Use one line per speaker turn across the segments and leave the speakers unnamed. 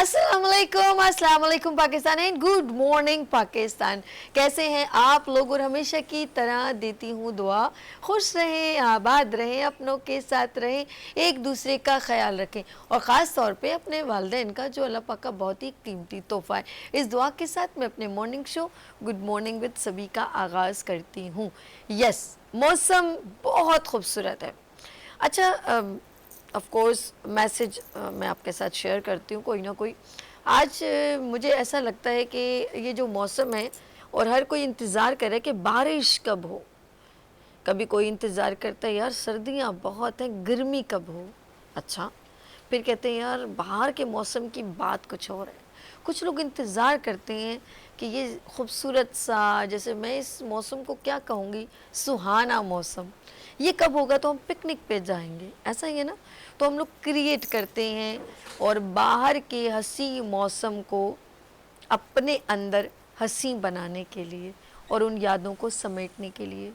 अस्सलाम वालेकुम Pakistan and good morning Pakistan. कैसे हैं आप लोग? और हमेशा की तरह देती हूँ दुआ, खुश रहें, आबाद रहें, अपनों के साथ रहें, एक दूसरे का ख्याल रखें और ख़ास तौर पे अपने वालिदैन का जो अल्लाह पाक का बहुत ही कीमती तोहफ़ा है। इस दुआ के साथ मैं अपने morning show good morning with सभी का आगाज़ करती हूँ। यस, मौसम बहुत खूबसूरत है। अच्छा, ऑफ कोर्स मैसेज मैं आपके साथ शेयर करती हूँ कोई ना कोई। आज मुझे ऐसा लगता है कि ये जो मौसम है और हर कोई इंतज़ार करे कि बारिश कब हो। कभी कोई इंतज़ार करता है यार सर्दियाँ बहुत हैं, गर्मी कब हो। अच्छा, फिर कहते हैं यार बाहर के मौसम की बात कुछ और है। कुछ लोग इंतज़ार करते हैं कि ये खूबसूरत सा, जैसे मैं इस मौसम को क्या कहूँगी, सुहाना मौसम, ये कब होगा तो हम पिकनिक पे जाएंगे, ऐसा ही है ना। तो हम लोग क्रिएट करते हैं और बाहर के हंसी मौसम को अपने अंदर हंसी बनाने के लिए और उन यादों को समेटने के लिए।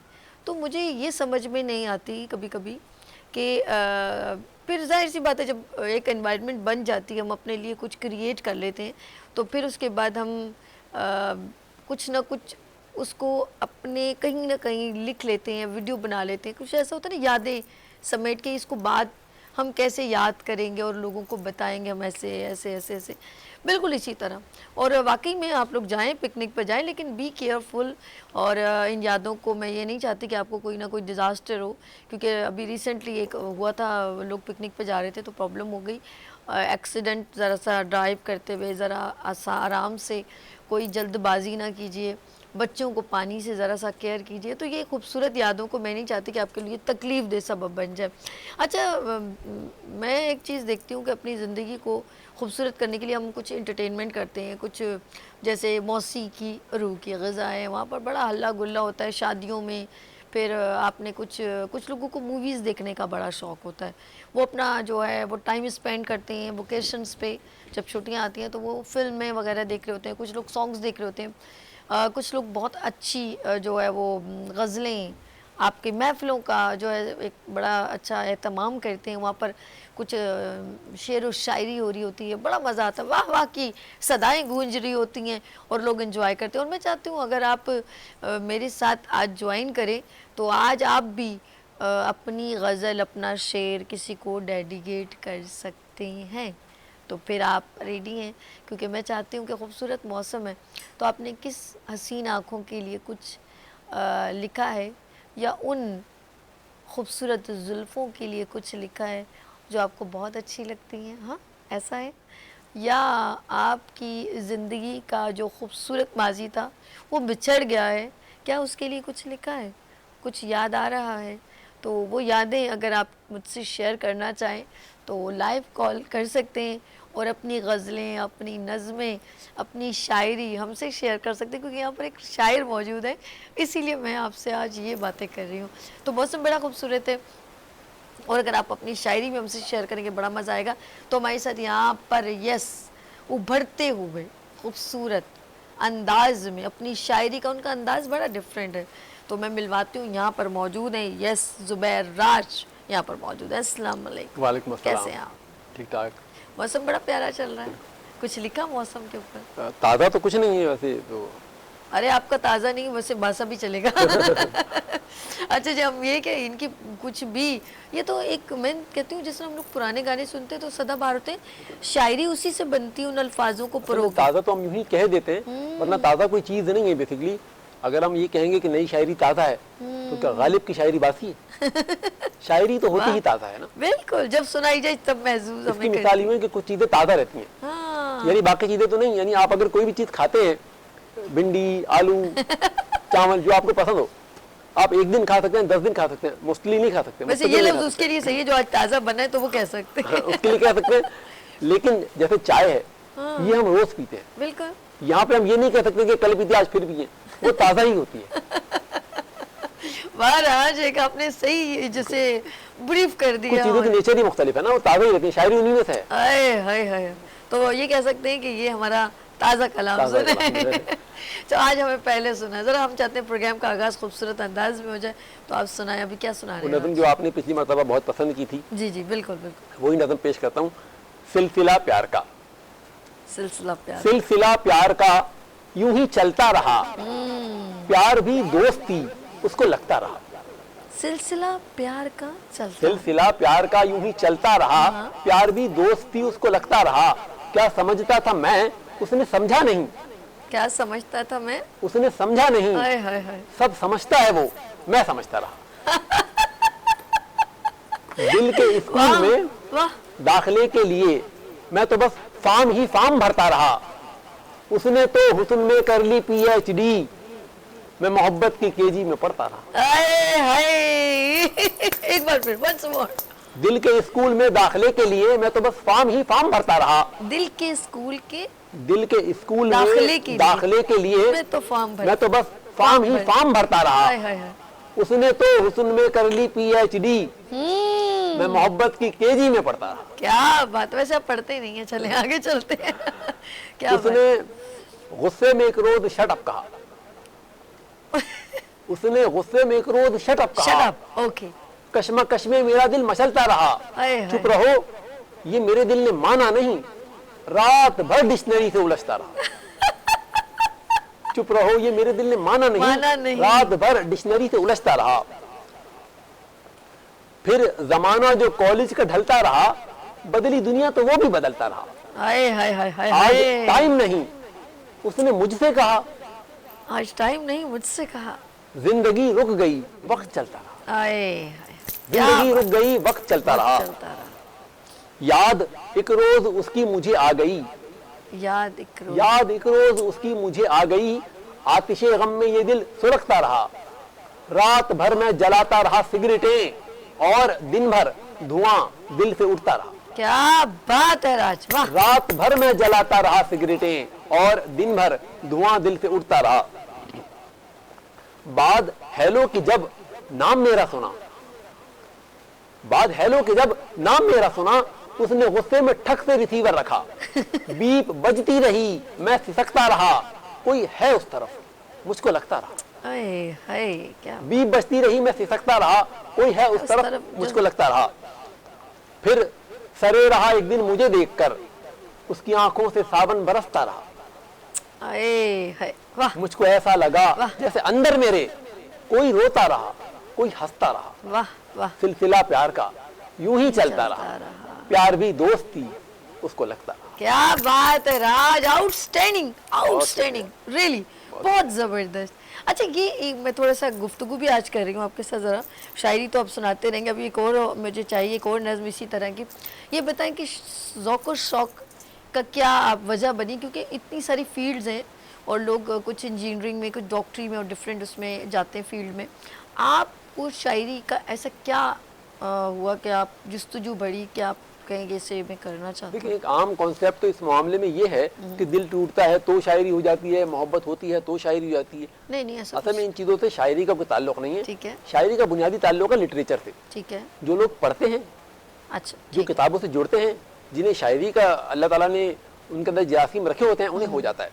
तो मुझे ये समझ में नहीं आती कभी कभी कि फिर जाहिर सी बात है जब एक एनवायरनमेंट बन जाती है, हम अपने लिए कुछ क्रिएट कर लेते हैं, तो फिर उसके बाद हम कुछ ना कुछ उसको अपने कहीं ना कहीं लिख लेते हैं, वीडियो बना लेते हैं। कुछ ऐसा होता है ना, यादें समेट के इसको बाद हम कैसे याद करेंगे और लोगों को बताएंगे हम ऐसे ऐसे ऐसे ऐसे, बिल्कुल इसी तरह। और वाकई में आप लोग जाएं, पिकनिक पर जाएं, लेकिन बी केयरफुल। और इन यादों को, मैं ये नहीं चाहती कि आपको कोई ना कोई डिज़ास्टर हो, क्योंकि अभी रिसेंटली एक हुआ था, लोग पिकनिक पे जा रहे थे तो प्रॉब्लम हो गई, एक्सीडेंट। ज़रा सा ड्राइव करते हुए ज़रा आराम से, कोई जल्दबाजी ना कीजिए, बच्चों को पानी से ज़रा सा केयर कीजिए। तो ये खूबसूरत यादों को मैं नहीं चाहती कि आपके लिए तकलीफ़ दे सबब बन जाए। अच्छा, मैं एक चीज़ देखती हूँ कि अपनी ज़िंदगी को खूबसूरत करने के लिए हम कुछ इंटरटेनमेंट करते हैं, कुछ जैसे मौसीकी रूह की ग़िज़ा है, वहाँ पर बड़ा हल्ला गुल्ला होता है शादियों में। फिर आपने कुछ कुछ लोगों को मूवीज़ देखने का बड़ा शौक़ होता है, वो अपना जो है वो टाइम स्पेंड करते हैं वोकेशंस पे। जब छुट्टियाँ आती हैं तो वो फिल्में वगैरह देख रहे होते हैं, कुछ लोग सॉन्ग्स देख रहे होते हैं, कुछ लोग बहुत अच्छी जो है वो गज़लें, आपकी महफ़िलों का जो है एक बड़ा अच्छा एहतमाम करते हैं। वहाँ पर कुछ शेर व शायरी हो रही होती है, बड़ा मज़ा आता है, वाह वाह की सदाएं गूंज रही होती हैं और लोग एंजॉय करते हैं। और मैं चाहती हूँ अगर आप मेरे साथ आज ज्वाइन करें तो आज आप भी अपनी गज़ल, अपना शेर किसी को डेडिकेट कर सकते हैं। तो फिर आप रेडी हैं? क्योंकि मैं चाहती हूँ कि खूबसूरत मौसम है, तो आपने किस हसीन आँखों के लिए कुछ लिखा है, या उन खूबसूरत जुल्फ़ों के लिए कुछ लिखा है जो आपको बहुत अच्छी लगती हैं? हाँ, ऐसा है? या आपकी ज़िंदगी का जो खूबसूरत माज़ी था वो बिछड़ गया है, क्या उसके लिए कुछ लिखा है? कुछ याद आ रहा है? तो वो यादें अगर आप मुझसे शेयर करना चाहें तो लाइव कॉल कर सकते हैं और अपनी गज़लें, अपनी नज़में, अपनी शायरी हमसे शेयर कर सकते हैं, क्योंकि यहाँ पर एक शायर मौजूद है, इसीलिए मैं आपसे आज ये बातें कर रही हूँ। तो मौसम बड़ा खूबसूरत है और अगर आप अपनी शायरी भी हमसे शेयर करेंगे बड़ा मज़ा आएगा। तो हमारे साथ यहाँ पर यस, उभरते हुए खूबसूरत अंदाज में अपनी शायरी का, उनका अंदाज़ बड़ा डिफरेंट है, तो मैं मिलवाती हूँ। यहाँ पर मौजूद हैं यस ज़ुबैर राज, यहाँ पर मौजूद है। अस्सलाम वालेकुम।
वालेकुम अस्सलाम।
कैसे हैं आप?
ठीक ठाक।
मौसम बड़ा प्यारा चल रहा है, कुछ लिखा मौसम के ऊपर?
ताज़ा तो कुछ नहीं है वैसे तो।
अरे आपका ताज़ा नहीं, वैसे बासा भी चलेगा। अच्छा, जब हम ये कि इनकी कुछ भी, ये तो एक, मैं कहती हूँ जैसे हम लोग पुराने गाने सुनते हैं तो सदाबहार होते हैं, शायरी उसी से बनती है उन अल्फाजों को परो के।
ताज़ा तो हम यूं ही कह देते हैं, वरना ताज़ा कोई चीज़ नहीं है बेसिकली। अगर हम ये कहेंगे कि नई शायरी ताज़ा है तो क्या गालिब की शायरी बासी है? शायरी तो होती ही ताज़ा है ना।
बिल्कुल, जब सुनाई जाए तब महसूस
इसकी मिसाल यूं है कि कुछ चीज़ें ताज़ा रहती हैं, यानी बाकी चीज़ें तो नहीं। यानी आप अगर कोई भी चीज़ खाते हैं, भिंडी, आलू, चावल, जो आपको पसंद हो, आप एक दिन खा सकते हैं, 10 दिन खा सकते हैं, मोस्टली नहीं खा सकते।
वैसे ये लफ्ज़ उसके लिए सही है, जो आज ताज़ा बना है तो वो कह सकते हैं।
उसके लिए कह सकते हैं, लेकिन जैसे चाय है, ये हम रोज पीते हैं।
बिल्कुल,
यहाँ पे हम ये नहीं कह सकते कि कल पीते आज फिर पिए, वो ताज़ा ही होती है।
महाराज एक आपने सही जैसे ब्रीफ कर दिया।
कुछ चीज़ों की नेचर ही मुख्तलिफ है ना, वो ताज़ा ही रहती है, शायरी उन्हीं में से है।
हाय हाय हाय, तो ये कह सकते हैं कि ये हमारा ताज़ा कलाम सुने। तो आज हमें पहले सुना, ज़रा हम चाहते हैं प्रोग्राम का आगाज़ खूबसूरत अंदाज में हो जाए, तो आप सुनाएं, अभी क्या सुना रहे हैं?
नज़म जो आपने पिछली मरतबा बहुत पसंद की थी,
जी जी बिल्कुल बिल्कुल,
वही नज़म पेश करता हूँ, सिलसिला प्यार का।
सिलसिला प्यार।
सिलसिला प्यार का यूं ही चलता रहा, प्यार भी दोस्ती उसको लगता रहा।
सिलसिला प्यार का चलता।
सिलसिला प्यार का यूं ही चलता रहा, प्यार भी दोस्ती उसको लगता रहा। क्या समझता था मैं, उसने समझा नहीं।
क्या समझता था मैं,
उसने समझा नहीं।
हाय हाय हाय।
सब समझता है वो, मैं समझता रहा। दिल के स्कूल
वाह
में
वाह।
दाखिले के लिए मैं तो बस फॉर्म ही फॉर्म भरता रहा। उसने तो हुस्न में कर ली PhD, मैं मोहब्बत की KG में पढ़ता रहा।
हाय हाय। एक बार फिर, once more।
दिल के स्कूल में दाखिले के लिए मैं तो बस फॉर्म ही फॉर्म भरता रहा।
दिल के स्कूल के
दिल के स्कूल
दाखिले के
में
लिए।
दाखिले के लिए
मैं तो फॉर्म भर।
मैं तो बस फॉर्म ही फॉर्म भरता रहा।
हाय हाय हाय।
उसने तो हुस्न में कर ली PhD, मैं मोहब्बत की KG में पढ़ता रहा।
क्या बात, वैसे आप पढ़ते ही नहीं है, चले आगे चलते हैं। क्या बात।
उसने गुस्से में एक रोज शट अप कहा। उसने गुस्से में एक रोज शट अप कहा।
Shut up, okay.
कश्मकश में मेरा दिल मचलता रहा।
हाय हाय।
चुप रहो, ये मेरे दिल ने माना नहीं, रात भर डिक्शनरी से उलझता रहा। चुप रहो, ये मेरे दिल ने माना नहीं, रात भर डिक्शनरी से उलझता रहा। फिर जमाना जो कॉलेज का ढलता रहा, बदली दुनिया तो वो भी बदलता रहा।
हाय हाय हाय हाय।
आज टाइम नहीं, उसने मुझसे कहा।
आज टाइम नहीं, मुझसे कहा।
जिंदगी रुक गई, वक्त चलता रहा।
हाय हाय।
जिंदगी रुक गई, वक्त चलता रहा।
चलता रहा।
याद एक रोज उसकी मुझे आ गई।
याद एक रोज।
याद एक रोज उसकी मुझे आ गई, आतिशे गम में ये दिल सुलगता रहा। रात भर मैं जलाता रहा सिगरेटें, और दिन भर धुआं दिल से उठता रहा।
क्या बात है राज, वाह।
रात भर मैं जलाता रहा सिगरेटें, और दिन भर धुआं दिल से उठता रहा। बाद हेलो की जब नाम मेरा सुना, बाद हेलो की जब नाम मेरा सुना, उसने गुस्से में ठक से रिसीवर रखा। बीप बजती रही, मैं सिसकता रहा, कोई है उस तरफ, मुझको लगता रहा।
हाय हाय। क्या
बीप बजती रही, मैं सिसकता रहा, कोई है उस तरफ, मुझको लगता रहा। फिर सरे रहा एक दिन मुझे देखकर, उसकी आंखों से सावन बरसता रहा।
हाय हाय, वाह
मुझको ऐसा लगा जैसे अंदर मेरे कोई रोता रहा, कोई हंसता रहा।
वाह वाह।
सिलसिला प्यार का यूं ही चलता रहा, प्यार भी दोस्ती उसको लगता रहा।
क्या बात है राज, आउटस्टैंडिंग आउटस्टैंडिंग, रियली बहुत जबरदस्त। अच्छा, ये मैं थोड़ा सा गुफ्तगू भी आज कर रही हूँ आपके साथ, ज़रा शायरी तो आप सुनाते रहेंगे, अभी एक और मुझे चाहिए, एक और नज़्म इसी तरह की। ये बताएं कि ज़ौक़ और शौक़ का क्या आप वजह बनी, क्योंकि इतनी सारी फील्ड्स हैं और लोग कुछ इंजीनियरिंग में, कुछ डॉक्टरी में और डिफरेंट उसमें जाते हैं फील्ड में। आपको शायरी का ऐसा क्या हुआ कि आप जुस्तजू बढ़ी कि आप कहेंगे इसे मैं करना चाहती हूँ?
देखिए, एक आम कॉन्सेप्ट तो इस मामले में ये है कि दिल टूटता है तो शायरी हो जाती है, मोहब्बत होती है तो शायरी हो जाती है।
नहीं ऐसा
असल में इन चीज़ों से शायरी का कोई ताल्लुक नहीं है।
ठीक है।
शायरी का बुनियादी ताल्लुक है लिटरेचर से।
ठीक है।
जो लोग पढ़ते हैं,
अच्छा,
जो किताबों से जुड़ते हैं, जिन्हें शायरी का अल्लाह ताला ने उनके अंदर जासीम रखे होते हैं, उन्हें हो जाता है।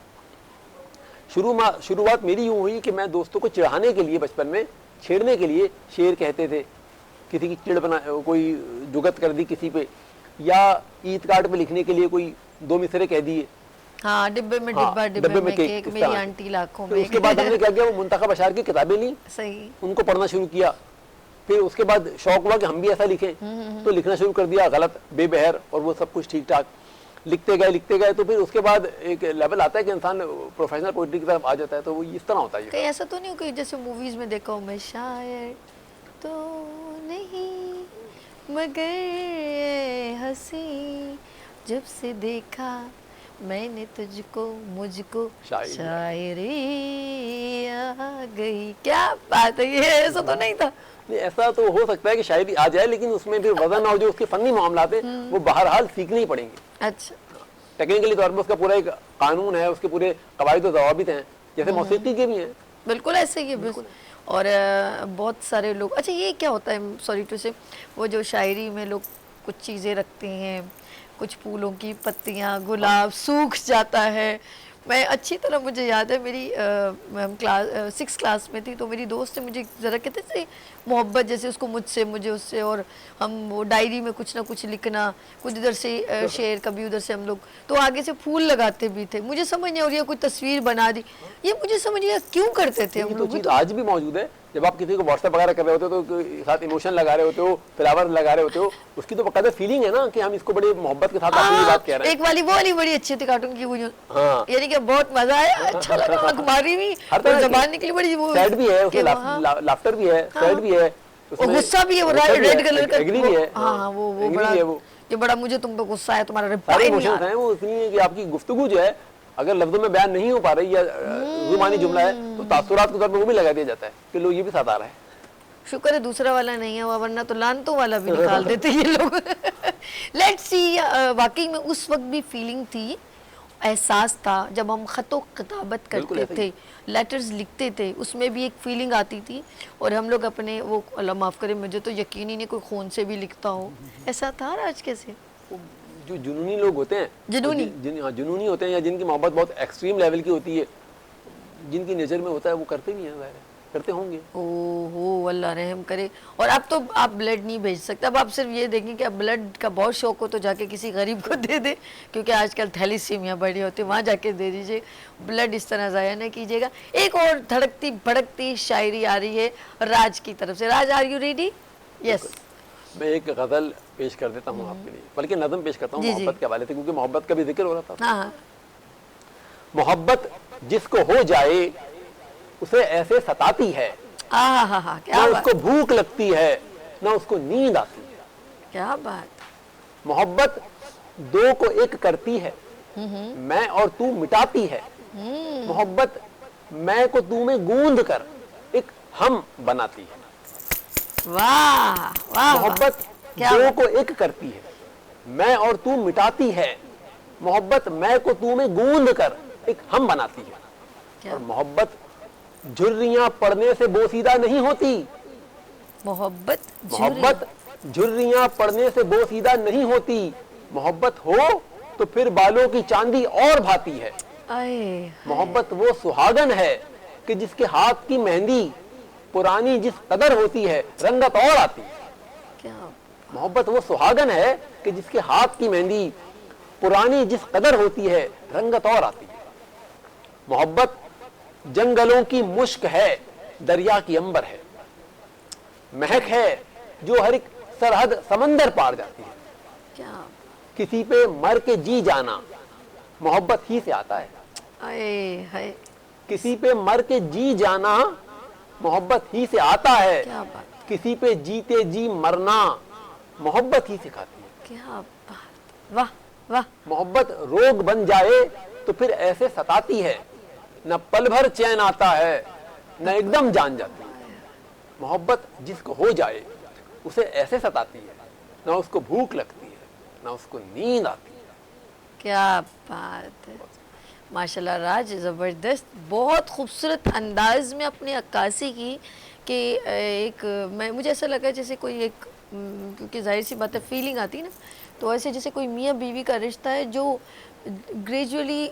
शुरुआत मेरी यूँ हुई कि मैं दोस्तों को चिढ़ाने के लिए, बचपन में छेड़ने के लिए शेर कहते थे। किसी की चिड़ बना, कोई जुगत कर दी किसी पे, या ईद कार्ड पे लिखने के लिए कोई दो मिसरे कह दिए।
हाँ, डिब्बे में डिब्बा, डिब्बे में केक, मेरी आंटी लाखों में।
उसके बाद हमने क्या किया, वो मुंतखब अशार की किताबें ली,
सही,
उनको पढ़ना शुरू किया। फिर उसके बाद शौक हुआ कि हम भी ऐसा लिखें, तो लिखना शुरू कर दिया, गलत, बेबहर, और वो सब कुछ ठीक ठाक लिखते गए। तो फिर उसके बाद एक लेवल आता है कि इंसान प्रोफेशनल पोइट्री की तरफ आ जाता है। तो वो इस तरह होता है।
कहीं ऐसा तो नहीं हो कि जैसे मूवीज में देखा हूँ मैं, शायर तो नहीं मगर हंसी, जब से देखा मैंने तुझको, मुझको शायरी आ गई। क्या बात है, ये ऐसा तो नहीं था।
नहीं, ऐसा तो हो सकता है कि शायरी आ जाए, लेकिन उसमें भी वजन और जो उसके फनी मामलात हैं वो बहरहाल सीखने ही पड़ेंगे।
अच्छा,
टेक्निकली तौर पर उसका पूरा एक कानून है, उसके पूरे कवायद और ज़वाबित हैं, जैसे मौसीकी के भी हैं।
बिल्कुल ऐसे ही है, बिल्कुल। और बहुत सारे लोग, अच्छा ये क्या होता है, सॉरी टू से, वो जो शायरी में लोग कुछ चीज़ें रखते हैं, कुछ फूलों की पत्तियाँ, गुलाब सूख जाता है, मैं अच्छी तरह, मुझे याद है मेरी हम क्लास 6 क्लास में थी, तो मेरी दोस्त ने मुझे ज़रा कहते थे मोहब्बत जैसे, उसको मुझसे, मुझे उससे, और हम वो डायरी में कुछ ना कुछ लिखना, कुछ इधर से शेर, कभी उधर से हम लोग तो आगे से फूल लगाते भी थे। मुझे समझ नहीं, और ये कोई तस्वीर बना दी, ये मुझे समझ नहीं आया क्यों करते थे हम
ये तो
लोग भी।
चीज आज भी मौजूद है। जब आप किसी को व्हाट्सएप वगैरह कर रहे होते हो तो साथ इमोशन लगा रहे होते हो, फ्लावर लगा रहे होते हो, उसकी तो बकायदा फीलिंग है ना कि हम इसको बड़ी मोहब्बत के साथ आपको ये बात कह रहे हैं।
एक वाली वो वाली बड़ी अच्छी थी कार्टून की, वो जो
हाँ।
यानी कि बहुत मजा आया, अच्छा लगा, अखबारी भी
हर तरह की।
जबान निकली बड़ी, वो
सैड भी है उसमें,
कि वो, हाँ।
लाफ्टर भी है, सैड भी है,
और
उसमें
गुस्सा भी है, वो
गुस्सा भी
रेड
है,
कलर का,
एग्री भी है,
हाँ हाँ, वो
एग्री
बड़ा,
भी है वो।
ये बड़ा मुझे तुम पे गुस्सा है, तुम्हारा
सारे
रिप्लाई नहीं आ
इमोशंस
रहा।
हैं वो, इसलिए कि आपकी गुफ्तगू जो है अगर लफ्जों में बयान नहीं हो पा रही या जुबानी जुमला है तो तासुरात के तौर पर वो भी लगा दिया जाता है कि लो ये भी साथ आ रहा है।
शुक्र है दूसरा वाला नहीं है, वरना तो लानतों वाला भी निकाल देते ये लोग। लेट्स सी, वाकई में उस वक्त भी फीलिंग थी, एहसास था, जब हम खतो किताबत
बिल्कुल
करते
ऐसा ही।
थे, लेटर्स लिखते थे, उसमें भी एक फीलिंग आती थी, और हम लोग अपने वो, अल्लाह माफ़ करे, मुझे तो यकीन ही नहीं कोई खून से भी लिखता हो, ऐसा था राज कैसे?
वो जो जुनूनी लोग होते हैं,
जुनूनी?
हाँ, जुनूनी होते हैं, या जिनकी मोहब्बत बहुत एक्सट्रीम लेवल की होती है, जिनकी नज़र में होता है वो करते भी हैं, ज़ाहिर है करते होंगे।
ओहो, अल्लाह रहम करे। और अब तो आप ब्लड नहीं भेज सकते, अब आप सिर्फ ये देखें कि अब ब्लड का बहुत शौक हो तो जाके किसी गरीब को दे दे, क्योंकि आजकल थैलीसीमिया बड़ी होती है, वहाँ जाके दे दीजिए, ब्लड इस तरह ज़ाया नहीं कीजिएगा। एक और धड़कती भड़कती शायरी आ रही है राज की तरफ से। राज, आर यू रेडी? यस।
मैं एक गज़ल पेश कर देता हूँ आपके लिए, बल्कि नज़म पेश करता हूँ
जी, जी।
मोहब्बत के हवाले से, क्योंकि मोहब्बत का भी जिक्र हो रहा था।
हाँ हाँ,
मोहब्बत जिसको हो जाए उसे ऐसे सताती है,
हाँ हाँ हाँ,
ना
क्या बात,
उसको भूख लगती है ना उसको नींद आती है।
क्या बात।
मोहब्बत दो को एक करती है, मैं और तू मिटाती है। मोहब्बत मैं को तू में गूंद कर एक हम बनाती है।
वाह वाह वाह,
मोहब्बत
क्या
दो
बात।
को एक करती है, मैं और तू मिटाती है। मोहब्बत मैं को तू में गूंद कर एक हम बनाती है।
क्या
और मोहब्बत झुर्रियां पड़ने से बोसीदा नहीं होती।
मोहब्बत
मोहब्बत झुर्रियां पड़ने से बोसीदा नहीं होती। मोहब्बत हो तो फिर बालों की चांदी और भाती है।
आए,
मोहब्बत वो सुहागन है कि जिसके हाथ की मेहंदी पुरानी जिस कदर होती है रंगत और आती है।
क्या
मोहब्बत वो सुहागन है कि जिसके हाथ की मेहंदी पुरानी जिस कदर होती है रंगत और आती है। मोहब्बत जंगलों की मुश्क है, दरिया की अंबर है। महक है जो हर एक सरहद समंदर पार जाती है।
क्या
किसी पे मर के जी जाना मोहब्बत ही से आता है।
आए हाय,
किसी पे मर के जी जाना मोहब्बत ही से आता है।
क्या बात,
किसी पे जीते जी मरना मोहब्बत ही सिखाती है।
क्या बात, वाह वाह।
मोहब्बत रोग बन जाए तो फिर ऐसे सताती है, न पल भर चैन आता है न एकदम जान जाती है। मोहब्बत जिसको हो जाए उसे ऐसे सताती है, न उसको भूख लगती है न उसको नींद आती है।
क्या बात है, माशाल्लाह राज, ज़बरदस्त, बहुत खूबसूरत अंदाज में अपनी अक्कासी की कि एक मैं, मुझे ऐसा लगा जैसे कोई एक क्योंकि जाहिर सी बात है फीलिंग आती है ना, तो ऐसे जैसे कोई मियाँ बीवी का रिश्ता है जो ग्रेजुअली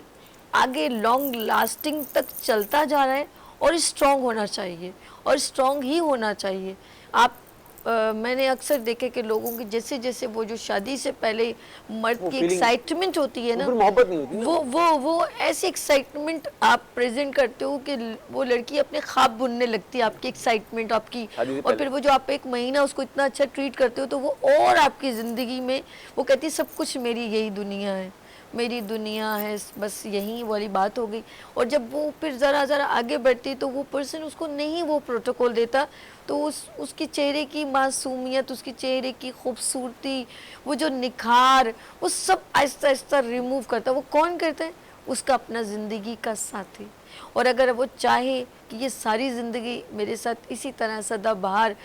आगे लॉन्ग लास्टिंग तक चलता जा रहा है, और स्ट्रॉन्ग होना चाहिए, और स्ट्रॉन्ग ही होना चाहिए। आप मैंने अक्सर देखे कि लोगों की जैसे जैसे वो जो शादी से पहले मर्द
वो
की
feeling-
एक्साइटमेंट होती है ना,
फिर मोहब्बत नहीं होती ना।
वो ऐसी एक्साइटमेंट आप प्रेजेंट करते हो कि वो लड़की अपने ख्वाब बुनने लगती है, आपकी एक्साइटमेंट आपकी,
शादी से
और
पहले।
फिर वो जो आप एक महीना उसको इतना अच्छा ट्रीट करते हो तो वो और आपकी ज़िंदगी में वो कहती है सब कुछ मेरी यही दुनिया है, मेरी दुनिया है, बस यही वाली बात हो गई। और जब वो फिर ज़रा ज़रा आगे बढ़ती तो वो पर्सन उसको नहीं वो प्रोटोकॉल देता, तो उसके चेहरे की मासूमियत, उसके चेहरे की खूबसूरती, वो जो निखार, वो सब आहिस्ता आहिस्ता रिमूव करता है। वो कौन करता है? उसका अपना ज़िंदगी का साथी। और अगर वो चाहे कि ये सारी ज़िंदगी मेरे साथ इसी तरह सदाबहार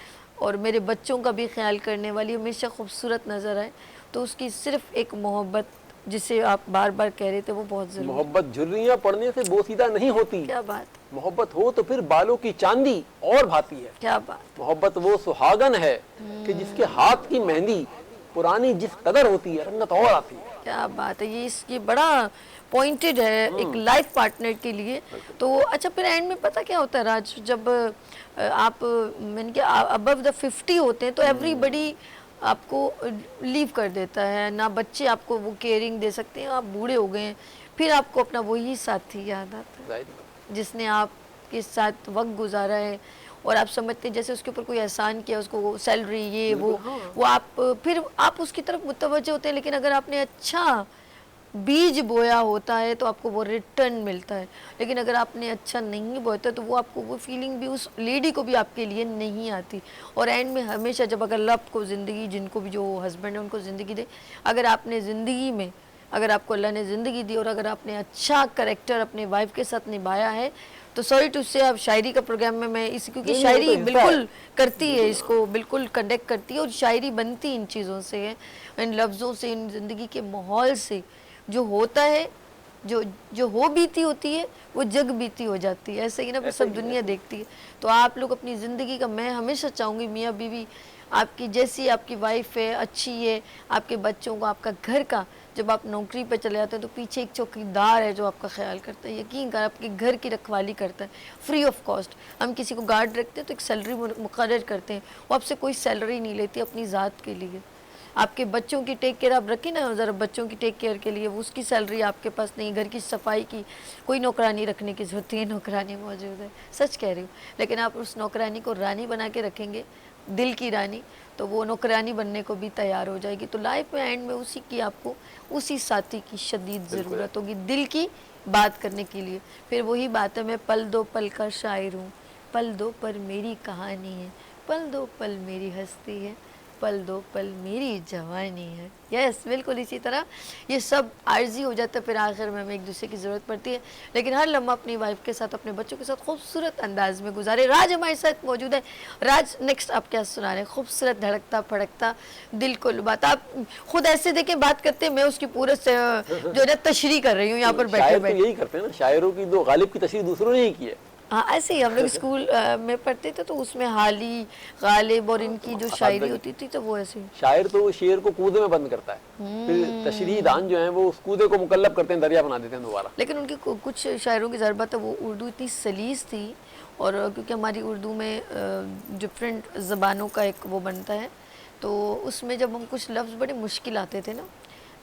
और मेरे बच्चों का भी ख्याल करने वाली हमेशा खूबसूरत नज़र आए, तो उसकी सिर्फ एक मोहब्बत जिसे आप बार बार कह रहे थे वो बहुत ज़रूरी।
मोहब्बत झुर्रियां पड़ने से बोसीदा नहीं होती।
क्या बात,
मोहब्बत हो तो फिर बालों की चांदी और भाती है।
क्या बात,
मोहब्बत वो सुहागन है कि जिसके हाथ की मेहंदी पुरानी जिस कदर होती है रंगत और आती है।
क्या बात है, ये बड़ा पॉइंटेड है एक लाइफ पार्टनर के लिए। तो अच्छा, फिर एंड में पता क्या होता है राज, जब आप मैंने क्या अबव द 50 होते हैं तो एवरीबडी आपको लीव कर देता है ना, बच्चे आपको वो केयरिंग दे सकते हैं, आप बूढ़े हो गए हैं, फिर आपको अपना वही साथी याद आता है जिसने आपके साथ वक्त गुजारा है, और आप समझते हैं जैसे उसके ऊपर कोई एहसान किया, उसको सैलरी ये वो आप फिर आप उसकी तरफ मुतवज्जह होते हैं। लेकिन अगर आपने अच्छा बीज बोया होता है तो आपको वो रिटर्न मिलता है, लेकिन अगर आपने अच्छा नहीं बोया तो वो आपको वो फीलिंग भी उस लेडी को भी आपके लिए नहीं आती। और एंड में हमेशा जब अगर लव को ज़िंदगी, जिनको भी जो हस्बैंड है उनको ज़िंदगी दे, अगर आपने ज़िंदगी में, अगर आपको अल्लाह ने ज़िंदगी दी और अगर आपने अच्छा करेक्टर अपने वाइफ के साथ निभाया है, तो सॉरी टू से आप शायरी का प्रोग्राम में मैं इस, क्योंकि शायरी बिल्कुल करती है, इसको बिल्कुल कंडक्ट करती है और शायरी बनती इन चीज़ों से है, इन लफ्ज़ों से, इन ज़िंदगी के माहौल से। जो होता है, जो हो बीती होती है वो जग बीती हो जाती है, ऐसे ही ना, सब दुनिया देखती है। तो आप लोग अपनी ज़िंदगी का, मैं हमेशा चाहूँगी मियाँ बीवी आपकी जैसी आपकी वाइफ है अच्छी है, आपके बच्चों को, आपका घर का, जब आप नौकरी पे चले जाते हैं तो पीछे एक चौकीदार है जो आपका ख्याल करता है, यकीन कर आपके घर की रखवाली करता है फ्री ऑफ कॉस्ट। हम किसी को गार्ड रखते हैं तो एक सैलरी मुकर्रर करते हैं, वो आपसे कोई सैलरी नहीं लेती अपनी ज़ात के लिए। आपके बच्चों की टेक केयर आप रखें ना, ज़रा बच्चों की टेक केयर के लिए वो उसकी सैलरी आपके पास नहीं, घर की सफाई की कोई नौकरानी रखने की ज़रूरत है, नौकरानी मौजूद है, सच कह रही हूँ। लेकिन आप उस नौकरानी को रानी बना के रखेंगे, दिल की रानी, तो वो नौकरानी बनने को भी तैयार हो जाएगी। तो लाइफ में एंड में उसी की, आपको उसी साथी की शदीद ज़रूरत होगी दिल की बात करने के लिए। फिर वही बात है, मैं पल दो पल का शायर हूँ, पल दो पर मेरी कहानी है, पल दो पल मेरी हस्ती है, पल दो पल मेरी जवानी है। यस, बिल्कुल इसी तरह ये सब आर्जी हो जाता है, फिर आखिर में हमें एक दूसरे की ज़रूरत पड़ती है, लेकिन हर लम्हा अपनी वाइफ के साथ, अपने बच्चों के साथ खूबसूरत अंदाज में गुजारे। राज हमारे साथ मौजूद है। राज, नेक्स्ट आप क्या सुना रहे हैं? खूबसूरत, धड़कता फड़कता, दिल को लुभाता, आप खुद ऐसे देखे बात करते हैं, मैं उसकी पूरे जो है तशरीह कर रही हूँ यहाँ पर बैठे बैठे।
यही करते हैं ना, शायरों की दो गालिब की तशरीह दूसरों ने ही की है।
हाँ, ऐसे ही हम लोग स्कूल में पढ़ते थे तो उसमें हाली, गालिब और इनकी जो शायरी होती थी तो वो ऐसे,
शायर तो शेर को कूदे में बंद करता है, फिर तशरीह दान जो है वो उस कूदे को मुकल्लब करते हैं, दरिया बना देते हैं दोबारा।
लेकिन उनकी कुछ शायरों की ज़रूरत है, वो उर्दू इतनी सलीस थी, और क्योंकि हमारी उर्दू में डिफरेंट ज़बानों का एक वो बनता है, तो उसमें जब हम कुछ लफ्ज़ बड़े मुश्किल आते थे ना,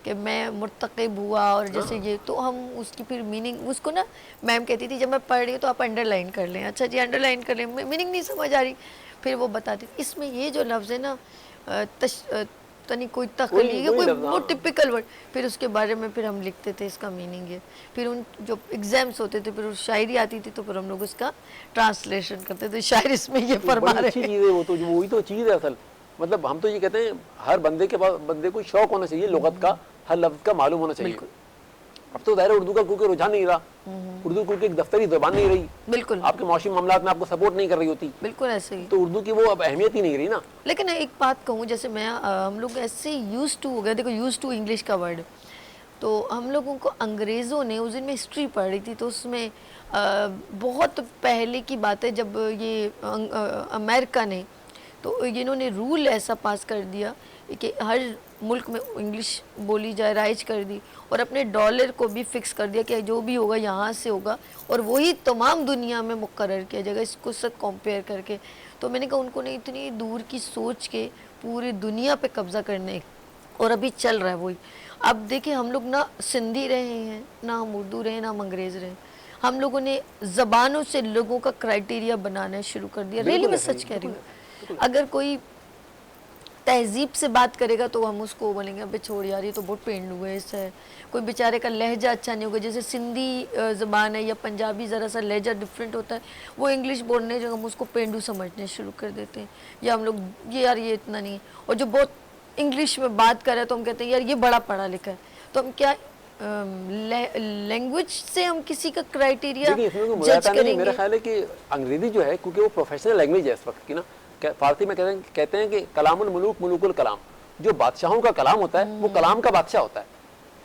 कि मैं मुर्तकिब हुआ और जैसे ये, तो हम उसकी फिर मीनिंग, उसको ना मैम कहती थी जब मैं पढ़ रही हूँ तो आप अंडरलाइन कर लें, अच्छा जी अंडरलाइन कर लें, मीनिंग नहीं समझ आ रही, फिर वो बताती थी इसमें ये जो लफ्ज़ है ना तनी कोई तकलीफ, कोई वो टिपिकल वर्ड, फिर उसके बारे में फिर हम लिखते थे इसका मीनिंग है। फिर उन जो एग्जाम्स होते थे फिर शायरी आती थी तो फिर हम लोग उसका ट्रांसलेशन करते थे, शायर इसमें ये फरमा रहे हैं।
वो तो वही तो चीज़ है असल, मतलब हम तो ये कहते हैं हर बंदे के पास, बंदे को शौक होना चाहिए लुगत का, हर लफ्ज़ का मालूम होना चाहिए। अब तो दायरा उर्दू का क्योंकि रुझान नहीं रहा, उर्दू क्योंकि एक दफ्तरी ज़बान नहीं रही,
बिल्कुल
आपके माशी मामलात में आपको सपोर्ट नहीं कर रही होती,
बिल्कुल ऐसे ही,
तो उर्दू की वो अब अहमियत ही नहीं रही ना।
लेकिन एक बात कहूँ, जैसे मैं हम लोग ऐसे यूज टू हो गए, देखो यूज टू इंग्लिश का वर्ड, तो हम लोगों को अंग्रेज़ों ने, उस दिन मैं हिस्ट्री पढ़ रही थी तो उसमें बहुत पहले की बात है जब ये अमेरिका ने, तो इन्होंने रूल ऐसा पास कर दिया कि हर मुल्क में इंग्लिश बोली जाए, राइज कर दी, और अपने डॉलर को भी फिक्स कर दिया कि जो भी होगा यहाँ से होगा और वही तमाम दुनिया में मुकर्रर किया जाएगा, इसको साथ कंपेयर करके। तो मैंने कहा उनको ने इतनी दूर की सोच के पूरी दुनिया पे कब्ज़ा करने, और अभी चल रहा है वही। अब देखिए हम लोग ना सिंधी रहे हैं, ना हम उर्दू रहे, ना हम अंग्रेज़ रहे, हम लोगों ने ज़बानों से लोगों का क्राइटेरिया बनाना शुरू कर दिया। रियली मैं सच कह रही हूँ, अगर कोई तहजीब से बात करेगा तो हम उसको बोलेंगे अबे छोड़ यार ये तो बहुत पेंडू है, ऐसा है। कोई बेचारे का लहजा अच्छा नहीं होगा, जैसे सिंधी ज़बान है या पंजाबी ज़रा सा लहजा डिफरेंट होता है, वो इंग्लिश बोलने जो हम उसको पेंडू समझने शुरू कर देते हैं, या हम लोग ये यार ये इतना नहीं है। और जो बहुत इंग्लिश में बात कर रहा है तो हम कहते हैं यार ये बड़ा पढ़ा लिखा है। तो हम क्या लैंग्वेज से हम किसी का क्राइटेरिया जज करेंगे?
मेरा ख्याल है कि अंग्रेजी जो है क्योंकि वो प्रोफेशनल लैंग्वेज है इस वक्त की ना, फारसी में कहते हैं कि कलामुल मुलूक मुलूकुल कलाम, जो बादशाहों का कलाम होता है वो कलाम का बादशाह होता है।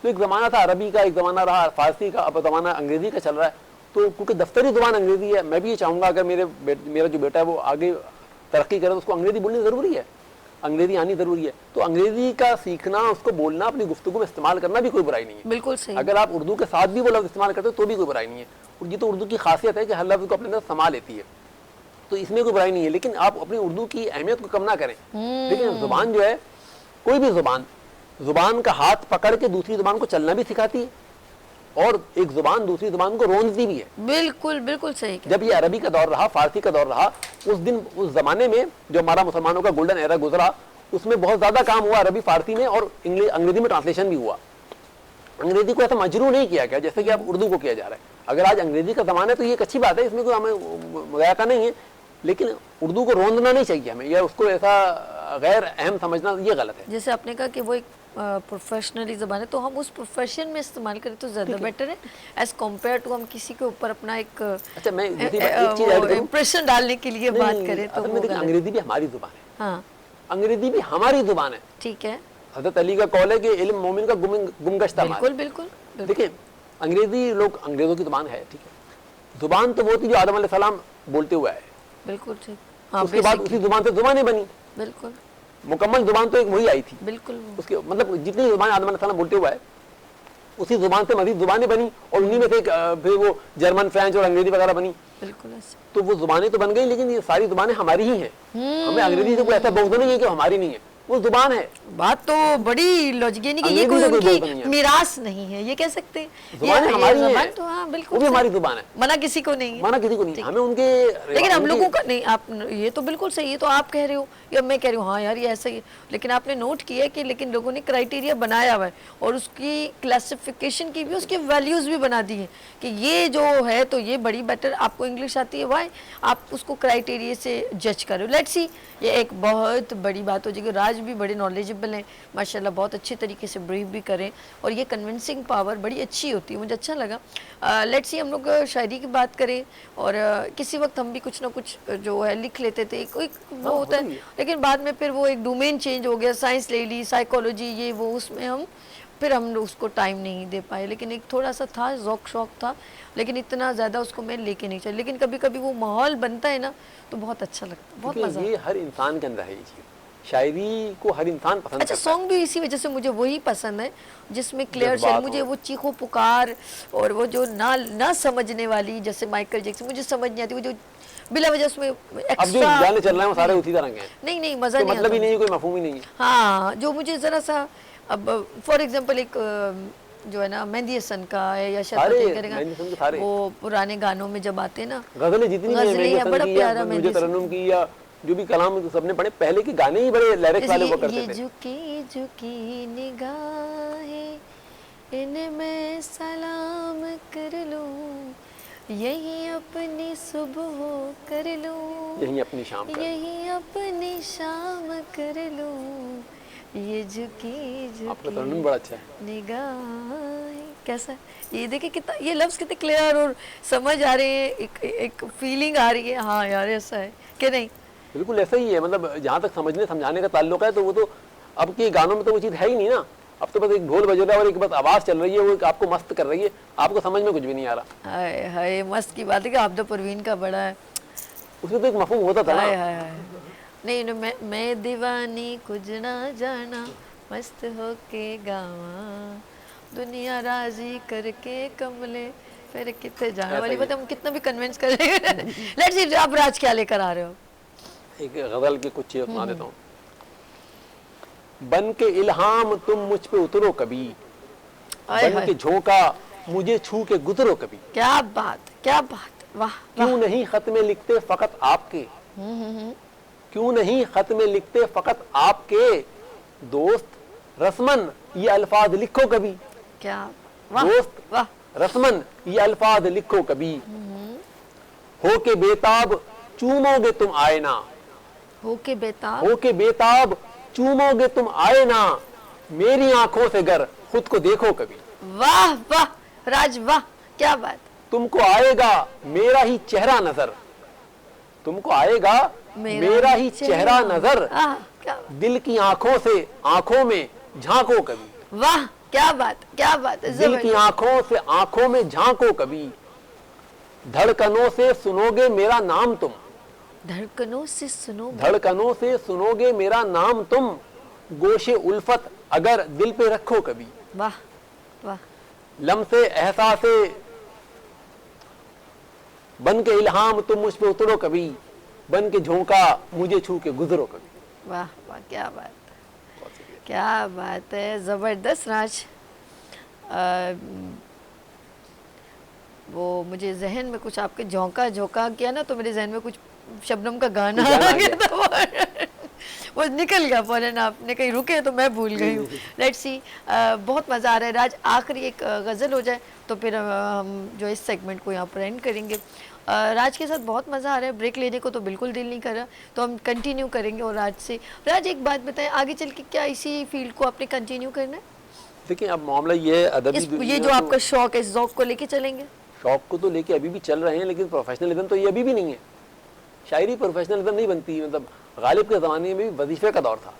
तो एक ज़माना था अरबी का, एक ज़माना रहा फारसी का, अब ज़माना अंग्रेज़ी का चल रहा है। तो क्योंकि दफ्तरी ज़ुबान अंग्रेज़ी है, मैं भी ये चाहूँगा अगर मेरा जो बेटा है वो आगे तरक्की करे तो उसको अंग्रेज़ी बोलनी ज़रूरी है। अंग्रेजी आनी जरूरी है। तो अंग्रेजी का सीखना, उसको बोलना, अपनी गुफ्तगू में इस्तेमाल करना भी कोई बुराई नहीं है।
बिल्कुल सही।
अगर आप उर्दू के साथ भी वो लफ्ज़ इस्तेमाल करते हो तो भी कोई बुराई नहीं है। और ये तो उर्दू की खासियत है कि हर लफ्ज़ को अपने अंदर समा लेती है, तो इसमें कोई बुराई नहीं है। लेकिन आप अपनी उर्दू की अहमियत को कम ना करें। लेकिन जुबान जो है, कोई भी जुबान का हाथ पकड़ के दूसरी जुबान को चलना भी सिखाती है, और एक जुबान दूसरी जुबान को रोंदती भी है।
बिल्कुल बिल्कुल सही।
जब ये अरबी का दौर रहा, फारसी का दौर रहा, उस जमाने में जो हमारा मुसलमानों का गोल्डन एरा गुजरा, उसमें बहुत ज्यादा काम हुआ अरबी फारसी में, और अंग्रेजी में ट्रांसलेशन भी हुआ। अंग्रेजी को ऐसा मजरू नहीं किया गया जैसे कि अब उर्दू को किया जा रहा है। अगर आज अंग्रेजी का जमाना है तो ये एक अच्छी बात है, इसमें कोई हमें मजाका नहीं है, लेकिन उर्दू को रोंदना नहीं चाहिए हमें, या उसको ऐसा गैर अहम समझना, ये गलत है।
जैसे आपने कहा कि वो एक प्रोफेशनली ज़बान है, तो हम उस प्रोफेशन में इस्तेमाल करें तो ज़्यादा बेटर है, एज कम्पेयर टू हम किसी के ऊपर अपना एक
अच्छा, मैं एक चीज ऐड करूं,
इम्प्रेशन डालने के लिए बात करें तो
असल में देखिए, अंग्रेजी भी हमारी जुबान है।
हाँ
अंग्रेजी भी हमारी जुबान है।
ठीक है,
हज़रत अली का कौल है कि इल्म मोमिन का गुमगश्ता माल।
बिल्कुल बिल्कुल।
देखिए, अंग्रेजी लोग, अंग्रेजों की जुबान है, ठीक है, जुबान तो वो थी जो आदम अलैहिस्सलाम बोलते हुए आए,
बिल्कुल ठीक। हाँ,
उसके बाद उसी जुबान से जुबानें बनी,
बिल्कुल
मुकम्मल जुबान तो एक वही आई थी।
बिल्कुल
उसके मतलब जितनी जुबान आदम अलैहिस्सलाम बोलते हुए आए, उसी जुबान से मजीद जुबानें बनी, और उन्हीं में से फिर वो जर्मन, फ्रेंच और अंग्रेजी वगैरह बनी।
बिल्कुल ऐसे।
तो वो जुबानें तो बन गई, लेकिन ये सारी जुबानें हमारी ही हैं। हमें अंग्रेजी से कोई ऐसा बोझ नहीं है कि हमारी नहीं है, वो जुबान है।
बात तो बड़ी लॉजिक, यानी कि ये
अंग्रेजी
कोई
से कोई बोझ नहीं
उनकी
है।
मिरास नहीं है, ये कह सकते हैं।
जुबानें हमारी हैं,
जुबान तो हाँ बिल्कुल
वो भी
सही।
हमारी जुबान है,
मना किसी को नहीं है,
माना किसी को नहीं, हमें उनके,
लेकिन हम लोगों का नहीं। आप ये तो बिल्कुल सही है, तो आप कह रहे हो या मैं कह रही हूँ, हाँ यार ये ऐसा ही है, लेकिन आपने नोट किया है कि लेकिन लोगों ने क्राइटेरिया बनाया हुआ है, और उसकी क्लासिफिकेशन की भी, उसके वैल्यूज़ भी बना दी है कि ये जो है तो ये बड़ी बेटर, आपको इंग्लिश आती है, वाई आप उसको क्राइटेरिया से जज करो। लेट्स सी, ये एक बहुत बड़ी बात हो जाएगी। राज भी बड़े नॉलेजेबल हैं माशाल्लाह, बहुत अच्छे तरीके से ब्रीफ भी करें, और ये कन्विंसिंग पावर बड़ी अच्छी होती है, मुझे अच्छा लगा। लेट्स सी, हम लोग शायरी की बात करें, और किसी वक्त हम भी कुछ ना कुछ जो है लिख लेते थे, कोई वो होता है, लेकिन बाद में फिर वो एक डोमेन चेंज हो गया, साइंस ले ली, साइकोलॉजी, ये वो, उसमें हम उसको टाइम नहीं दे पाए। लेकिन एक थोड़ा सा था, ज़ौक शौक था, लेकिन इतना ज़्यादा उसको मैं लेके नहीं चली। लेकिन कभी कभी वो माहौल बनता है ना, तो बहुत अच्छा लगता है, बहुत मज़ा।
ये हर इंसान के अंदर है ये चीज़, शायरी को हर इंसान पसंद
अच्छा,
करता है।
सॉन्ग भी इसी वजह से मुझे वही पसंद है जिसमें क्लियर
जज्बात
शैली, मुझे
हो।
वो चीखो पुकार, और वो जो ना समझने वाली, जैसे माइकल जैक्सन, मुझे समझ नहीं आती, वो जो बिला वजह उसमें
अब जो
एक्स्ट्रा
गाने चल रहे हैं वो सारे उसी तरह के हैं,
नहीं मज़ा
कोई
नहीं
मतलब ही
आता।
नहीं है, कोई मफहूम ही नहीं है।
हाँ, जो मुझे ज़रा सा, अब फॉर एग्जांपल एक जो है ना मेहंदी हसन का है, या शायद
सारे
पता नहीं
मेहंदी हसन के सारे।
वो पुराने गानों में जब आते हैं ना,
गजलें जितनी भी हैं,
गजलें
मेहंदी
हैं,
हसन
बड़ा
की,
प्यारा
या
मेहंदी
मुझे
हसन।
तरन्नुम की, या जो भी कलाम सबने पढ़े, पहले के गाने ही बड़े लिरिक्स वाले हुआ
ये
करते थे।
झुकी झुकी निगाहें, इन्हें मैं सलाम कर लूं, यही अपनी सुबह कर लूं,
यही अपनी शाम का,
यही अपनी शाम कर लूं, ये झुकी
आपका
झुकी
तरन्नुम बड़ा अच्छा है।
निगाहें। कैसा है? ये देखिए कितना, ये लफ्ज़ कितने क्लियर और समझ आ रहे हैं, एक फीलिंग आ रही है, हाँ यार ऐसा है कि नहीं।
बिल्कुल ऐसा ही है, मतलब जहाँ तक समझने समझाने का ताल्लुक है, तो वो तो अब के गानों में तो वो चीज़ है ही नहीं ना। अब तो बस एक ढोल बज रहा है और एक बस आवाज़ चल रही है, वो आपको मस्त कर रही है, आपको समझ में कुछ भी नहीं आ रहा।
हाय हाय, मस्त की बात है कि आप तो परवीन का बड़ा है।
उसमें तो एक मफहूम होता था
हाय
ना।
हाय हाय, नहीं ना, मैं दीवानी कुछ ना जाना, मस्त होके गावा, दुनिया राजी करके कमले, फिर कितने जाना
ऐसा
वाली
ही
बात, हम कितना भी कन्विंस कर रहे हैं। लेट्स सी, आप राज क्या लेकर आ रहे हो?
एक गजल की कुछ चीज़ सुना देता हूँ। बन के इल्हाम तुम मुझ पे उतरो कभी,
हाय
बन
हाय,
के झोंका मुझे छू के गुजरो कभी,
क्या बात, क्या बात, वाह वाह।
क्यों नहीं खत में लिखते फकत आपके, क्यों नहीं खत में लिखते फकत आपके, दोस्त रस्मन ये अल्फाज लिखो कभी,
क्या, वाह
दोस्त
वाह,
रस्मन ये अल्फाज लिखो कभी, हो के बेताब चूमोगे तुम आईना,
होके बेताब,
हो के बेताब चूमोगे तुम आईना, मेरी आंखों से गर खुद को देखो कभी,
वाह वाह राज, वाह क्या बात,
तुमको आएगा मेरा ही चेहरा नजर, तुमको आएगा मेरा ही चेहरा नजर,
आह, क्या,
दिल की आंखों से आंखों में झांको कभी,
वाह क्या बात, क्या बात,
दिल की आंखों से आंखों में झांको कभी, धड़कनों से सुनोगे मेरा नाम तुम,
धड़कनों से सुनो,
धड़कनों से सुनोगे मेरा नाम तुम, गोशे उल्फत अगर दिल पे रखो कभी।
वाह वाह।
लम्से एहसासे बन के इल्हाम तुम मुझ पे उतरो कभी, बन के झोंका मुझे छू के गुजरो कभी।
वाह वाह, क्या बात है, क्या बात है, ज़बरदस्त राज। वो मुझे जहन में कुछ आपके झोंका झोंका किया ना, तो मेरे जहन में कुछ शबनम का गाना आ गया था, वो निकल गया फौरन, आपने कहीं रुके तो मैं भूल गई हूँ। लेट्स सी, बहुत मज़ा आ रहा है राज। आखिरी एक गज़ल हो जाए तो फिर हम जो इस सेगमेंट को यहाँ पर एंड करेंगे। राज के साथ बहुत मज़ा आ रहा है, ब्रेक लेने को तो बिल्कुल दिल नहीं कर रहा, तो हम कंटिन्यू करेंगे। और राज से, राज एक बात बताएं, आगे चल के क्या इसी फील्ड को आपने कंटिन्यू करना है?
देखिए अब मामला ये है, अदबी
ये जो आपका शौक है, इस ज़ौक़ को लेके चलेंगे?
शौक को तो लेके अभी भी चल रहे हैं, लेकिन प्रोफेशनलिज्म तो ये अभी भी नहीं है। शायरी प्रोफेशनलिज्म नहीं बनती, मतलब गालिब के ज़माने में भी वजीफे का दौर था।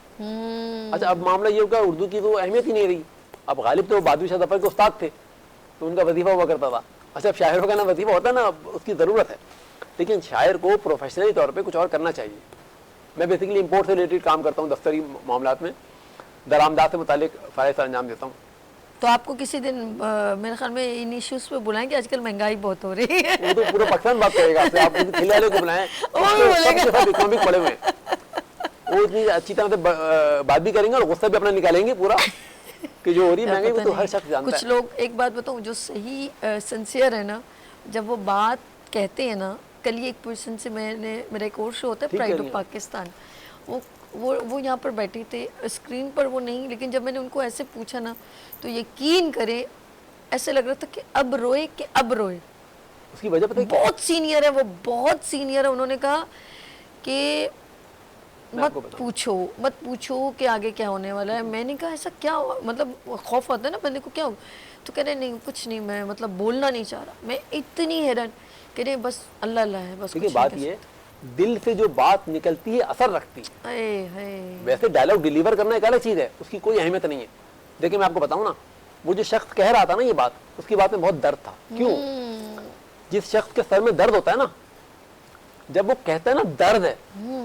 अच्छा, अब मामला ये होगा, उर्दू की तो अहमियत ही नहीं रही। अब गालिब तो बादशाह शाह ज़फ़र के उस्ताद थे, तो उनका वजीफा हुआ करता था। अच्छा, अब शायरों का ना वजीफा होता है ना, उसकी ज़रूरत है, लेकिन शायर को प्रोफेशनली तौर पर कुछ और करना चाहिए। मैं बेसिकली इम्पोर्ट से रिलेटेड काम करता हूँ, दफ्तरी मामलात में दरामदाद से मुतालिक फ़राइज़ सर अंजाम देता हूँ।
तो आपको किसी दिन मेरे ख्याल में इन इश्यूज पे बुलाएंगे, आजकल महंगाई बहुत हो रही है।
वो तो पूरा पाकिस्तान बात करेगा आपसे, आप किसी खिले वाले को बुलाएं, इकोनॉमिक पड़े हुए हैं, वो इतनी अच्छी तरह से बात भी करेंगे और गुस्सा भी अपना निकालेंगे पूरा कि जो हो रही है महंगाई, वो तो हर शख्स जानता है।
कुछ लोग, एक बात बताऊं, जो सही सिंसियर है ना, जब वो बात कहते हैं ना, कल ही एक पर्सन से मेरा एक और शो होता है प्राइड ऑफ पाकिस्तान, वो यहाँ पर बैठे थे, स्क्रीन पर वो नहीं, लेकिन जब मैंने उनको ऐसे पूछा ना, तो यकीन करें ऐसे लग रहा था कि अब रोए कि अब रोए।
उसकी वजह पता है?
बहुत सीनियर है वो, बहुत सीनियर है। उन्होंने कहा कि मत पूछो कि आगे क्या होने वाला है। मैंने कहा ऐसा क्या, मतलब खौफ आता है ना बंदे को, क्या हो? तो कह रहे नहीं कुछ नहीं, मैं मतलब बोलना नहीं चाह रहा। मैं इतनी हैरान, कह रहे बस अल्लाह अल्लाह है बस।
देखिए बात ये, दिल से जो बात निकलती है असर रखती है। वैसे डायलॉग डिलीवर करना एक अलग चीज है, उसकी कोई अहमियत नहीं है। देखिए मैं आपको बताऊं ना, वो जो शख्स कह रहा था ना ये बात, उसकी बात में बहुत दर्द था। क्यों? जिस शख्स के सर में दर्द होता है ना, जब वो कहता है ना दर्द है,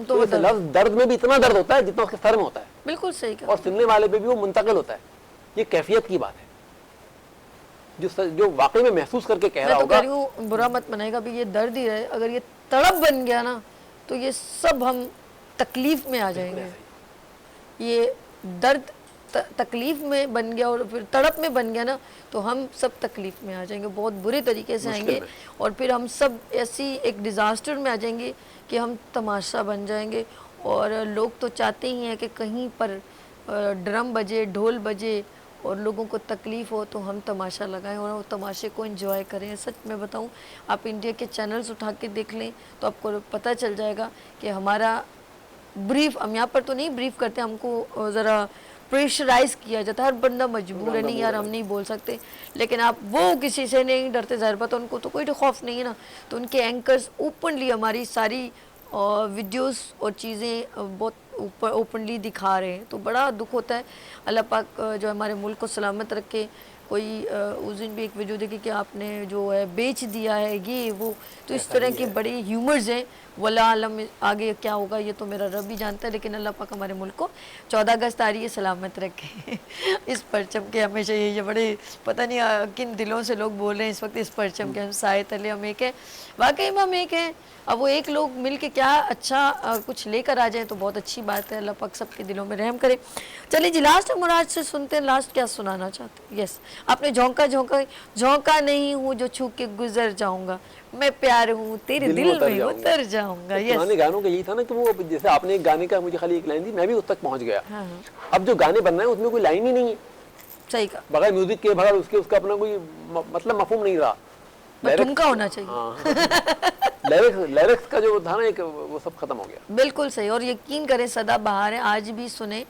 तो इस लफ्ज दर्द में भी इतना दर्द होता है जितना उसके सर में होता है।
बिल्कुल सही कहा।
और सुनने वाले पे भी वो मुंतकिल होता है। ये कैफियत की बात है, जो वाकई में महसूस करके कह रहा होगा।
मैं तो कह रही हूं, बुरा मत मनाएगा भी, ये दर्द ही रहे। अगर ये तड़प बन गया ना, तो ये सब हम तकलीफ में आ जाएंगे। ये दर्द तकलीफ में बन गया और फिर तड़प में बन गया ना, तो हम सब तकलीफ में आ जाएंगे, बहुत बुरे तरीके से आएंगे। और फिर हम सब ऐसी एक डिज़ास्टर में आ जाएंगे कि हम तमाशा बन जाएंगे। और लोग तो चाहते ही हैं कि कहीं पर ड्रम बजे, ढोल बजे और लोगों को तकलीफ़ हो तो हम तमाशा लगाएं और वो तमाशे को एंजॉय करें। सच में बताऊं, आप इंडिया के चैनल्स उठा के देख लें तो आपको पता चल जाएगा कि हमारा ब्रीफ, हम यहाँ पर तो नहीं ब्रीफ करते, हमको ज़रा प्रेशराइज किया जाता है। हर बंदा मजबूर है, नहीं यार हम नहीं बोल सकते, लेकिन आप वो किसी से नहीं डरते। ज़ाहिर बात है उनको तो कोई खौफ नहीं है ना, तो उनके एंकर्स ओपनली हमारी सारी वीडियोस और चीज़ें बहुत ओपनली दिखा रहे हैं, तो बड़ा दुख होता है। अल्लाह पाक जो हमारे मुल्क को सलामत रखे। कोई उस दिन भी एक वीडियो देखी कि आपने जो है बेच दिया है ये वो, तो इस तरह के बड़े ह्यूमर्स हैं। वल्लाह आलम आगे क्या होगा ये तो मेरा रब ही जानता है, लेकिन अल्लाह पाक हमारे मुल्क को 14 अगस्त आ रही है, सलामत रखे। इस परचम के हमेशा ये बड़े पता नहीं किन दिलों से लोग बोल रहे हैं इस वक्त, इस परचम के हम साए तले हम एक है, वाकई में हम एक हैं। अब वो एक लोग मिल के क्या अच्छा कुछ लेकर आ जाए तो बहुत अच्छी बात है। अल्लाह पाक सबके दिलों में रहम करे। चलिए जी, लास्ट हम मुराद से सुनते हैं, लास्ट क्या सुनाना चाहते हैं? यस, आपने झोंका नहीं हूँ जो छू के गुजर जाऊंगा, मैं प्यार हूँ तेरे दिल में उतर जाऊंगा। यस,
पुराने गानों का यही था ना कि वो, जैसे आपने एक गाने का मुझे खाली एक लाइन दी, मैं भी उस तक पहुंच गया।
हाँ।
अब जो गाने बन रहे हैं उसमें कोई लाइन ही नहीं है।
सही कहा,
बगैर म्यूजिक के, बगैर उसका अपना कोई मतलब मफहूम नहीं रहा।
ठुमका होना चाहिए।
लिरिक्स का जो था ना एक, वो सब खत्म हो गया।
बिल्कुल सही। और यकीन करें सदा बहार है, आज भी सुने।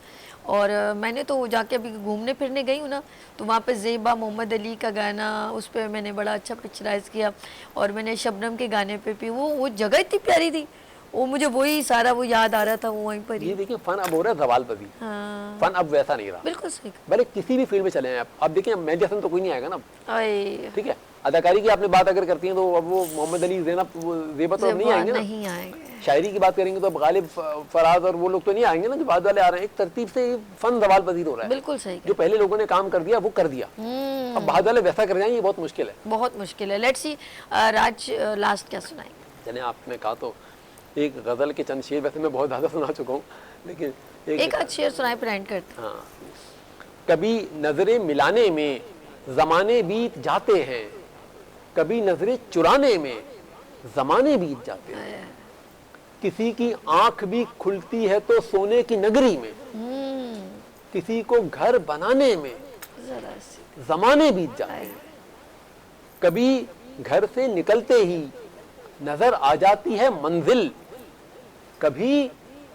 और मैंने तो जाके अभी घूमने फिरने गई हूँ ना, तो वहाँ पे ज़ेबा मोहम्मद अली का गाना, उस पर मैंने बड़ा अच्छा पिक्चराइज किया। और मैंने शबनम के गाने पे भी, वो जगह इतनी प्यारी थी, वो मुझे वही सारा वो याद आ रहा था, वो वहीं पर ही।
ये देखिए फन अब हो रहा है जवाल पर भी।
हाँ।
फन अब वैसा नहीं रहा।
बिल्कुल सही।
भले किसी भी फील्ड में चले हैं आप देखिए, मेहदी हसन तो कोई नहीं आएगा ना। ठीक है, अदाकारी की आपने बात अगर करती हैं तो अब वो मोहम्मद अली, ज़ेनब, ज़ेबा तो नहीं आएंगे ना।
नहीं आएंगे।
शायरी की बात करेंगे तो अब गालिब फराज और वो लोग तो नहीं आएंगे ना जो बाद वाले आ रहे हैं। एक तरतीब से फन जवाल पजीर हो रहा है।
बिल्कुल सही।
जो पहले लोगों ने काम कर दिया वो कर दिया, अब बाद वाले वैसा कर जाएंगे, ये बहुत मुश्किल है।
बहुत मुश्किल है। लेट्स सी राज लास्ट क्या सुनाएंगे?
जने आपने कहा तो एक गजल के चंद शेर, वैसे मैं बहुत ज्यादा सुना चुका हूँ, लेकिन
एक अच्छे शेर सुनाए फिर एंड करते हैं।
हाँ, कभी नजरें मिलाने में जमाने बीत जाते हैं, कभी नजरें चुराने में जमाने बीत जाते हैं। किसी की आंख भी खुलती है तो सोने की नगरी में, किसी को घर बनाने में
जरा सी
जमाने बीत जाते हैं। कभी घर से निकलते ही नजर आ जाती है मंजिल, कभी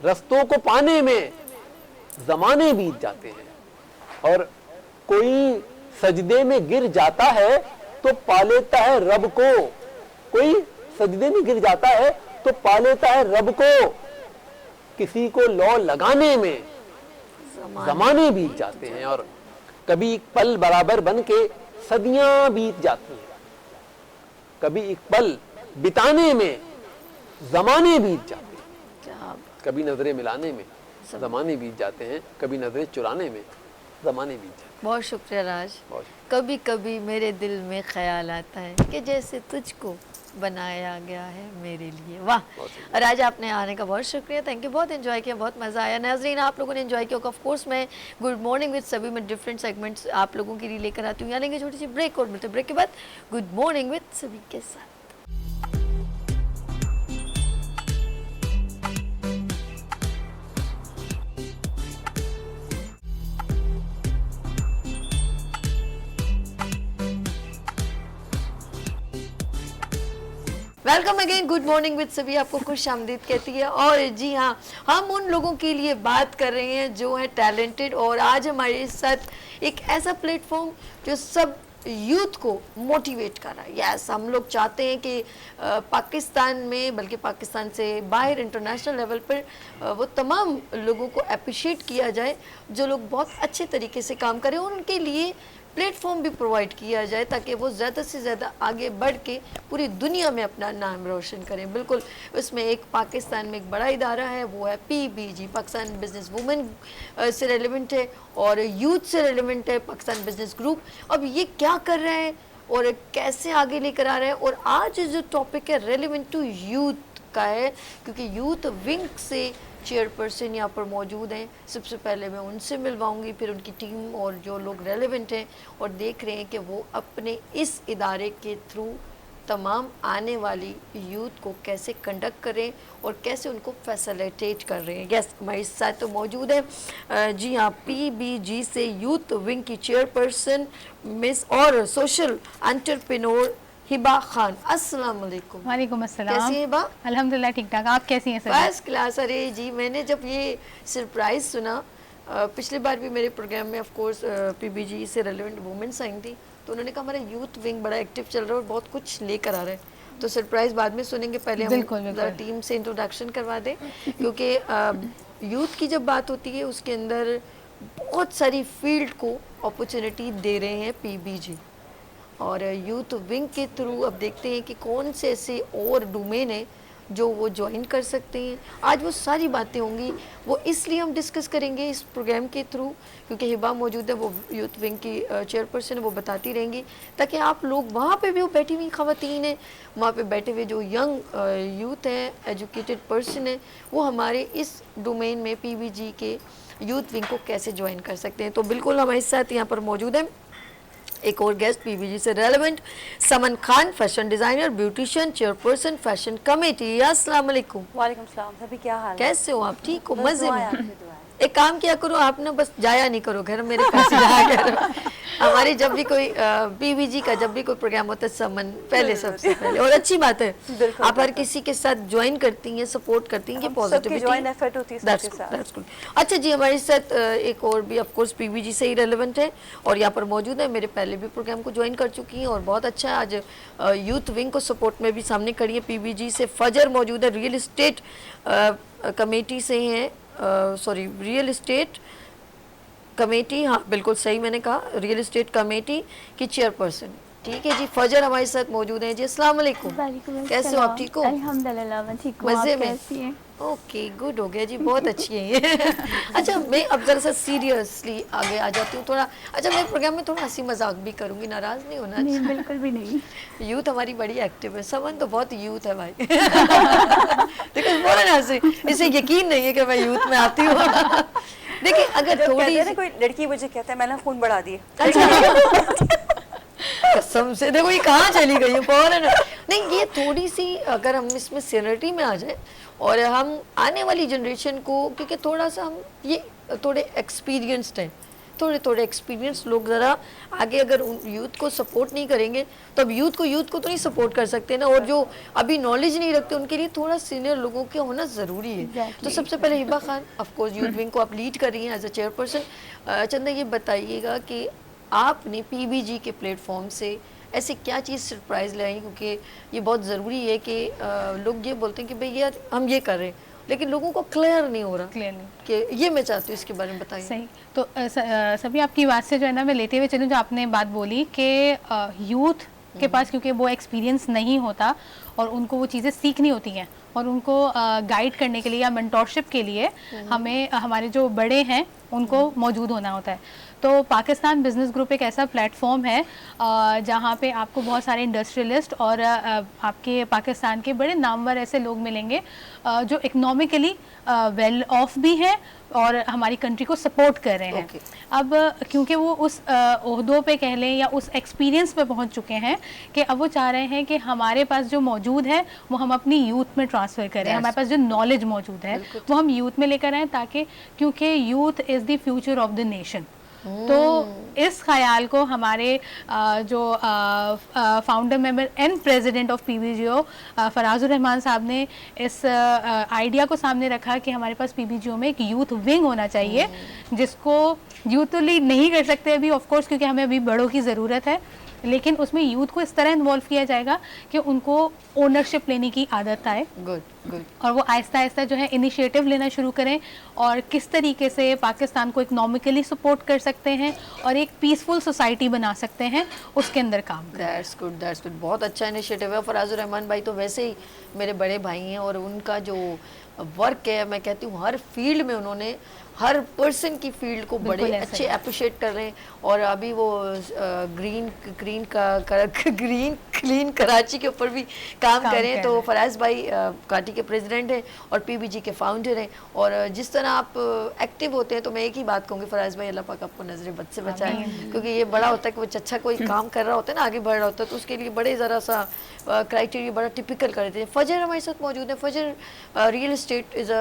रस्तों को पाने में जमाने बीत जाते हैं। और कोई सजदे में गिर जाता है तो पा लेता है रब को, कोई सजदे में गिर जाता है तो पा लेता है रब को, किसी को लौ लगाने में जमाने बीत जाते हैं। और कभी एक पल बराबर बन के सदियां बीत जाती हैं, कभी एक पल बिताने में जमाने बीत जाते हैं।
क्या
कभी नजरें मिलाने में जमाने बीत जाते हैं, कभी नजरें चुराने में जमाने बीत जाते हैं।
बहुत शुक्रिया राज।
बहुत
कभी कभी मेरे दिल में ख्याल आता है कि जैसे तुझको बनाया गया है मेरे लिए। वाह राज, आपने आने का बहुत शुक्रिया, थैंक यू। बहुत एंजॉय किया, बहुत मज़ा आया। नाज़रीन आप लोगों ने एंजॉय किया ऑफ कोर्स। मैं गुड मॉर्निंग विद सभी में डिफरेंट सेगमेंट्स आप लोगों के लिए लेकर आती हूँ। यहाँ लेंगे छोटी सी ब्रेक और मिलते ब्रेक के बाद गुड मॉर्निंग विद सभी के साथ। Welcome again, good morning with सभी आपको खुश आमदीद कहती है। और जी हाँ, हम उन लोगों के लिए बात कर रहे हैं जो है टैलेंटेड, और आज हमारे साथ एक ऐसा प्लेटफॉर्म जो सब यूथ को मोटिवेट कर रहा है। यस, हम लोग चाहते हैं कि पाकिस्तान में, बल्कि पाकिस्तान से बाहर इंटरनेशनल लेवल पर वो तमाम लोगों को अप्रिशिएट किया जाए जो लोग बहुत अच्छे तरीके से काम करें, और उनके लिए प्लेटफॉर्म भी प्रोवाइड किया जाए ताकि वो ज़्यादा से ज़्यादा आगे बढ़ के पूरी दुनिया में अपना नाम रोशन करें। बिल्कुल, उसमें एक पाकिस्तान में एक बड़ा इदारा है, वो है PBG, पाकिस्तान बिजनेस वुमेन से रेलिवेंट है और यूथ से रेलिवेंट है, पाकिस्तान बिजनेस ग्रुप। अब ये क्या कर रहा है और कैसे आगे लेकर आ रहा है, और आज जो टॉपिक है रेलिवेंट टू यूथ का है, क्योंकि यूथ विंग से चेयरपर्सन यहाँ पर मौजूद हैं। सबसे पहले मैं उनसे मिलवाऊंगी, फिर उनकी टीम और जो लोग रेलेवेंट हैं और देख रहे हैं कि वो अपने इस इदारे के थ्रू तमाम आने वाली यूथ को कैसे कंडक्ट करें और कैसे उनको फैसिलिटेट कर रहे हैं। यस, हमारे साथ तो मौजूद है जी हाँ, PBG से यूथ विंग की चेयरपर्सन मिस और सोशल एंटरप्रेन्योर हिबा खान। अस्सलाम वालेकुम।
वालेकुम अस्सलाम।
कैसी हैं हिबा?
अल्हम्दुलिल्लाह ठीक ठाक, आप कैसी हैं सर?
First class. अरे जी, मैंने जब ये सरप्राइज़ सुना, पिछली बार भी मेरे प्रोग्राम में ऑफ कोर्स PBG से रेलेवेंट वुमेन्स आई थी, तो उन्होंने कहा हमारा यूथ विंग बड़ा एक्टिव चल रहा है और बहुत कुछ लेकर आ रहा है, तो सरप्राइज़ बाद में सुनेंगे, पहले हम टीम से इंट्रोडक्शन करवा दें, क्योंकि यूथ की जब बात होती है उसके अंदर बहुत सारी फील्ड को अपॉर्चुनिटी दे रहे हैं PBG, और यूथ विंग के थ्रू अब देखते हैं कि कौन से ऐसे और डोमेन हैं जो वो ज्वाइन कर सकते हैं। आज वो सारी बातें होंगी, वो इसलिए हम डिस्कस करेंगे इस प्रोग्राम के थ्रू, क्योंकि हिबा मौजूद है, वो यूथ विंग की चेयरपर्सन है, वो बताती रहेंगी, ताकि आप लोग वहाँ पे भी, वो बैठी हुई ख़वातीन हैं, वहाँ पे बैठे हुए जो यंग यूथ हैं, एजुकेटेड पर्सन हैं, वो हमारे इस डोमेन में PBG के यूथ विंग को कैसे ज्वाइन कर सकते हैं। तो बिल्कुल हमारे साथ यहाँ पर मौजूद है एक और गेस्ट PBG से relevant, Saman Khan, fashion designer, beautician, chairperson fashion committee. अस्सलाम वालेकुम।
वालेकुम सलाम। सभी क्या हाल है?
कैसे हो आप? ठीक हो? मजे
दुआएं
में?
आपकी दुआएं।
एक काम किया करो आप ना, बस जाया नहीं करो घर, मेरे पास ही रहा करो। हमारी जब भी कोई PBG का जब भी कोई प्रोग्राम होता है, समन पहले, सबसे पहले, और अच्छी बात है आप हर किसी के साथ ज्वाइन करती हैं, सपोर्ट करती हैं, ये पॉजिटिविटी
जॉइन एफर्ट होती है सबके साथ।
That's good. अच्छा जी, हमारे साथ एक और भी ऑफ कोर्स PBG से ही रेलेवेंट है और यहाँ पर मौजूद है, मेरे पहले भी प्रोग्राम को ज्वाइन कर चुकी हैं और बहुत अच्छा है। आज यूथ विंग को सपोर्ट में भी सामने खड़ी है PBG से। फजर मौजूद है, रियल इस्टेट कमेटी से हैं, सॉरी रियल इस्टेट कमेटी, हाँ बिल्कुल सही मैंने कहा, रियल इस्टेट कमेटी की चेयरपर्सन, ठीक है जी, फजर हमारे साथ मौजूद हैं जी। अस्सलाम वालेकुम, कैसे हो आप? ठीक हो?
अल्हम्दुलिल्लाह मैं ठीक हूँ।
मजे
आप
में?
कैसी हैं?
ओके, गुड हो गया जी, बहुत अच्छी है ये। अच्छा, मैं अब जरा सा सीरियसली आगे आ जाती हूँ थोड़ा। अच्छा, मैं प्रोग्राम में थोड़ा हंसी मजाक भी करूँगी, नाराज नहीं होना।
नहीं बिल्कुल भी नहीं।
यूथ हमारी बड़ी एक्टिव है, समन तो बहुत यूथ है भाई। देखो बोले ना हंसी, इसे यकीन नहीं है कि मैं यूथ में आती हूँ। देखिए अगर
जब कहते
थोड़ी
हैं ना कोई लड़की मुझे कहता है मैंने खून बढ़ा दिए।
कसम से, देखो ये कहाँ चली गई है फौरन। नहीं, ये थोड़ी सी अगर हम इसमें सीनियरिटी में आ जाए और हम आने वाली जनरेशन को, क्योंकि थोड़ा सा हम ये थोड़े एक्सपीरियंस्ड हैं, थोड़े थोड़े एक्सपीरियंस लोग, ज़रा आगे अगर उन यूथ को सपोर्ट नहीं करेंगे तो अब यूथ को तो नहीं सपोर्ट कर सकते ना। और जो अभी नॉलेज नहीं रखते उनके लिए थोड़ा सीनियर लोगों के होना ज़रूरी है।
Exactly.
तो सबसे पहले Hiba Khan, of course youth wing को आप लीड कर रही हैं एज अ चेयरपर्सन। चंदा, ये बताइएगा कि आपने पीबीजी के प्लेटफॉर्म से ऐसे क्या चीज़ सरप्राइज लाई, क्योंकि ये बहुत ज़रूरी है कि लोग ये बोलते हैं कि भाई यार हम ये कर रहे हैं, लेकिन लोगों को क्लियर नहीं हो रहा
क्लियर नहीं।
कि ये मैं चाहती हूँ, इसके बारे में बताइए।
सही। तो सभी आपकी बात से जो है ना मैं लेते हुए चलूँ, जो आपने बात बोली कि यूथ के पास क्योंकि वो एक्सपीरियंस नहीं होता और उनको वो चीज़ें सीखनी होती हैं और उनको गाइड करने के लिए या मेंटोरशिप के लिए हमें हमारे जो बड़े हैं उनको मौजूद होना होता है। तो पाकिस्तान बिजनेस ग्रुप एक ऐसा प्लेटफॉर्म है जहाँ पे आपको बहुत सारे इंडस्ट्रियलिस्ट और आपके पाकिस्तान के बड़े नामवर ऐसे लोग मिलेंगे जो इकोनॉमिकली वेल ऑफ भी हैं और हमारी कंट्री को सपोर्ट कर रहे हैं।
Okay.
अब क्योंकि वो उस ओहदों पे कह लें या उस एक्सपीरियंस पे पहुंच चुके हैं कि अब वो चाह रहे हैं कि हमारे पास जो मौजूद है वो हम अपनी यूथ में ट्रांसफ़र करें, हमारे पास जो नॉलेज मौजूद है वो हम यूथ में लेकर आएँ, ताकि क्योंकि youth is the future of the nation. तो इस ख्याल को हमारे जो founder member and president of PBGO Farazur Rahman sahab ने इस आइडिया को सामने रखा कि हमारे पास पीबीजीओ में एक यूथ विंग होना चाहिए, जिसको यूथ तो लीड नहीं कर सकते अभी ऑफ कोर्स, क्योंकि हमें अभी बड़ों की ज़रूरत है, लेकिन उसमें यूथ को इस तरह इन्वॉल्व किया जाएगा कि उनको ओनरशिप लेने की आदत आए
गुड गुड।
और वो आहिस्ता आहिस्ता जो है इनिशिएटिव लेना शुरू करें और किस तरीके से पाकिस्तान को इकोनॉमिकली सपोर्ट कर सकते हैं और एक पीसफुल सोसाइटी बना सकते हैं, उसके अंदर काम करें।
दैट्स गुड, दैट्स गुड, बहुत अच्छा इनिशिएटिव है। फराजुर रहमान भाई तो वैसे ही मेरे बड़े भाई हैं और उनका जो वर्क है, मैं कहती हूँ हर फील्ड में उन्होंने हर पर्सन की फील्ड को बड़े अच्छे अप्रिशिएट कर रहे हैं। और अभी वो ग्रीन क्लीन कराची के ऊपर भी काम कर रहे हैं। तो फराज भाई काटी के प्रेसिडेंट हैं और पीबीजी के फाउंडर हैं। और जिस तरह आप एक्टिव होते हैं, तो मैं एक ही बात कहूँगी फराज भाई, अल्लाह पाक आपको नजर बद से बचाए, क्योंकि ये बड़ा होता है कि वो अच्छा कोई काम कर रहा होता है ना, आगे बढ़ रहा होता है, तो उसके लिए बड़े ज़रा सा क्राइटेरिया बड़ा टिपिकल कर देते हैं। फजर हमारे साथ मौजूद है। फजर real estate is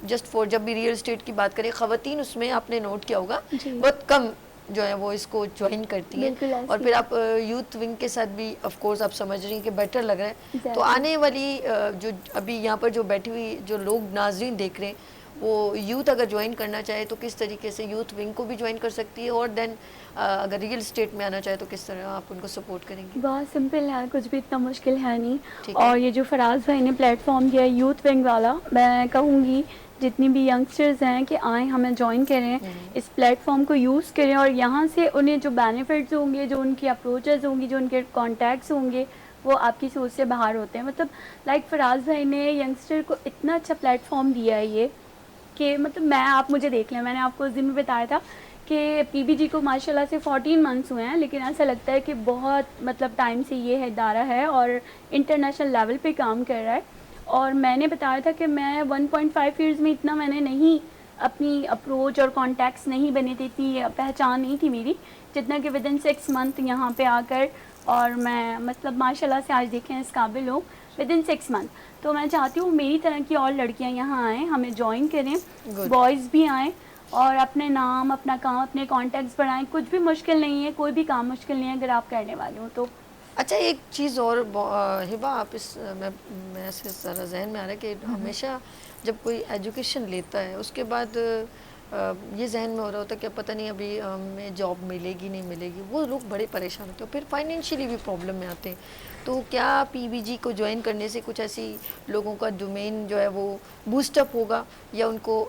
just for, जब भी रियल इस्टेट की बात करें, ख़वातीन उसमें आपने नोट किया होगा बहुत कम जो है वो इसको ज्वाइन करती हैं। और फिर आप यूथ विंग के साथ भी ऑफ कोर्स आप समझ रही हैं कि बेटर लग रहा है। तो आने वाली जो अभी यहाँ पर जो बैठी हुई जो लोग नाजरीन देख रहे हैं, वो यूथ अगर ज्वाइन करना चाहे तो किस तरीके से यूथ विंग को भी ज्वाइन कर सकती है, और देन अगर रियल स्टेट में आना चाहे तो किस तरह आप उनको सपोर्ट करेंगे?
बहुत सिंपल है, कुछ भी इतना मुश्किल है नहीं। और ये जो फराज भाई ने प्लेटफॉर्म किया है यूथ विंग वाला, मैं कहूँगी जितनी भी यंगस्टर्स हैं कि आएँ, हमें ज्वाइन करें, इस प्लेटफॉर्म को यूज़ करें और यहाँ से उन्हें जो बेनिफिट्स होंगे, जो उनकी अप्रोचेस होंगी, जो उनके कॉन्टैक्ट्स होंगे, वो आपकी सोच से बाहर होते हैं। मतलब लाइक फराज भाई ने यंगस्टर को इतना अच्छा प्लेटफॉर्म दिया है ये कि मतलब आप मुझे देख लें, मैंने आपको उस दिन में बताया था कि पीबीजी को माशाल्लाह से 14 मंथ्स हुए हैं, लेकिन ऐसा लगता है कि बहुत मतलब टाइम से ये है इदारा है और इंटरनेशनल लेवल पे काम कर रहा है। और मैंने बताया था कि मैं 1.5 ईयर्स में इतना मैंने नहीं अपनी अप्रोच और कॉन्टैक्ट्स नहीं बने थे, इतनी पहचान नहीं थी मेरी, जितना कि विदिन 6 मंथ यहाँ पे आकर और मैं मतलब माशाल्लाह से आज देखें इस काबिल हूँ विदिन 6 मंथ। तो मैं चाहती हूँ मेरी तरह की और लड़कियाँ यहाँ आएँ, हमें ज्वाइन करें, बॉयज़ भी आएँ और अपने नाम, अपना काम, अपने कॉन्टैक्ट्स बढ़ाएं। कुछ भी मुश्किल नहीं है, कोई भी काम मुश्किल नहीं है अगर आप करने वाले हो तो।
अच्छा, एक चीज़ और हिबा, आप इस मैं से ज़रा जहन में आ रहा है कि हमेशा जब कोई एजुकेशन लेता है उसके बाद ये जहन में हो रहा होता है कि पता नहीं अभी हमें जॉब मिलेगी नहीं मिलेगी, वो लोग बड़े परेशान होते हैं, फिर फाइनेंशियली भी प्रॉब्लम में आते हैं। तो क्या पीबीजी को ज्वाइन करने से कुछ ऐसी लोगों का डोमेन जो है वो बूस्टअप होगा, या उनको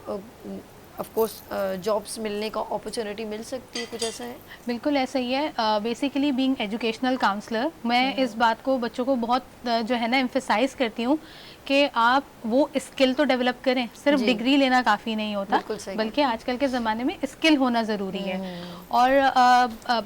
ऑफ कोर्स जॉब्स मिलने का अपॉर्चुनिटी मिल सकती है, कुछ ऐसा है?
बिल्कुल ऐसा ही है। बेसिकली बीइंग एजुकेशनल काउंसलर, मैं इस बात को बच्चों को बहुत जो है ना एम्फेसाइज करती हूँ कि आप वो स्किल तो डेवलप करें, सिर्फ
जी।
डिग्री लेना काफ़ी नहीं होता,
बिल्कुल सही।
बल्कि आजकल के ज़माने में स्किल होना ज़रूरी है। और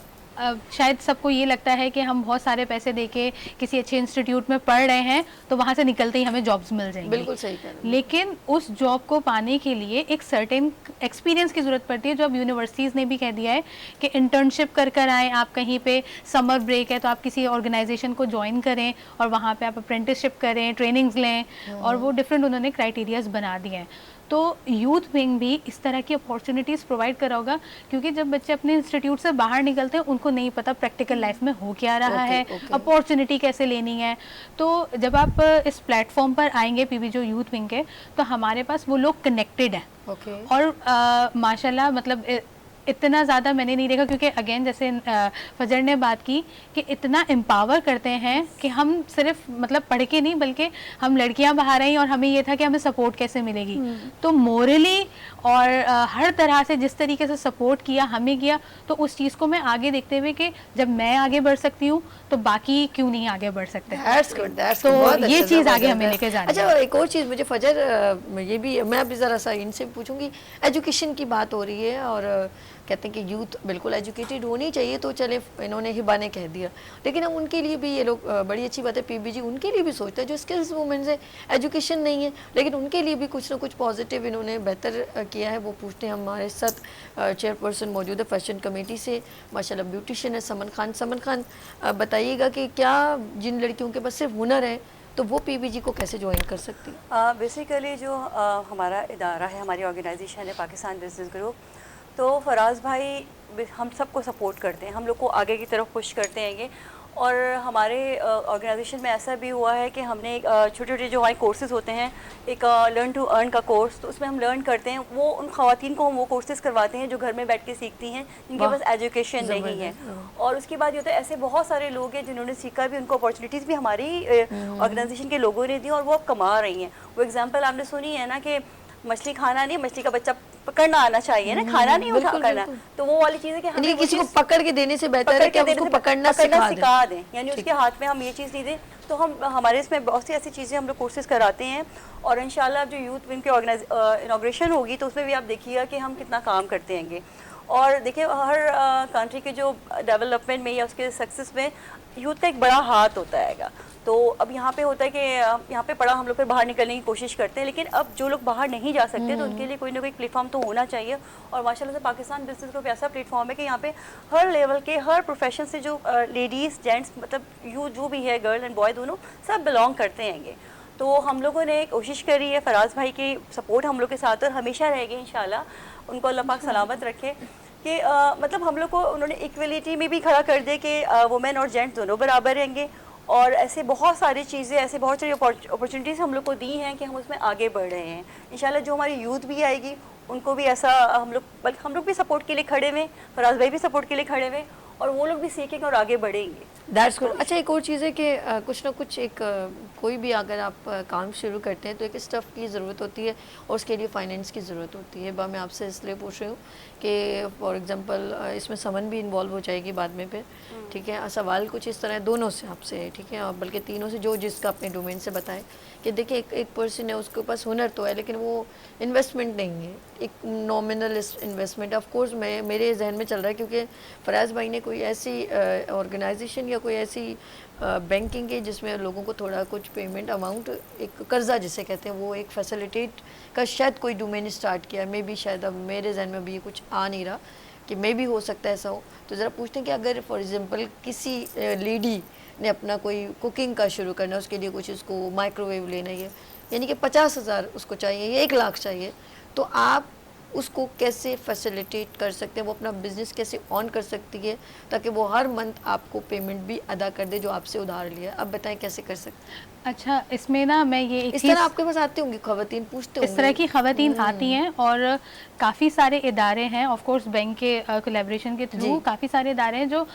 शायद सबको ये लगता है कि हम बहुत सारे पैसे देके किसी अच्छे इंस्टीट्यूट में पढ़ रहे हैं तो वहाँ से निकलते ही हमें जॉब्स मिल जाएंगी।
बिल्कुल सही कह रहे हैं।
लेकिन उस जॉब को पाने के लिए एक सर्टेन एक्सपीरियंस की ज़रूरत पड़ती है, जो अब यूनिवर्सिटीज़ ने भी कह दिया है कि इंटर्नशिप कर कर आएँ आप, कहीं पे समर ब्रेक है तो आप किसी ऑर्गेनाइजेशन को ज्वाइन करें और वहाँ पे आप अप्रेंटिसशिप करें, ट्रेनिंग्स लें, और वो डिफरेंट उन्होंने क्राइटेरियाज बना दिए हैं। तो यूथ विंग भी इस तरह की अपॉर्चुनिटीज़ प्रोवाइड करा होगा, क्योंकि जब बच्चे अपने इंस्टीट्यूट से बाहर निकलते हैं उनको नहीं पता प्रैक्टिकल लाइफ में हो क्या रहा है, अपॉर्चुनिटी कैसे लेनी है। तो जब आप इस प्लेटफॉर्म पर आएंगे पीबीजे यूथ विंग के, तो हमारे पास वो लोग कनेक्टेड हैं। और माशाल्लाह मतलब इतना ज़्यादा मैंने नहीं देखा, क्योंकि अगेन जैसे फजर ने बात की कि इतना एम्पावर करते हैं कि हम सिर्फ मतलब पढ़ के नहीं, बल्कि हम लड़कियां बाहर आई और हमें ये था कि हमें सपोर्ट कैसे मिलेगी, तो मोरली और हर तरह से जिस तरीके से सपोर्ट किया हमें किया, तो उस चीज़ को मैं आगे देखते हुए कि जब मैं आगे बढ़ सकती हूँ तो बाकी क्यों नहीं आगे बढ़ सकते।
That's good, that's
तो
good, बहुत
ये
अच्छा,
चीज़ आगे
जबरदस्त
हमें
है।
लेके जानी है।
अच्छा, एक और चीज़ मुझे फजर, ये भी मैं अभी ज़रा सा इनसे पूछूंगी, एजुकेशन की बात हो रही है और कहते हैं कि यूथ बिल्कुल एजुकेटेड होनी चाहिए, तो चले इन्होंने हिबा ने कह दिया, लेकिन हम उनके लिए भी ये लोग बड़ी अच्छी बात है, पीबीजी उनके लिए भी सोचता है जो स्किल्स वुमेन है, एजुकेशन नहीं है लेकिन उनके लिए भी कुछ ना कुछ पॉजिटिव इन्होंने बेहतर किया है। वो पूछते हैं, हमारे साथ चेयरपर्सन मौजूद है फैशन कमेटी से, माशाल्लाह ब्यूटिशियन है समन खान। समन खान, बताइएगा कि क्या जिन लड़कियों के पास सिर्फ हुनर है तो वो पीबीजी को कैसे ज्वाइन कर सकती है?
बेसिकली जो हमारा इदारा है, हमारी ऑर्गेनाइजेशन है पाकिस्तान बिजनेस ग्रुप, तो फराज भाई हम सबको सपोर्ट करते हैं, हम लोग को आगे की तरफ पुश करते हैं। और हमारे ऑर्गेनाइजेशन में ऐसा भी हुआ है कि हमने छोटे छोटे जो हमारे कोर्सेज़ होते हैं, एक लर्न टू अर्न का कोर्स, तो उसमें हम लर्न करते हैं, वो उन ख़वातीन को हम वो कोर्सेज़ करवाते हैं जो घर में बैठ के सीखती हैं, जिनके पास एजुकेशन नहीं है। और उसके बाद ये होता है, ऐसे बहुत सारे लोग हैं जिन्होंने सीखा भी, उनको अपॉर्चुनिटीज़ भी हमारी ऑर्गेनाइजेशन के लोगों ने दी और वो अब कमा रही हैं। वो एग्जाम्पल आपने सुनी है ना कि मछली खाना नहीं, मछली का बच्चा पकड़ना आना चाहिए ना, खाना नहीं उठा करना। तो वो वाली चीज़ है कि हमें
किसी को पकड़ के देने से बेहतर है कि उसको पकड़ना
सिखा दें, यानी उसके हाथ में हम ये चीज़ नहीं दें। तो हम हमारे इसमें बहुत सी ऐसी चीज़ें हम लोग कोर्सेज कराते हैं, और इंशाल्लाह जो यूथ विंग की इनॉग्रेशन होगी तो उसमें भी आप देखिएगा कि हम कितना काम करते हैं। और देखिए, हर कंट्री के जो डेवलपमेंट में या उसके सक्सेस में यूथ का एक बड़ा हाथ होता है। तो अब यहाँ पे होता है कि यहाँ पे पढ़ा हम लोग फिर बाहर निकलने की कोशिश करते हैं, लेकिन अब जो लोग बाहर नहीं जा सकते तो उनके लिए कोई ना कोई प्लेटफॉर्म तो होना चाहिए। और माशाल्लाह से पाकिस्तान बिजनेस ग्रुप ऐसा प्लेटफॉर्म है कि यहाँ पे हर लेवल के, हर प्रोफेशन से जो लेडीज़ जेंट्स, मतलब जो भी है, गर्ल एंड बॉय दोनों सब बिलोंग करते हैं। तो हम लोगों ने कोशिश करी है, फराज भाई की सपोर्ट हम लोग के साथ और हमेशा रहेगी इंशाल्लाह, उनको अल्लाह पाक सलामत रखे। कि मतलब हम लोग को उन्होंने इक्वलिटी में भी खड़ा कर दिया कि वुमेन और जेंट्स दोनों बराबर रहेंगे। और ऐसे बहुत सारी चीज़ें, ऐसे बहुत सारी अपॉर्चुनिटीज़ हम लोग को दी हैं कि हम उसमें आगे बढ़ रहे हैं। इंशाल्लाह जो हमारी यूथ भी आएगी उनको भी ऐसा हम लोग भी सपोर्ट के लिए खड़े हुए, फराज भाई भी सपोर्ट के लिए खड़े हुए, और वो लोग भी सीखेंगे और आगे बढ़ेंगे।
That's good. अच्छा, एक और चीज़ है कि कुछ ना कुछ एक कोई भी अगर आप काम शुरू करते हैं तो एक स्टफ़ की ज़रूरत होती है और उसके लिए फ़ाइनेंस की ज़रूरत होती है। मैं आपसे इसलिए पूछ रही हूँ कि फॉर एग्जांपल इसमें समन भी इन्वॉल्व हो जाएगी बाद में फिर, ठीक है। सवाल कुछ इस तरह दोनों से आपसे है, ठीक है, और बल्कि तीनों से, जो जिसका अपने डोमेन से बताएं कि देखिए एक पर्सन है, उसके पास हुनर तो है लेकिन वो इन्वेस्टमेंट नहीं है, एक नॉमिनल इन्वेस्टमेंट। ऑफ कोर्स मेरे जहन में चल रहा है क्योंकि फराज भाई ने कोई ऐसी ऑर्गेनाइजेशन या कोई ऐसी बैंकिंग है जिसमें लोगों को थोड़ा कुछ पेमेंट अमाउंट, एक कर्जा जिसे कहते हैं, वो एक फैसिलिटेट का शायद कोई डोमेन स्टार्ट किया। मे बी शायद अब मेरे जहन में अभी ये कुछ आ नहीं रहा कि मे भी हो सकता है ऐसा हो। तो ज़रा पूछते हैं कि अगर फॉर एग्जांपल किसी लेडी ने अपना कोई कुकिंग का शुरू करना है, उसके लिए कुछ उसको माइक्रोवेव लेना है, यानी कि 50,000 उसको चाहिए या 1 लाख चाहिए, तो आप उसको कैसे फैसिलिटेट कर सकते हैं, वो अपना बिजनेस कैसे ऑन कर सकती है ताकि वो हर मंथ आपको पेमेंट भी अदा कर दे जो आपसे उधार लिया। अब बताएं कैसे कर सकते हैं?
अच्छा, इसमें ना मैं ये
इस तरह आपके पास आती होंगी खवातीन, पूछते होंगे
इस तरह की खवातीन आती हैं, और काफ़ी सारे इदारे हैं, ऑफ कोर्स बैंक के कोलैबोरेशन के थ्रू काफ़ी सारे इदारे हैं जो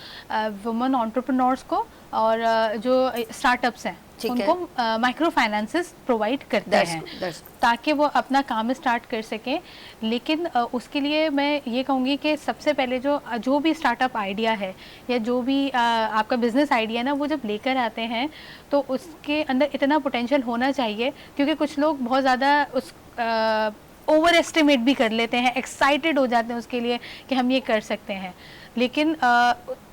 वुमेन एंटरप्रेन्योर्स को और जो स्टार्टअप्स हैं
ठीक है।
उनको माइक्रो फाइनेंसेस प्रोवाइड करते हैं ताकि वो अपना काम स्टार्ट कर सकें। लेकिन उसके लिए मैं ये कहूँगी कि सबसे पहले जो भी स्टार्टअप आइडिया है या जो भी आपका बिजनेस आइडिया ना, वो जब लेकर आते हैं तो उसके अंदर इतना पोटेंशियल होना चाहिए, क्योंकि कुछ लोग बहुत ज़्यादा उस ओवर एस्टिमेट भी कर लेते हैं, एक्साइटेड हो जाते हैं उसके लिए कि हम ये कर सकते हैं। लेकिन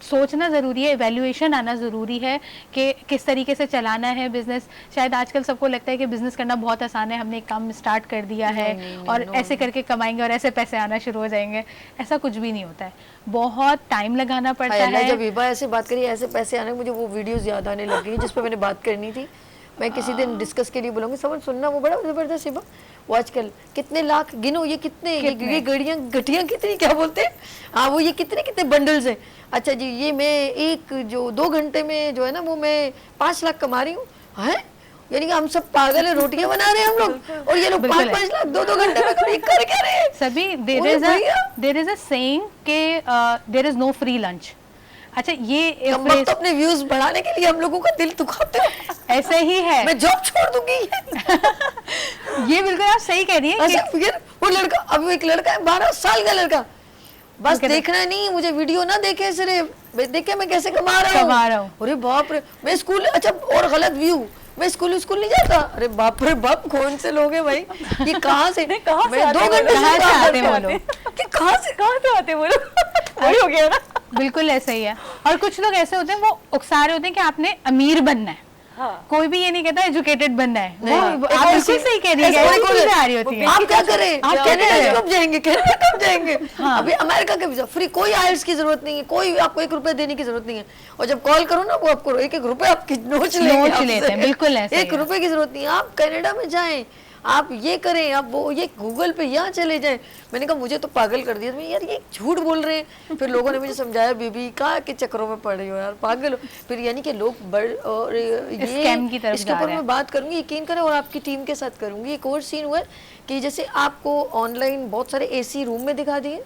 सोचना ज़रूरी है, एवैल्यूएशन आना ज़रूरी है कि किस तरीके से चलाना है बिज़नेस। शायद आजकल सबको लगता है कि बिज़नेस करना बहुत आसान है, हमने एक काम स्टार्ट कर दिया है और ऐसे करके कमाएंगे और ऐसे पैसे आना शुरू हो जाएंगे। ऐसा कुछ भी नहीं होता है, बहुत टाइम लगाना पड़ता है।
जब हिबा ऐसे बात करी ऐसे पैसे आने, मुझे वो वीडियोस याद आने लग गई जिस पर मैंने बात करनी थी। मैं किसी दिन डिस्कस के लिए बोलूँगी, समझ सुनना, वो बड़ा ज़बरदस्त हिबा। वो आजकल कितने लाख गिनो, ये कितने ये गड़ियाँ गठियाँ कितनी, क्या बोलते हैं, हाँ वो ये कितने कितने बंडल्स हैं। अच्छा जी, ये मैं एक जो 2 घंटे में जो है ना वो मैं 5 लाख कमा रही हूँ। हैं, यानी कि हम सब पागल है, रोटियां बना रहे हैं हम लोग, और ये लोग 5-5 लाख 2-2 घंटे में खरीद कर क्या रहे हैं।
सभी देयर इज अ सेइंग के there is no free lunch. अच्छा, ये
तो अपने व्यूज बढ़ाने के लिए हम लोगों का दिल दुखाते हो।
ऐसे ही है,
मैं जॉब छोड़ दूंगी।
ये बिल्कुल आप सही कह रही हैं।
अच्छा, फिर वो लड़का, अब एक लड़का है 12 साल का लड़का, बस देखना नहीं, मुझे वीडियो ना देखे, सिर्फ देखे मैं कैसे कमा रहा हूँ। अरे बाप रे, मैं स्कूल, अच्छा और गलत व्यू, मैं स्कूल नहीं जाता। अरे बाप रे बाप, कौन से लोग हैं भाई, ये कहाँ से मैं 2 घंटे से आते हैं वो लोग, कि कहाँ से आते हैं वो लोग। वही हो गया ना,
बिल्कुल ऐसा ही है। और कुछ लोग ऐसे होते हैं, वो उकसा रहे होते हैं कि आपने अमीर बनना है। हाँ। कोई भी ये नहीं कहता एजुकेटेड बनना है। वो आप बिल्कुल सही कह रही है, आ रही होती है।
आप क्या करें, आप कनाडा कब जाएंगे, कनाडा कब जाएंगे? हाँ। अभी अमेरिका का वीजा फ्री, कोई आइल्स की जरूरत नहीं है, कोई आपको 1 रुपया देने की जरूरत नहीं है। और जब कॉल करो ना, वो आपको 1-1 रुपए आपकी नोच लेते हैं। बिल्कुल 1 रुपए की जरूरत नहीं है। आप कनाडा में जाएं, आप ये करें, आप वो ये गूगल पे यहाँ चले जाएं। मैंने कहा मुझे तो पागल कर दिया, यार ये झूठ बोल रहे हैं। फिर लोगों ने मुझे समझाया, बीबी कहाँ के चक्करों में पड़ रही हो यार, पागल हो। फिर यानी कि लोग बड़े, और ये इसके ऊपर मैं बात करूंगी, यकीन करें, और आपकी टीम के साथ करूंगी। एक और सीन हुआ है कि जैसे आपको ऑनलाइन बहुत सारे AC रूम में दिखा दिए,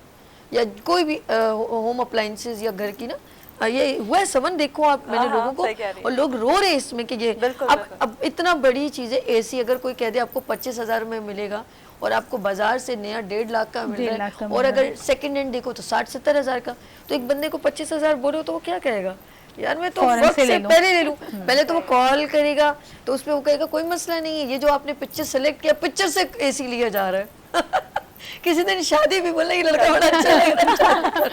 या कोई भी होम अप्लायंसेज या घर की ना, ये हुआ है समन, देखो आप, मैंने लोगों को, और लोग रो रहे हैं इसमें कि ये अब इतना बड़ी चीज है AC, अगर कोई कह दे आपको 25,000 में मिलेगा और आपको बाजार से नया 1.5 लाख का मिल रहा है, और अगर सेकंड हैंड देखो तो 60-70 हज़ार का, तो एक बंदे को 25,000 बोलो तो वो क्या कहेगा, यार मैं तो वक्त से पहले ले लूं। पहले तो वो कॉल करेगा, तो उसमें वो कहेगा कोई मसला नहीं है, ये जो आपने पिक्चर सेलेक्ट किया, पिक्चर से AC लिया जा रहा है। किसी दिन शादी भी बोला, ये लड़का बड़ा अच्छा लग रहा है,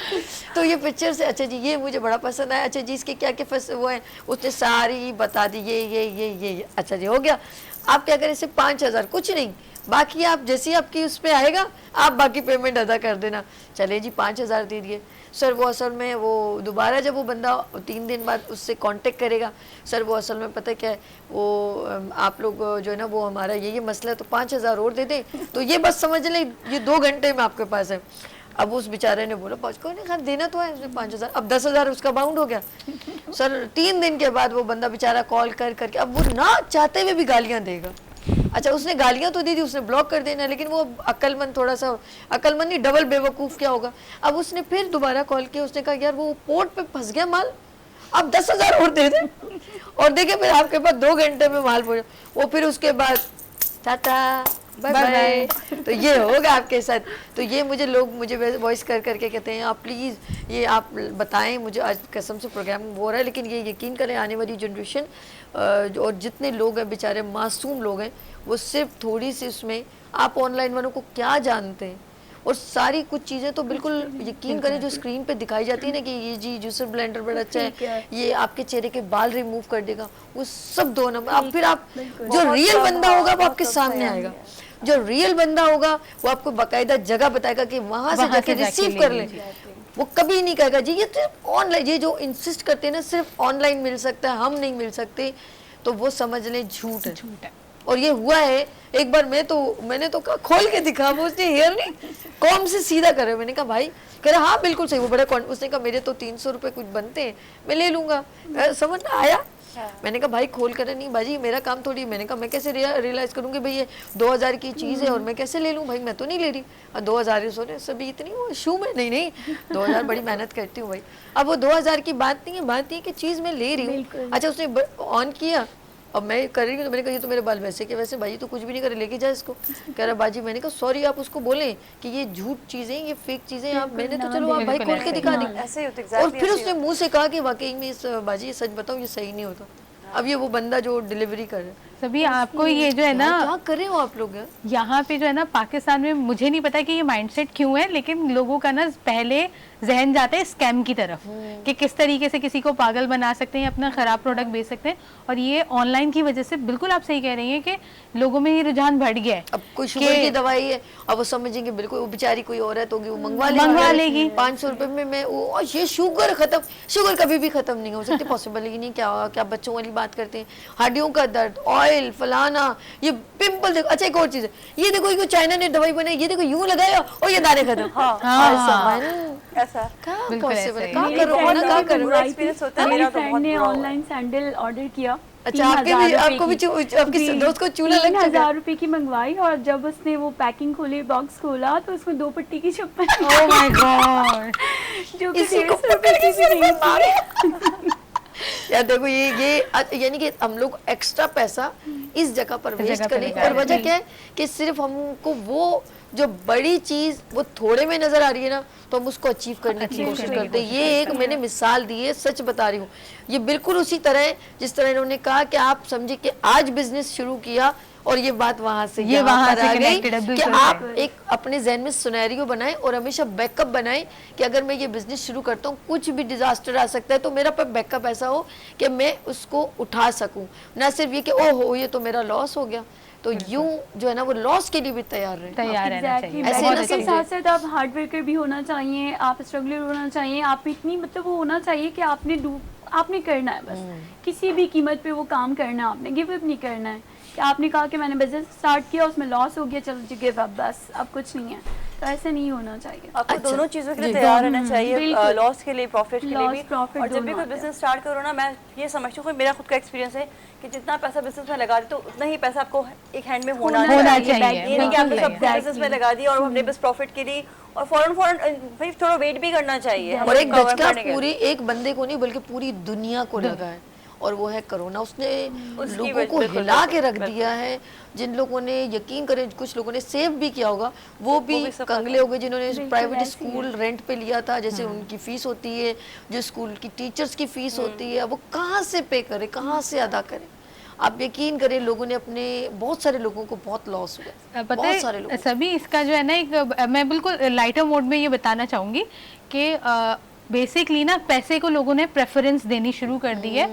तो ये पिक्चर से, अच्छा जी ये मुझे बड़ा पसंद आया, अच्छा जी इसके क्या क्या वो है, उसने सारी बता दी, ये अच्छा जी हो गया। आप क्या करें, सिर्फ 5,000, कुछ नहीं, बाकी आप जैसी आपकी उस पर आएगा आप बाकी पेमेंट अदा कर देना। चले जी 5,000 दे दिए। सर वो असल में वो दोबारा जब वो बंदा 3 दिन बाद उससे कांटेक्ट करेगा, सर वो असल में पता है क्या है, वो आप लोग जो है ना वो हमारा ये मसला है, तो 5,000 और दे दें, तो ये बस समझ लें ये 2 घंटे में आपके पास है। अब उस बेचारे ने बोला कोई नहीं, देना तो है 5,000, अब 10,000 उसका बाउंड हो गया। सर 3 दिन के बाद वो बंदा बेचारा कॉल करके, अब वो ना चाहते हुए भी गालियाँ देगा। अच्छा उसने गालियां तो दी थी, उसने ब्लॉक कर देना, लेकिन वो अक्लमंद, थोड़ा सा अक्लमंद नहीं, डबल बेवकूफ़ क्या होगा। अब उसने फिर दोबारा कॉल किया, उसने कहा यार वो पोर्ट पे फंस गया माल, अब 10,000 और दे दे, और देखिए फिर आपके पास 2 घंटे में माल पहुंचा। वो फिर उसके बाद टाटा बाय बाय, तो ये होगा आपके साथ। तो ये मुझे वॉइस करके कहते हैं आप प्लीज़ ये आप बताएं मुझे, आज कसम से प्रोग्राम हो रहा है, लेकिन ये यकीन करें आने वाली जनरेशन और जितने लोग हैं बेचारे मासूम लोग हैं, वो सिर्फ थोड़ी सी उसमें, आप ऑनलाइन वालों को क्या जानते हैं, और सारी कुछ चीज़ें तो बिल्कुल यकीन करें जो स्क्रीन पे दिखाई जाती है ना कि ये जी जूसर ब्लेंडर बड़ा अच्छा है, ये आपके चेहरे के बाल रिमूव कर देगा, वो सब 2 नंबर। अब फिर आप जो रियल बंदा होगा वो आपके सामने आएगा, जो रियल बंदा होगा वो आपको बाकायदा जगह बताएगा कि वहां से जाके रिसीव कर ले। वो कभी नहीं कहेगा जी ये सिर्फ ऑनलाइन, ये जो इंसिस्ट करते हैं ना सिर्फ ऑनलाइन मिल सकता है, हम नहीं मिल सकते, तो वो समझ लें झूठ है। और ये हुआ है एक बार, मैंने तो कहा खोल के दिखा, वो उसने हेयर नहीं कॉम से सीधा करे, मैंने कहा भाई, कह रहा हाँ बिल्कुल सही, वो बड़ा उसने कहा मेरे तो 300 रुपये कुछ बनते हैं, मैं ले लूंगा, समझ में आया। मैंने कहा भाई खोल कर नहीं बाजी, मेरा काम थोड़ी, मैंने कहा मैं कैसे रियलाइज करूंगी भाई ये 2,000 की चीज़ है और मैं कैसे ले लूँ भाई, मैं तो नहीं ले रही, और 2,000 सोने सभी इतनी वो शू में नहीं 2,000 बड़ी मेहनत करती हूँ भाई। अब वो 2,000 की बात नहीं है, बात ये कि चीज़ मैं ले रही हूँ। अच्छा उसने ऑन किया, अब मैं कर रही हूँ तो मैंने कहा ये तो मेरे बाल वैसे के वैसे, भाई तो कुछ भी नहीं करे, लेके जा इसको। कह रहा बाजी, मैंने कहा सॉरी आप उसको बोलें कि ये झूठ चीजें, ये फेक चीजें, आप मैंने तो चलो आप भाई खोल के दिखा दी।
ऐसे ही होता है,
और
exactly
फिर
ऐसे ही
उसने मुंह से कहा कि वाकई में इस बाजी ये सच बताऊँ ये सही नहीं होता। अब ये वो बंदा जो डिलीवरी कर रहा है,
सभी आपको ये जो है ना,
क्या कर रहे हो आप लोग यार?
यहाँ पे जो है ना पाकिस्तान में, मुझे नहीं पता कि ये माइंडसेट क्यों है, लेकिन लोगों का ना पहले जहन जाता है स्कैम की तरफ कि किस तरीके से किसी को पागल बना सकते हैं, अपना खराब प्रोडक्ट बेच सकते हैं। और ये ऑनलाइन की वजह से बिल्कुल आप सही कह रही हैं कि लोगों में ये रुझान बढ़ गया है।
अब कोई शुगर की दवाई है, अब वो समझेंगे बिल्कुल वो बेचारी कोई औरत होगी वो मंगवा लेगी 500 रुपए में, मैं वो और ये शुगर खत्म, शुगर कभी भी खत्म नहीं हो सकती, पॉसिबल ही नहीं। क्या होगा, क्या बच्चों वाली बात करते हैं, हड्डियों का दर्द, ऑयल फलाना, ये पिंपल देखो। अच्छा एक और चीज है, ये देखो ये चाइना ने दवाई बनाई, ये देखो यूं लगाया और ये दाने खत्म।
ऐसा
पॉसिबल
ऐसा
क्या
ही।
करो
बहुत
क्या करो।
बुरा एक्सपीरियंस होता है मेरा तो बहुत
ने
बुरा हुआ।
ऑनलाइन सैंडल ऑर्डर किया।
अच्छा आपके भी, आपको भी आपके दोस्त को चूल्हा लग चुका है?
3000 रुपए की मंगवाई और जब उसने वो पैकिंग खोली, बॉक्स खोला तो उसमें 2 पट्टी की चप्पल
ओह माय गॉड,
जो कि
इसी को
150 रुपए की भी नहीं थी।
यार देखो ये यानी कि हम लोग एक्स्ट्रा पैसा इस जगह पर वेस्ट
जगह पे
करें,
लगा
और वजह
रहे हैं।
क्या है कि सिर्फ हमको वो जो बड़ी चीज वो थोड़े में नजर आ रही है ना, तो हम उसको अचीव करने की कोशिश करते हैं। ये एक मैंने मिसाल दी है, सच बता रही हूँ, ये बिल्कुल उसी तरह है जिस तरह इन्होंने कहा कि आप समझे कि आज बिजनेस शुरू किया और ये बात वहां से
ये
यहाँ
वहां
पर
से
आ गई
connected है,
कि
बिल्कुल
आप
सही।
एक अपने जहन में सिनेरियो बनाएं और हमेशा बैकअप बनाएं कि अगर मैं ये बिजनेस शुरू करता हूँ कुछ भी डिजास्टर आ सकता है तो मेरा पर बैकअप ऐसा हो कि मैं उसको उठा सकूं, ना सिर्फ ये कि ओहो ये तो मेरा लॉस हो गया। तो यूं जो है ना वो लॉस के लिए भी तैयार रहे।
तैयार रहना
Exactly.
चाहिए।
ऐसे
बहुत
ना
उसके
अच्छी-
समझे।
साथ साथ आप हार्ड वर्कर भी होना चाहिए, आप स्ट्रगलर होना चाहिए, आप इतनी मतलब वो होना चाहिए कि आपने करना है बस, किसी भी कीमत पे वो काम करना है, आपने गिव अप नहीं करना है कि आपने कहा कि मैंने बिजनेस स्टार्ट किया उसमें लॉस हो गया चलो जी गिव अप, बस अब कुछ नहीं है, तो ऐसा नहीं होना चाहिए।
आपको
अच्छा,
दोनों चीज़ों के लिए
जी।
तैयार रहना चाहिए,
बिल्कुल।
लॉस के लिए, प्रॉफिट के लिए
Loss,
भी।
profit
और जब भी
दोनों
कोई
आते हैं।
बिजनेस स्टार्ट करो ना, मैं ये समझती हूँ, मेरा खुद का एक्सपीरियंस है कि जितना पैसा बिजनेस में लगा देते हो उतना ही पैसा आपको एक हैंड में होना
होना
चाहिए।
चाहिए,
ये नहीं कि आपने
बिल्कुल
सब
चाहिए।
बिजनेस में लगा दिया और हमने बस प्रॉफिट के लिए, और फौरन भाई थोड़ा वेट भी करना चाहिए।
और एक
cover
झटका
करने के लिए।
पूरी एक बंदे को नहीं बल्कि पूरी दुनिया को लगा है, और वो है कोरोना। उसने
उसकी
लोगों
वजह-
को
बिल्कुल,
हिला के रख
बिल्कुल।
दिया है। जिन लोगों ने यकीन करें, कुछ लोगों ने सेव भी किया होगा, वो भी
सब
कंगले हो गए जिन्होंने
बिल्कुल
प्राइवेट
ऐसे ही
स्कूल रेंट पे लिया था। जैसे उनकी फीस होती है, जो स्कूल की टीचर्स की फीस होती है, वो कहाँ से पे करे, कहाँ से अदा करें। आप यकीन करें लोगों ने अपने, बहुत सारे लोगों को बहुत लॉस हुआ,
पता
बहुत सारे
है
लोग।
सभी इसका जो है ना एक, मैं बिल्कुल लाइटर मोड में ये बताना चाहूंगी कि बेसिकली ना पैसे को लोगों ने प्रेफरेंस देनी शुरू कर दी है।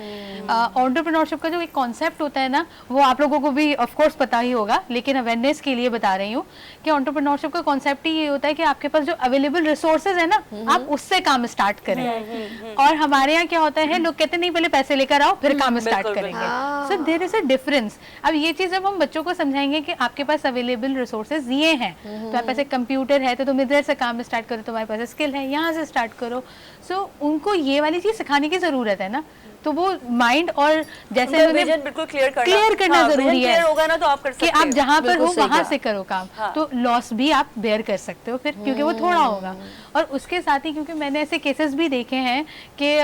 एंटरप्रेन्योरशिप का जो एक कॉन्सेप्ट होता है ना, वो आप लोगों को भी ऑफ कोर्स पता ही होगा, लेकिन अवेयरनेस के लिए बता रही हूँ कि एंटरप्रेन्योरशिप का कॉन्सेप्ट ही ये होता है कि आपके पास जो अवेलेबल रिसोर्सेज है ना, आप उससे काम स्टार्ट करें। और हमारे यहाँ क्या होता है, लोग कहते हैं नहीं पहले पैसे लेकर आओ फिर काम स्टार्ट
बिल्कुल,
करेंगे। So there is a difference. अब ये चीज जब हम बच्चों को समझाएंगे कि आपके पास अवेलेबल रिसोर्सेज ये हैं, तुम्हारे पास एक कंप्यूटर है तो तुम इधर से काम स्टार्ट करो, तुम्हारे पास स्किल है यहाँ से स्टार्ट करो। सो उनको ये वाली चीज सिखाने की जरूरत है ना, तो वो माइंड और जैसे
उनका
उन्होंने
विजन बिल्कुल क्लियर करना
क्लियर जरूरी है
क्लियर होगा ना तो आप कर सकते
कि आप
हो।
जहाँ पर
बिल्कुल
हो
सही
वहां
कहा।
से करो काम।
हाँ।
तो लॉस भी आप बेयर कर सकते हो फिर, क्योंकि वो थोड़ा होगा। और उसके साथ ही क्योंकि मैंने ऐसे केसेस भी देखे हैं कि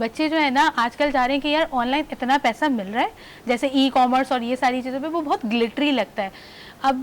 बच्चे जो है ना आजकल जा रहे हैं कि यार ऑनलाइन इतना पैसा मिल रहा है, जैसे ई कॉमर्स और ये सारी चीज़ों पे वो बहुत ग्लिटरी लगता है। अब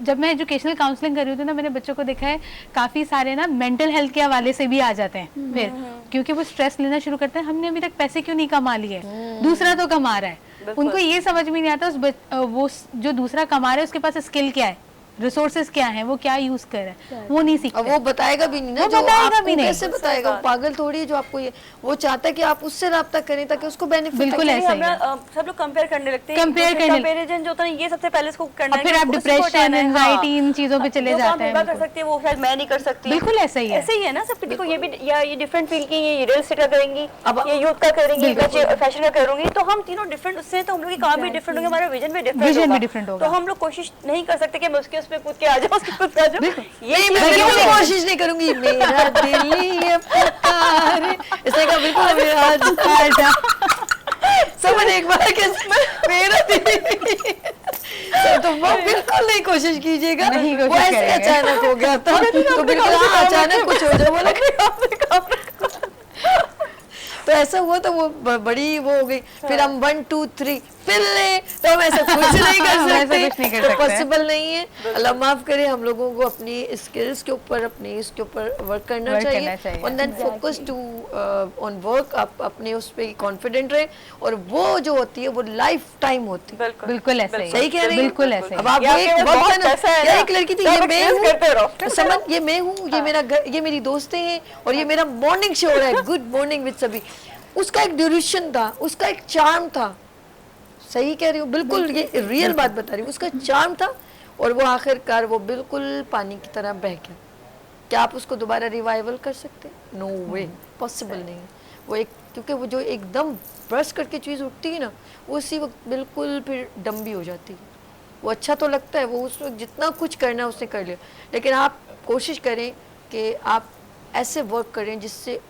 जब मैं एजुकेशनल काउंसलिंग कर रही थी ना, मैंने बच्चों को देखा है काफ़ी सारे ना मेंटल हेल्थ के हवाले से भी आ जाते हैं फिर, क्योंकि वो स्ट्रेस लेना शुरू करते हैं, हमने अभी तक पैसे क्यों नहीं कमा लिए, दूसरा तो कमा रहा है। उनको ये समझ में नहीं आता वो जो दूसरा कमा रहा है उसके पास स्किल क्या है, रिसोर्सेज क्या है, वो क्या यूज कर रहा है, वो नहीं
अब
सीखते।
वो बताएगा भी नहीं ना,
वो
जो
बताएगा
आपको
भी नहीं।
कैसे बताएगा, वो पागल थोड़ी है जो आपको ये, वो चाहता है कि आप उससे राब्ता करें ताकि उसको बेनिफिट
बिल्कुल
हो।
ऐसा ही है।
सब लोग कंपेयर करने लगते हैं,
Compare करने-
कंपैरिजन जो होता है ये सबसे पहले इसको करना
और
है
फिर
कि
आप
उसको
डिप्रेशन,
हटाना है।
एंजाइटी, इन चीजों पे चले
जो काम
जाते हैं।
हिबा कर
बिल्कुल।
सकती है वो शायद मैं नहीं कर सकती।
बिल्कुल ऐसा ही है।
ऐसे ही है ना, सब किसी को ये भी या ये डिफरेंट फील्ड की, ये रियल एस्टेट का करेंगी, ये यूथ का करेंगी, फैशन का करूंगी, तो हम तीनों डिफरेंट उससे, तो हम लोग के काम भी डिफरेंट होंगे, हमारा विजन भी डिफरेंट होगा। तो हम लोग कोशिश नहीं कर सकते कि मैं उसके उसमें कूद के आ जाऊं, उसके कूद के आ जाऊं। ये
नहीं, मैं बिल्कुल कोशिश नहीं करूंगी, मेरा दिल ये पुकारे, इसने कहा बिल्कुल अभी आज समझ एक बार कि मेरा दिल तो वो बिल्कुल नहीं कोशिश कीजिएगा,
नहीं
वो
कोशिश
ऐसे
करेंगे।
अचानक हो गया था तो बिल्कुल हाँ, अचानक कुछ हो जाए बोला तो ऐसा हुआ तो वो बड़ी वो हो गई, फिर हम 1 2 3 पिल्ले, तो हम ऐसा कुछ नहीं कर
हम ऐसा
सकते,
कुछ नहीं कर
तो
सकते।
पॉसिबल नहीं है। अल्लाह माफ करे, हम लोगों को अपनी स्किल्स के ऊपर, अपनी इसके ऊपर वर्क करना
Work
चाहिए,
करना चाहिए।
और then focus to on work, आप अपने उस पे कॉन्फिडेंट रहे, और वो जो होती है वो लाइफ टाइम होती है।
बिल्कुल ऐसे ही,
सही कह रही हैं?
बिल्कुल ऐसे ही।
अब आप
या
एक
आपके पास
वक्त
बहुत
है ना,
पैसा है
या
ना,
एक लड़की थी,
तो
ये
आप
मैं
experience करते रहो।
हूँ, समझ, ये मैं हूँ, ये मेरा घर, ये मेरी दोस्तें हैं, और ये मेरा मॉर्निंग शो है गुड मॉर्निंग विद सभी। उसका एक ड्यूरेशन था, उसका एक चार्म था। सही कह रही हूँ, बिल्कुल ये रियल बात बता रही हूँ, उसका चार्म था, और वो आखिरकार वो बिल्कुल पानी की तरह बह गया। क्या आप उसको दोबारा रिवाइवल कर सकते हैं? नो वे, पॉसिबल नहीं है। वो एक, क्योंकि वो जो एकदम ब्रश करके चीज़ उठती है ना, वो उसी वक्त बिल्कुल फिर डम भी हो जाती है। वो अच्छा तो लगता है, वो उस वक्त जितना कुछ करना है उसने कर लिया, लेकिन आप कोशिश करें कि आप ऐसे वर्क करें जिससे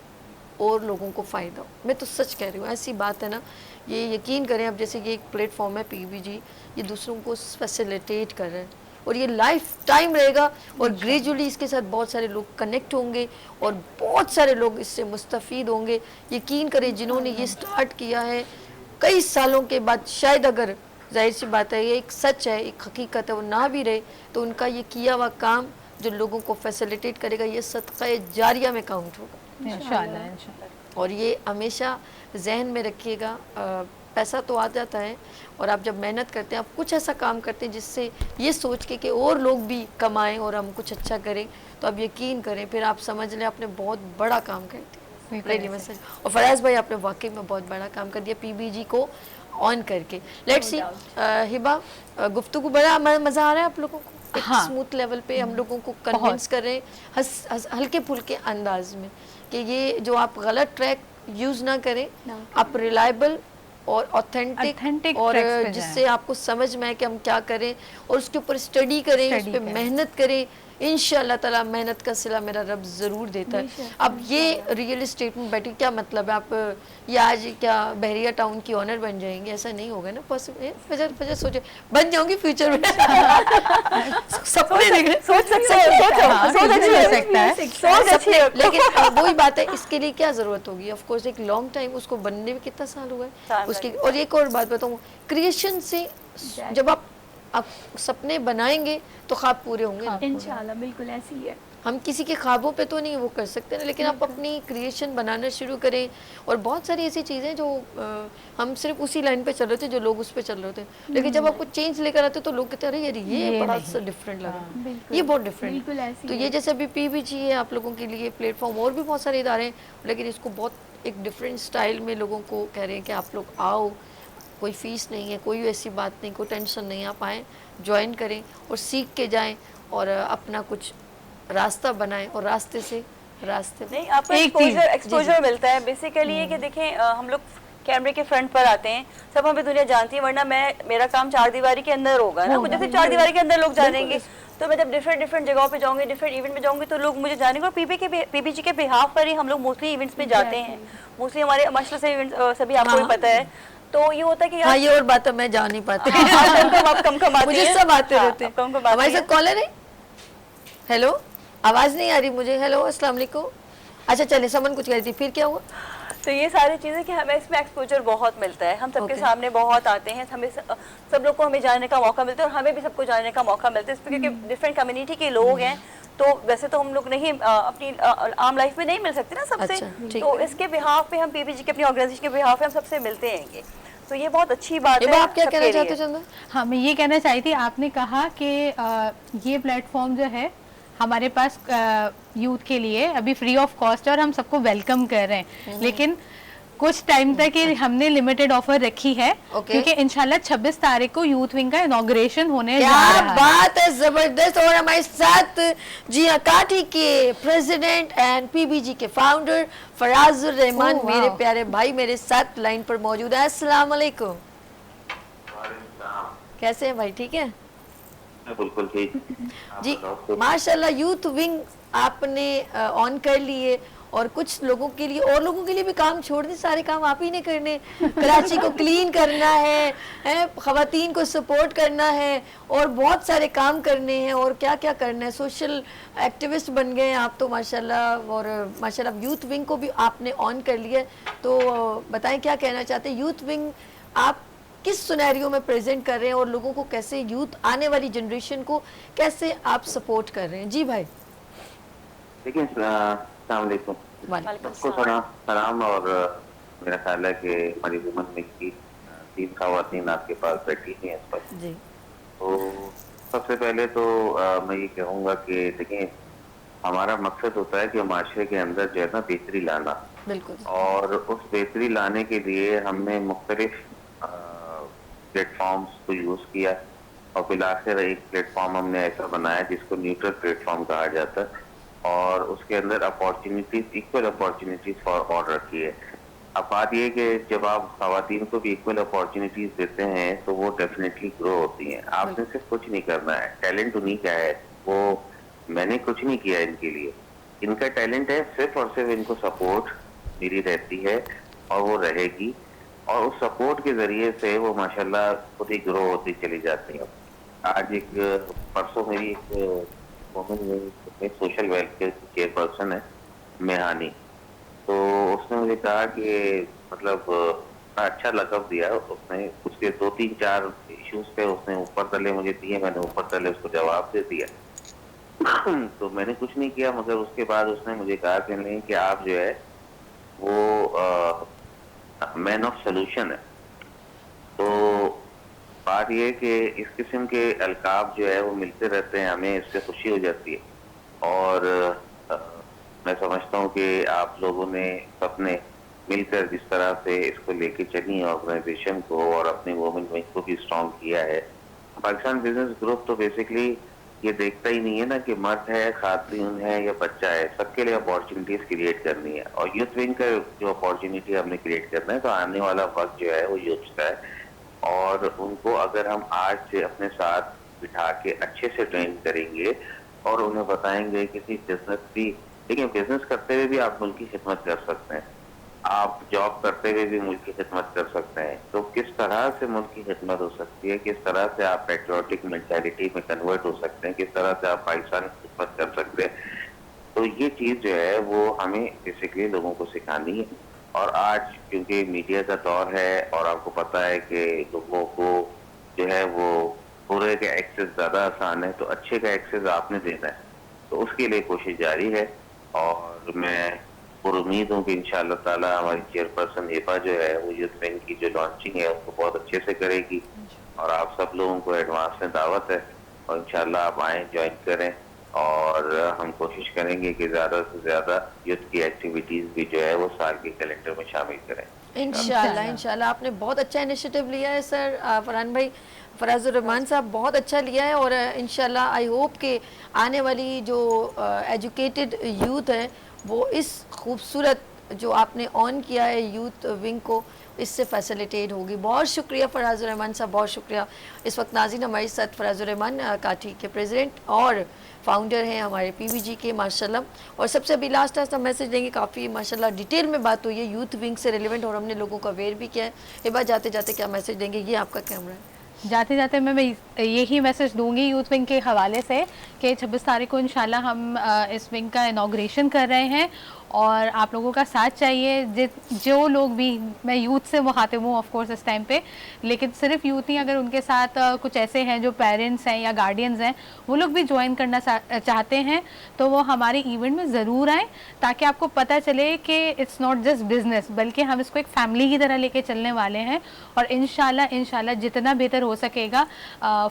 और लोगों को फ़ायदा हो। मैं तो सच कह रही हूँ, ऐसी बात है ना, ये यकीन करें। अब जैसे ये एक प्लेटफॉर्म है पीबीजी, ये दूसरों को फैसिलिटेट कर रहा है, और ये लाइफ टाइम रहेगा, और ग्रेजुअली इसके साथ बहुत सारे लोग कनेक्ट होंगे, और बहुत सारे लोग इससे मुस्तफ़ीद होंगे। यकीन करें, जिन्होंने ये स्टार्ट किया है कई सालों के बाद, शायद अगर, जाहिर सी बात है, ये एक सच है, एक हकीकत है, वो ना भी रहे तो उनका ये किया हुआ काम जो लोगों को फैसिलिटेट करेगा, ये सदका जारिया में काउंट होगा
इंशाल्लाह, इंशाल्लाह।
और ये हमेशा जहन में रखिएगा। पैसा तो आ जाता है, और आप जब मेहनत करते हैं, आप कुछ ऐसा काम करते हैं जिससे ये सोच के कि और लोग भी कमाएं और हम कुछ अच्छा करें, तो आप यकीन करें, फिर आप समझ लें आपने बहुत बड़ा काम कर दिया। Really message. और फराज भाई, आपने वाकई में बहुत बड़ा काम कर दिया पीबीजी को ऑन करके। लेट्स सी हिबा, गुफ्तगू बड़ा मज़ा आ रहा है आप लोगों को, एक स्मूथ लेवल पे हम लोगों को कन्विंस कर रहे हैं हल्के फुल्के अंदाज में, कि ये जो आप गलत ट्रैक यूज़ ना करें, आप रिलायबल और ऑथेंटिक और
tracks पे
जिससे आपको समझ में आए कि हम क्या करें, और उसके ऊपर स्टडी करें, उस पर मेहनत करें। इंशाअल्लाह ताला मेहनत का सिला मेरा रब ज़रूर देता है। अब ये रियल एस्टेट में बैठी क्या मतलब है, आप ये आज क्या बहरिया टाउन की ऑनर बन जाएंगे? ऐसा नहीं होगा ना पॉसिबल। फजर सोचे बन जाऊंगी फ्यूचर में सपने देख रहे,
सोच सकते हो, सोच
सकता है,
सोच अच्छी है।
लेकिन वही बात है, इसके लिए क्या जरूरत होगी? ऑफ कोर्स एक लॉन्ग टाइम, उसको बनने में कितना साल हुआ है उसकी। और एक और बात बताऊँ, क्रिएशन से जब आप सपने बनाएंगे तो ख्वाब पूरे होंगे
इंशाल्लाह, बिल्कुल ऐसी ही है।
हम किसी के ख्वाबों पे तो नहीं वो कर सकते ना, लेकिन आप अपनी क्रिएशन बनाना शुरू करें। और बहुत सारी ऐसी चीज़ें जो हम सिर्फ उसी लाइन पे चल रहे थे जो लोग उस पे चल रहे थे, लेकिन जब आपको चेंज लेकर आते तो लोग कहते हैं अरे यार ये बड़ा सा डिफरेंट लगा, ये बहुत डिफरेंट। तो ये जैसे अभी पीबीजी है आप लोगों के लिए प्लेटफॉर्म, और भी बहुत सारे इदारे हैं, लेकिन इसको बहुत एक डिफरेंट स्टाइल में लोगों को कह रहे हैं कि आप लोग आओ, कोई फीस नहीं है, कोई ऐसी बात नहीं, कोई टेंशन नहीं, आप आएँ, ज्वाइन करें और सीख के जाएं और अपना कुछ रास्ता बनाएं, और रास्ते से रास्ते
नहीं, आपको एक्सपोजर मिलता है। बेसिकली ये कि देखें, हम लोग कैमरे के फ्रंट पर आते हैं, सब हमें दुनिया जानती है, वरना मेरा काम चार दीवारी के अंदर होगा ना, मुझे सिर्फ चार दीवारी के अंदर लोग जानेंगे। तो मैं जब डिफरेंट जगहों पे जाऊंगी, डिफरेंट इवेंट में जाऊंगी, तो लोग मुझे जानेंगे। और पीबीजी के बिहाफ पर ही हम लोग मोस्टली इवेंट्स में जाते हैं। मोस्टली हमारे माशाल्लाह से इवेंट्स सभी आपको भी पता है। तो ये होता है कि
हाँ, ये और बात है, मैं जा नहीं पाती,
आप कम आते
मुझे
हैं,
सब आते रहते हैं। हमारे साथ
हैं।
कॉलर है, हेलो, आवाज नहीं आ रही मुझे, हेलो अस्सलाम वालेकुम। अच्छा चले, समन कुछ कह रही थी, फिर क्या हुआ?
तो ये सारी चीज़ें कि हमें इसमें एक्सपोजर बहुत मिलता है, हम सबके सामने बहुत आते हैं, हमें सब लोग को हमें जानने का मौका मिलता है, और हमें भी सबको जानने का मौका मिलता है, क्योंकि डिफरेंट कम्युनिटी के लोग हैं। तो वैसे तो हम लोग नहीं अपनी आम लाइफ में नहीं मिल सकते ना सबसे।
अच्छा,
तो इसके बिहाफ पे हम पीबीजी के अपनी ऑर्गेनाइजेशन के बिहाफ पे हम सबसे मिलते हैं। तो ये बहुत अच्छी बात है।
आप क्या कहना चाहते हो चंदा?
हाँ, मैं ये कहना चाहती थी, आपने कहा कि ये प्लेटफॉर्म जो है हमारे पास यूथ के लिए अभी फ्री ऑफ कॉस्ट है, और हम सबको वेलकम कर रहे हैं, लेकिन कुछ टाइम तक ये हमने लिमिटेड ऑफर रखी है, क्योंकि इंशाल्लाह 26 तारीख को यूथ विंग का इनॉग्रेशन होने जा रहा है।
क्या बात है, जबरदस्त। और हमारे साथ जी काठी के प्रेसिडेंट एंड पीबीजी के फाउंडर फराजुर रहमान, मेरे प्यारे भाई, मेरे साथ लाइन पर मौजूद है। अस्सलाम वालेकुम, कैसे हैं भाई? ठीक है,
बिल्कुल ठीक
जी माशाल्लाह। यूथ विंग आपने ऑन कर लिए, और कुछ लोगों के लिए और लोगों के लिए भी काम छोड़ दें, सारे काम आप ही ने करने, कराची को क्लीन करना है, ख़वातीन को सपोर्ट करना है और बहुत सारे काम करने हैं और क्या क्या करना है। सोशल एक्टिविस्ट बन गए हैं आप तो माशाल्लाह, और माशाल्लाह यूथ विंग को भी आपने ऑन कर लिया है। तो बताएं क्या कहना चाहते हैं, यूथ विंग आप किस सिनेरियो में प्रेजेंट कर रहे हैं और लोगों को कैसे, यूथ आने वाली जनरेशन को कैसे आप सपोर्ट कर रहे हैं? जी भाई।
देखिए, अस्सलाम वालेकुम,
वालेकुम
सबको सलाम। और मेरा ख्याल है कि हमारी वुमन विंग की 3 खवातीन आपके पास बैठी हुई हैं इस वक्त।
जी।
तो सबसे पहले तो मैं ये कहूँगा कि देखिए, हमारा मकसद होता है कि माशरे के अंदर जो है ना बेहतरी लाना,
बिल्कुल।
और उस बेहतरी लाने के लिए हमने मुख्तलिफ प्लेटफॉर्म्स को यूज़ किया, और फिलहाल एक प्लेटफॉर्म हमने ऐसा बनाया जिसको न्यूट्रल प्लेटफॉर्म कहा जाता है, और उसके अंदर opportunities, equal opportunities for all रखी है। अब बात ये कि जब आप खवातीन को भी इक्वल अपॉर्चुनिटीज देते हैं तो वो डेफिनेटली ग्रो होती हैं। आपने सिर्फ कुछ नहीं करना है, टैलेंट उन्हीं का है, वो मैंने कुछ नहीं किया इनके लिए, इनका टैलेंट है, सिर्फ और सिर्फ इनको सपोर्ट मेरी रहती है और वो रहेगी, और उस सपोर्ट के जरिए से वो माशाल्लाह खुद ही ग्रो होती चली जाती है। आज एक परसों मेरी एक वुमन सोशल वेलफेयर की चेयरपर्सन है मेहानी, तो उसने मुझे कहा कि मतलब अच्छा लकब दिया उसने, उसके 2-3-4 इश्यूज पे उसने ऊपर तले मुझे दिए, मैंने ऊपर तले उसको जवाब दे दिया। तो मैंने कुछ नहीं किया, मगर उसके बाद उसने मुझे कहा कि नहीं, कि आप जो है वो मैन ऑफ सोल्यूशन है। तो बात ये कि इस किस्म के अलकाब जो है वो मिलते रहते हैं, हमें इससे खुशी हो जाती है, और मैं समझता हूँ कि आप लोगों ने सबने मिलकर जिस तरह से इसको लेके चली ऑर्गेनाइजेशन को और अपने वुमेन विंग को भी स्ट्रॉन्ग किया है। पाकिस्तान बिजनेस ग्रुप तो बेसिकली ये देखता ही नहीं है ना कि मर्द है, खातून है या बच्चा है, सबके लिए अपॉर्चुनिटीज क्रिएट करनी है, और यूथ विंग का जो अपॉर्चुनिटी हमने क्रिएट करना है, तो आने वाला वक्त जो है वो यूथ का है, और उनको अगर हम आज से अपने साथ बिठा के अच्छे से ट्रेन करेंगे और उन्हें बताएंगे किसी बिजनेस भी, देखिए बिजनेस करते हुए भी आप मुल्क की खिदमत कर सकते हैं, आप जॉब करते हुए भी मुल्क की खिदमत कर सकते हैं, तो किस तरह से मुल्क की खिदमत हो सकती है, किस तरह से आप पेट्रियोटिक मेंटालिटी में कन्वर्ट हो सकते हैं, किस तरह से आप पाकिस्तान की खिदमत कर सकते हैं। तो ये चीज़ जो है वो हमें बेसिकली लोगों को सिखानी है, और आज क्योंकि मीडिया का दौर है और आपको पता है कि लोगों को जो है वो बुरे का एक्सेस ज़्यादा आसान है, तो अच्छे का एक्सेस आपने देना है, तो उसके लिए कोशिश जारी है, और मैं और उम्मीद हूँ कि इंशाअल्लाह ताला हमारी चेयरपर्सन हिबा जो है वो यूथ विंग की जो लॉन्चिंग है उसको बहुत अच्छे से करेगी, और आप सब लोगों को एडवांस में दावत है, और इंशाअल्लाह आप आएँ, ज्वाइन करें, और हम कोशिश करेंगे कि ज़्यादा से ज़्यादा यूथ की एक्टिविटीज़ भी जो है वो साल के कैलेंडर में शामिल करें।
इंशाल्लाह इंशाल्लाह आपने बहुत अच्छा इनिशिएटिव लिया है सर। फरहान भाई, फराजुर रहमान साहब बहुत अच्छा लिया है, और इंशाल्लाह आई होप कि आने वाली जो एजुकेटेड यूथ है वो इस खूबसूरत जो आपने ऑन किया है यूथ विंग को, इससे फैसिलिटेट होगी। बहुत शुक्रिया फराजुर रहमान साहब, बहुत शुक्रिया। इस वक्त नाज़रीन हमारे साथ फराजुर रहमान काठी के प्रेसिडेंट और फाउंडर हैं हमारे पीवीजी के माशाल्लाह। और सबसे अभी लास्ट हम मैसेज देंगे, काफ़ी माशाल्लाह डिटेल में बात हुई है यूथ विंग से रिलेवेंट, और हमने लोगों को अवेयर भी किया है। एक बार जाते जाते क्या मैसेज देंगे, ये आपका कैमरा है।
जाते जाते मैं यही मैसेज दूंगी यूथ विंग के हवाले से कि 26 तारीख को इंशाल्लाह हम इस विंग का इनॉग्रेशन कर रहे हैं, और आप लोगों का साथ चाहिए। जो लोग भी, मैं यूथ से मुखातिब हूँ ऑफ कोर्स इस टाइम पे, लेकिन सिर्फ यूथ ही, अगर उनके साथ कुछ ऐसे हैं जो पेरेंट्स हैं या गार्डियंस हैं, वो लोग भी ज्वाइन करना चाहते हैं, तो वो हमारे इवेंट में ज़रूर आएँ, ताकि आपको पता चले कि इट्स नॉट जस्ट बिजनेस, बल्कि हम इसको एक फैमिली की तरह लेके चलने वाले हैं, और इंशाल्लाह जितना बेहतर हो सकेगा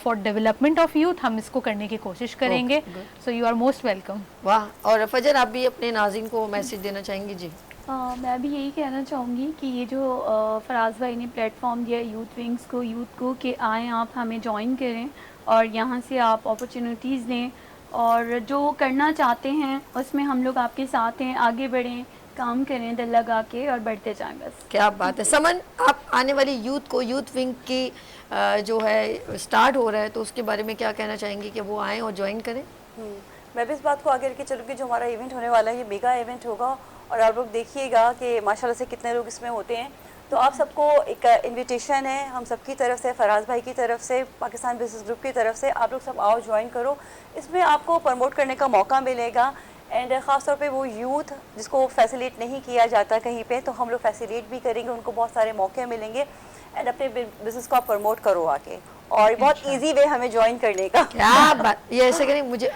फॉर डेवलपमेंट ऑफ यूथ हम इसको करने की कोशिश करेंगे। So you are most welcome.
वाह। और फजर, आप भी अपने नाज़रीन को मैसेज देना चाहेंगी? जी
मैं भी यही कहना चाहूँगी कि ये जो फराज भाई ने प्लेटफॉर्म दिया यूथ विंग्स को, यूथ को, कि आएँ आप हमें ज्वाइन करें और यहाँ से आप अपॉर्चुनिटीज़ लें, और जो करना चाहते हैं उसमें हम लोग आपके साथ हैं, आगे बढ़ें, काम करें दिल लगा के और बढ़ते जाएं। बस
क्या बात है। समन, आप आने वाली यूथ को, यूथ विंग की जो है स्टार्ट हो रहा है, तो उसके बारे में क्या कहना चाहेंगी कि वो आएँ और ज्वाइन करें?
मैं भी इस बात को आगे लेके चलूँगी, जो हमारा इवेंट होने वाला है ये मेगा इवेंट होगा, और आप लोग देखिएगा कि माशाल्लाह से कितने लोग इसमें होते हैं। तो आप सबको एक इनविटेशन है हम सबकी तरफ से, फराज भाई की तरफ से, पाकिस्तान बिजनेस ग्रुप की तरफ से, आप लोग सब आओ ज्वाइन करो। इसमें आपको प्रमोट करने का मौका मिलेगा एंड ख़ास तौर पे वो यूथ जिसको फैसिलिटेट नहीं किया जाता कहीं पे, तो हम लोग फैसिलिटेट भी करेंगे, उनको बहुत सारे मौके मिलेंगे एंड अपने बिजनेस को आप प्रमोट करो आके। और बहुत इजी वे हमें ज्वाइन करने का।
क्या बात, ये ऐसे करें मुझे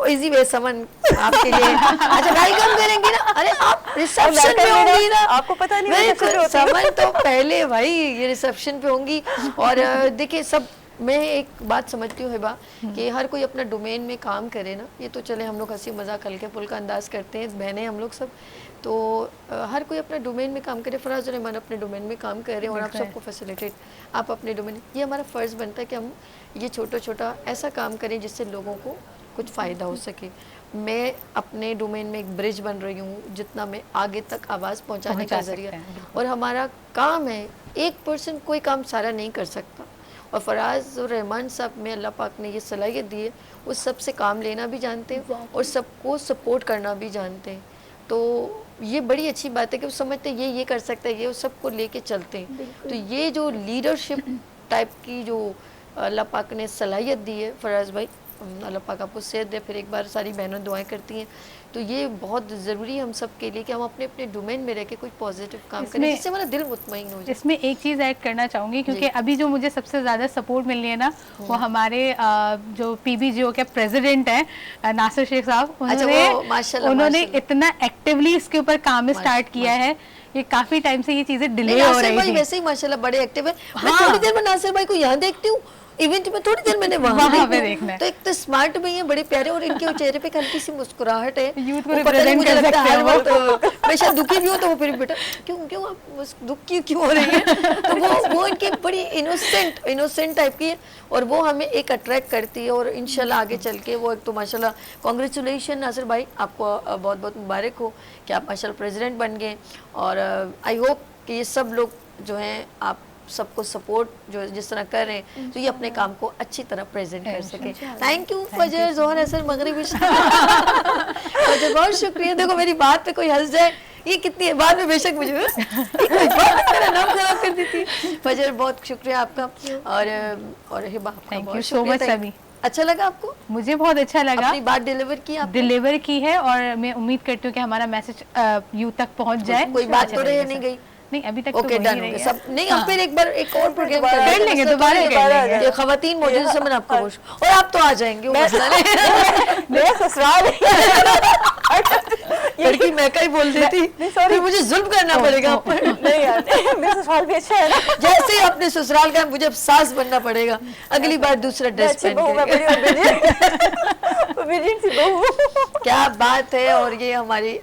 इजी वे समन आपके लिए। अच्छा वेलकम करेंगे ना, अरे आप रिसेप्शन पे होंगी ना,
आपको पता नहीं
मैं
reception पे होती हूँ।
समन तो पहले भाई ये रिसेप्शन पे होंगी। और देखिए सब, मैं एक बात समझती हूँ हिबा कि हर कोई अपना डोमेन में काम करे ना, ये तो चले हम लोग हंसी मजाक हल्के फुल्का अंदाज करते हैं बहनें हम लोग सब, तो हर कोई अपना डोमेन में काम करे। फराज रहमान अपने डोमेन में काम कर रहे हैं और आप सबको फैसिलिटेट, आप अपने डोमेन, ये हमारा फ़र्ज़ बनता है कि हम ये छोटा छोटा ऐसा काम करें जिससे लोगों को कुछ फ़ायदा हो सके। मैं अपने डोमेन में एक ब्रिज बन रही हूँ जितना मैं आगे तक आवाज़ पहुँचाने का ज़रिया, और हमारा काम है, एक पर्सन कोई काम सारा नहीं कर सकता। और फराज और रहमान साहब में अल्लाह पाक ने ये सलाहियत दी है, वो सबसे काम लेना भी जानते हैं और सबको सपोर्ट करना भी जानते हैं। तो ये बड़ी अच्छी बात है कि वो समझते हैं ये कर सकता है, ये सबको लेके चलते हैं। तो ये जो लीडरशिप टाइप की जो अल्लाह पाक ने सलाहियत दी है फराज भाई, अल्लाह पाक आपको सेहत दे। फिर एक बार सारी बहनों दुआएं करती हैं, तो ये बहुत ज़रूरी है हम सब के लिए कि हम अपने अपने डोमेन में रह के कुछ पॉजिटिव काम करें जिससे हमारा दिल मुतमईन हो जाए।
इसमें एक चीज़ ऐड करना चाहूँगी, क्योंकि अभी जो मुझे सबसे ज़्यादा सपोर्ट मिल रही है ना, वो हमारे जो PBGO के प्रेसिडेंट हैं नासिर शेख साहब, उन्होंने इतना एक्टिवली इसके ऊपर काम स्टार्ट किया है। ये काफ़ी टाइम से ये चीज़ें डिले हो रही थी।
वैसे ही माशाल्लाह बड़े एक्टिव है। मैं थोड़ी देर में नासिर भाई को यहाँ देखती हूँ इवेंट में, थोड़ी देर मैंने वहाँ पे देखना है। तो एक तो स्मार्ट भी है, बड़े प्यारे, और इनके चेहरे पे हल्की सी मुस्कुराहट है।
यूथ को रिप्रेजेंट कर सकते हैं वो।
मैं शायद दुखी भी हूँ तो वो फिर बेटा क्यों आप दुखी क्यों हो रही है, तो वो इनकी बड़ी इनोसेंट टाइप की है और वो हमें एक अट्रैक्ट करती है। और इंशाल्लाह आगे चल के वो एक तो माशाल्लाह कांग्रेचुलेशन नासिर भाई, आपको बहुत बहुत मुबारक हो कि आप माशाल्लाह प्रेसिडेंट बन गए। और आई होप कि ये सब लोग जो हैं आप सबको सपोर्ट जो जिस तरह कर रहे हैं, तो ये अपने काम को अच्छी तरह प्रेजेंट कर सके। थैंक यू फजर, जोहर, असर, मगरिब, फजर बहुत शुक्रिया। देखो मेरी बात पे कोई हंस जाए, ये कितनी है बाद में बेशक मुझे मेरा नाम खराब कर देती है। फजर बहुत शुक्रिया आपका, और हिबा आपका बहुत शुक्रिया। अच्छा लगा आपको?
मुझे बहुत अच्छा लगा।
अपनी बात डिलीवर की आप?
डिलीवर की है, और मैं उम्मीद करती हूँ कि हमारा मैसेज यूथ तक पहुँच जाए।
कोई बात तो रह नहीं गई?
नहीं अभी तक
ओके,
तो
डन हो गया सब। नहीं हम फिर एक बार एक और प्रोग्राम कर
लेंगे, दोबारा कर लेंगे।
ये खवातीन मौजूद से मैंने आपको खुश, और आप तो आ जाएंगे,
मेरा ससुराल
लड़की मैं का ही बोल देती, फिर मुझे जुल्म करना पड़ेगा आप पर।
नहीं यार, मेरा ससुराल भी अच्छा है ना।
जैसे ही अपने ससुराल का मुझे सास बनना पड़ेगा, अगली बार दूसरा ड्रेस पहन के। क्या बात है। और ये हमारी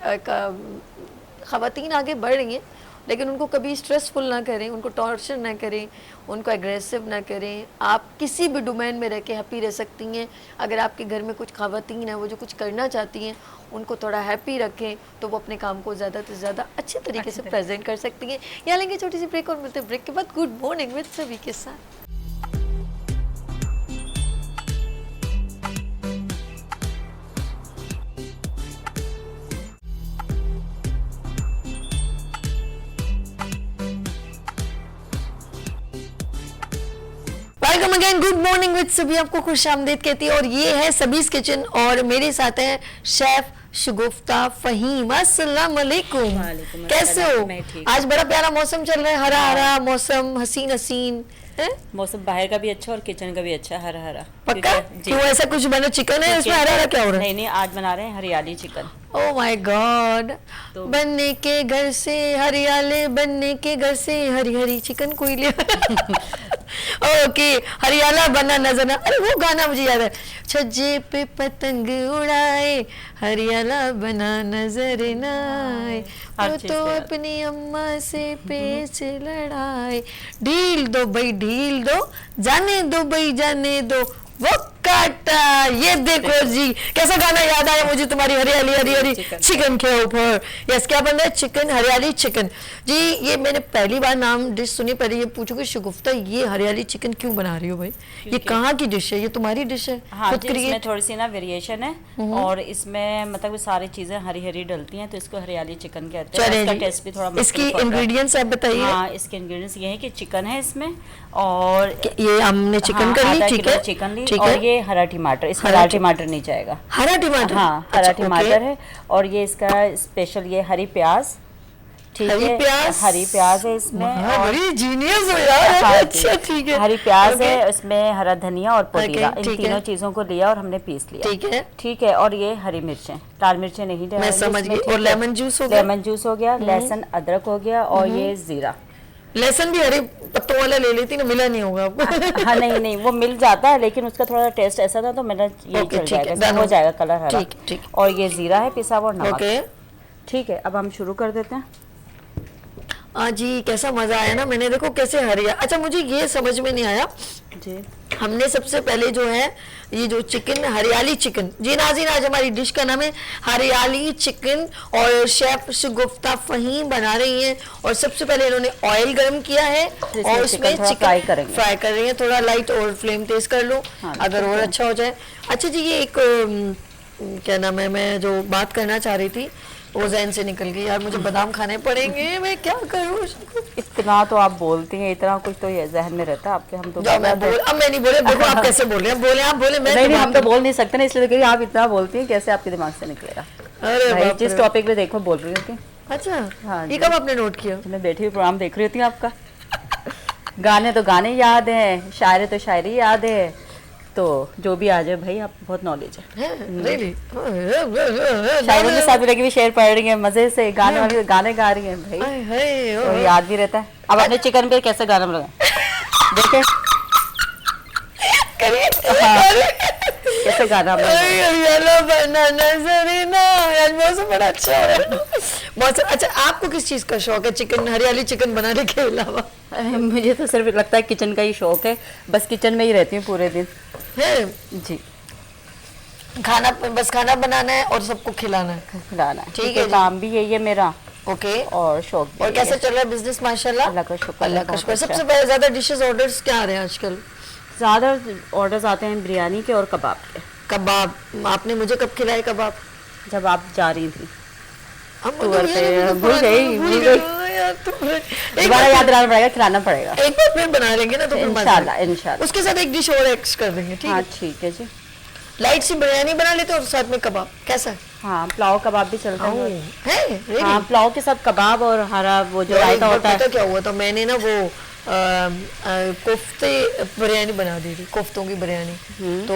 खवातीन आगे बढ़ रही हैं, लेकिन उनको कभी स्ट्रेसफुल ना करें, उनको टॉर्चर ना करें, उनको एग्रेसिव ना करें। आप किसी भी डोमेन में रह के हैप्पी रह सकती हैं। अगर आपके घर में कुछ खवातीन हैं वो जो कुछ करना चाहती हैं, उनको थोड़ा हैप्पी रखें तो वो अपने काम को ज़्यादा से ज़्यादा अच्छे तरीके से प्रेजेंट कर सकती हैं। यहाँ लेंगे छोटी सी ब्रेक और मिलते हैं ब्रेक के बाद गुड मॉर्निंग विद सभी के साथ। Welcome again, good morning with सभी, आपको खुश आमदीद कहती है। और ये है सबीज किचन और मेरे साथ है शेफ शगुफ्ता फहीम। अस्सलाम वालेकुम, कैसे हो? आज बड़ा प्यारा मौसम चल रहा है, हरा हरा मौसम, हसीन हसीन है
मौसम, बाहर का भी अच्छा और किचन का भी अच्छा, हरा हरा।
पक्का? क्यों ऐसा कुछ बना? चिकन है इसमें? हरा हरा क्या हो रहा है?
नहीं, आज बना रहे हैं हरियाली चिकन।
ओह माय गॉड, बनने के घर से हरियाले, बनने के घर से हरी हरी चिकन कोई ले। ओके, हरियाला बना नजर ना, अरे वो गाना मुझे याद है, छज्जे पे पतंग उड़ाए, हरियाला बना नजर ना आए, तो अपनी अम्मा से पेच लड़ाए, ढील दो भाई ढील दो, जाने दो भाई जाने दो, वो कट। ये देखो जी, कैसा गाना याद आया मुझे, तुम्हारी हरियाली हरियाली चिकन के ऊपर। यस, क्या बन रहा है? चिकन, हरियाली चिकन। जी ये मैंने पहली बार नाम डिश सुनी। पहले ये पूछो कि शगुफ्ता ये हरियाली चिकन क्यों बना रही हो भाई? ये कहाँ की डिश है? ये तुम्हारी डिश है?
हाँ
खुद
जी, इसमें
क्रिएट?
थोड़ी सी ना वेरिएशन है और इसमें मतलब सारी चीजें हरी हरी डलती हैं तो इसको हरियाली चिकन कहते हैं।
चलें
इसका
जी।
टेस्ट भी थोड़ा
इसकी
मुख्तलिफ होता है।
इंग्रेडिएंट्स आप बताइए।
हाँ, इसके इंग्रेडिएंट्स ये है कि चिकन है इसमें और
ये हमने चिकन
हाँ,
कर ली,
आधा
ठीक
किलो
है,
चिकन ली
ठीक
और
है।
ये हरा टमाटर, इसमें
हरा
लाल टमाटर नहीं जाएगा।
हरा टमाटर?
हाँ, हरा
अच्छा,
टमाटर
ओके।
है और ये इसका स्पेशल ये हरी प्याज, ठीक
हरी
है,
प्याज?
हरी प्याज है इसमें
हाँ,
और
बड़ी जीनियस हो यार।
हाँ जी।
अच्छा ठीक है,
हरी प्याज
ओके,
है, इसमें हरा धनिया और पुदीना,
ओके,
इन
ठीक है।
तीनों चीजों को लिया और हमने पीस लिया।
ठीक है।
ठीक है, और ये हरी मिर्चें, लाल मिर्चें नहीं डालेंगे
समझ
इसमें,
गई।
ठीक
और
है।
लेमन जूस हो गया?
लेमन जूस हो गया, लहसुन अदरक हो गया और ये जीरा।
लहसुन भी हरे पत्तों वाला ले लेती ना, मिला नहीं होगा आपको।
हाँ नहीं नहीं, वो मिल जाता है लेकिन उसका थोड़ा टेस्ट ऐसा था तो मेरा ये
ओके,
चल
ठीक है,
जाएगा,
डन
हो
हो।
जाएगा कलर हरा।
ठीक, ठीक।
और ये जीरा है पिसा हुआ और नमक।
ओके।
ठीक है, अब हम शुरू कर देते हैं।
हाँ जी, कैसा मजा आया ना। मैंने देखो कैसे हरिया। अच्छा मुझे ये समझ में नहीं आया,
जी
हमने सबसे पहले जो है ये जो चिकन, हरियाली चिकन, जी नाज़रीन आज हमारी डिश का नाम है हरियाली चिकन और शेफ शगुफ्ता फ़हीम बना रही हैं। और सबसे पहले इन्होंने ऑयल गर्म किया है
जिसमें
और उसमें
चिकन थोड़ा
चिकन
फ्राई करेंगे।
फ्राई कर रही हैं, थोड़ा लाइट और फ्लेम तेज कर लो
हाँ,
अगर
ठीक
और
है।
अच्छा हो जाए। अच्छा जी, ये एक क्या नाम है, मैं जो बात करना चाह रही थी वो जहन से निकल गई यार। मुझे बादाम खाने पड़ेंगे, मैं क्या करूँ?
इतना तो आप बोलती हैं, इतना कुछ तो ये जहन में रहता है आपके। हम तो
जाओ, मैं बोल, अब मैं नहीं बोले, देखो आप कैसे बोल रहे हैं, बोले आप बोले, मैं
नहीं
तो
नहीं, हम
बात
तो बोल नहीं सकते ना, इसलिए तो आप इतना बोलती हैं, कैसे आपके दिमाग से निकलेगा?
अरे
भाई
बाप
जिस
रे।
टॉपिक पे देखो बोल रही होती।
अच्छा
हाँ
ये
जी।
कब आपने नोट किया?
मैं बैठी हुई प्रोग्राम देख रही होती हूँ आपका। गाने तो गाने याद हैं, शायरी तो शायरी याद है, तो जो भी आ जाए भाई, आप बहुत नॉलेज है।
रियली?
शायरों के साथ लगी भी शेर पढ़ रही है मजे से, गाने वाली गाने गा रही हैं भाई, तो याद भी रहता है। अब अपने चिकन पे कैसे गाना लगा देखे, कैसे गाना
मौसम बड़ा अच्छा है। मौसम अच्छा। आपको किस चीज का शौक है चिकन, हरियाली चिकन बनाने के अलावा?
मुझे तो सिर्फ लगता है किचन का ही शौक है, बस किचन में ही रहती हूँ पूरे दिन।
है
जी,
खाना, बस खाना बनाना है और सबको खिलाना है।
खिलाना है,
ठीक
ठीक
है
है,
जी।
काम भी यही है मेरा
ओके।
और शौक भी
और
यही
कैसे
है।
चल रहा है बिजनेस? माशाल्लाह,
अल्लाह का शुक्र है,
अल्लाह का
बहुत
शुक्र।
अच्छा।
सबसे पहले ज्यादा डिशेस ऑर्डर्स क्या आ रहे हैं आजकल?
ज़्यादा ऑर्डर्स आते हैं बिरयानी के और कबाब के।
कबाब? आपने मुझे कब खिलाए कबाब?
जब आप जा रही थी
हम
टूर
तो
पे,
यार,
भूल गई, भूल गई।
यार, एक
दोबारा
बार
याद दिलाना पड़ेगा, खिलाना पड़ेगा।
फिर बना लेंगे ना तो फिर मजा
इंशाल्लाह
आएगा।
इंशाल्लाह।
उसके साथ एक डिश और एक्स कर देंगे, ठीक
हाँ
है?
ठीक है जी।
लाइट सी बिरयानी बना लेते हैं और साथ में कबाब, कैसा है?
हाँ, पुलाव कबाब भी चलता है।
है really?
हाँ, पुलाव के साथ कबाब और हरा वो जो
यार, एक
रायता
बार
होता है।
पता क्या हुआ था, मैंने ना वो कोफ्ते बिरयानी बना दी थी, कोफ्तों की बिरयानी। तो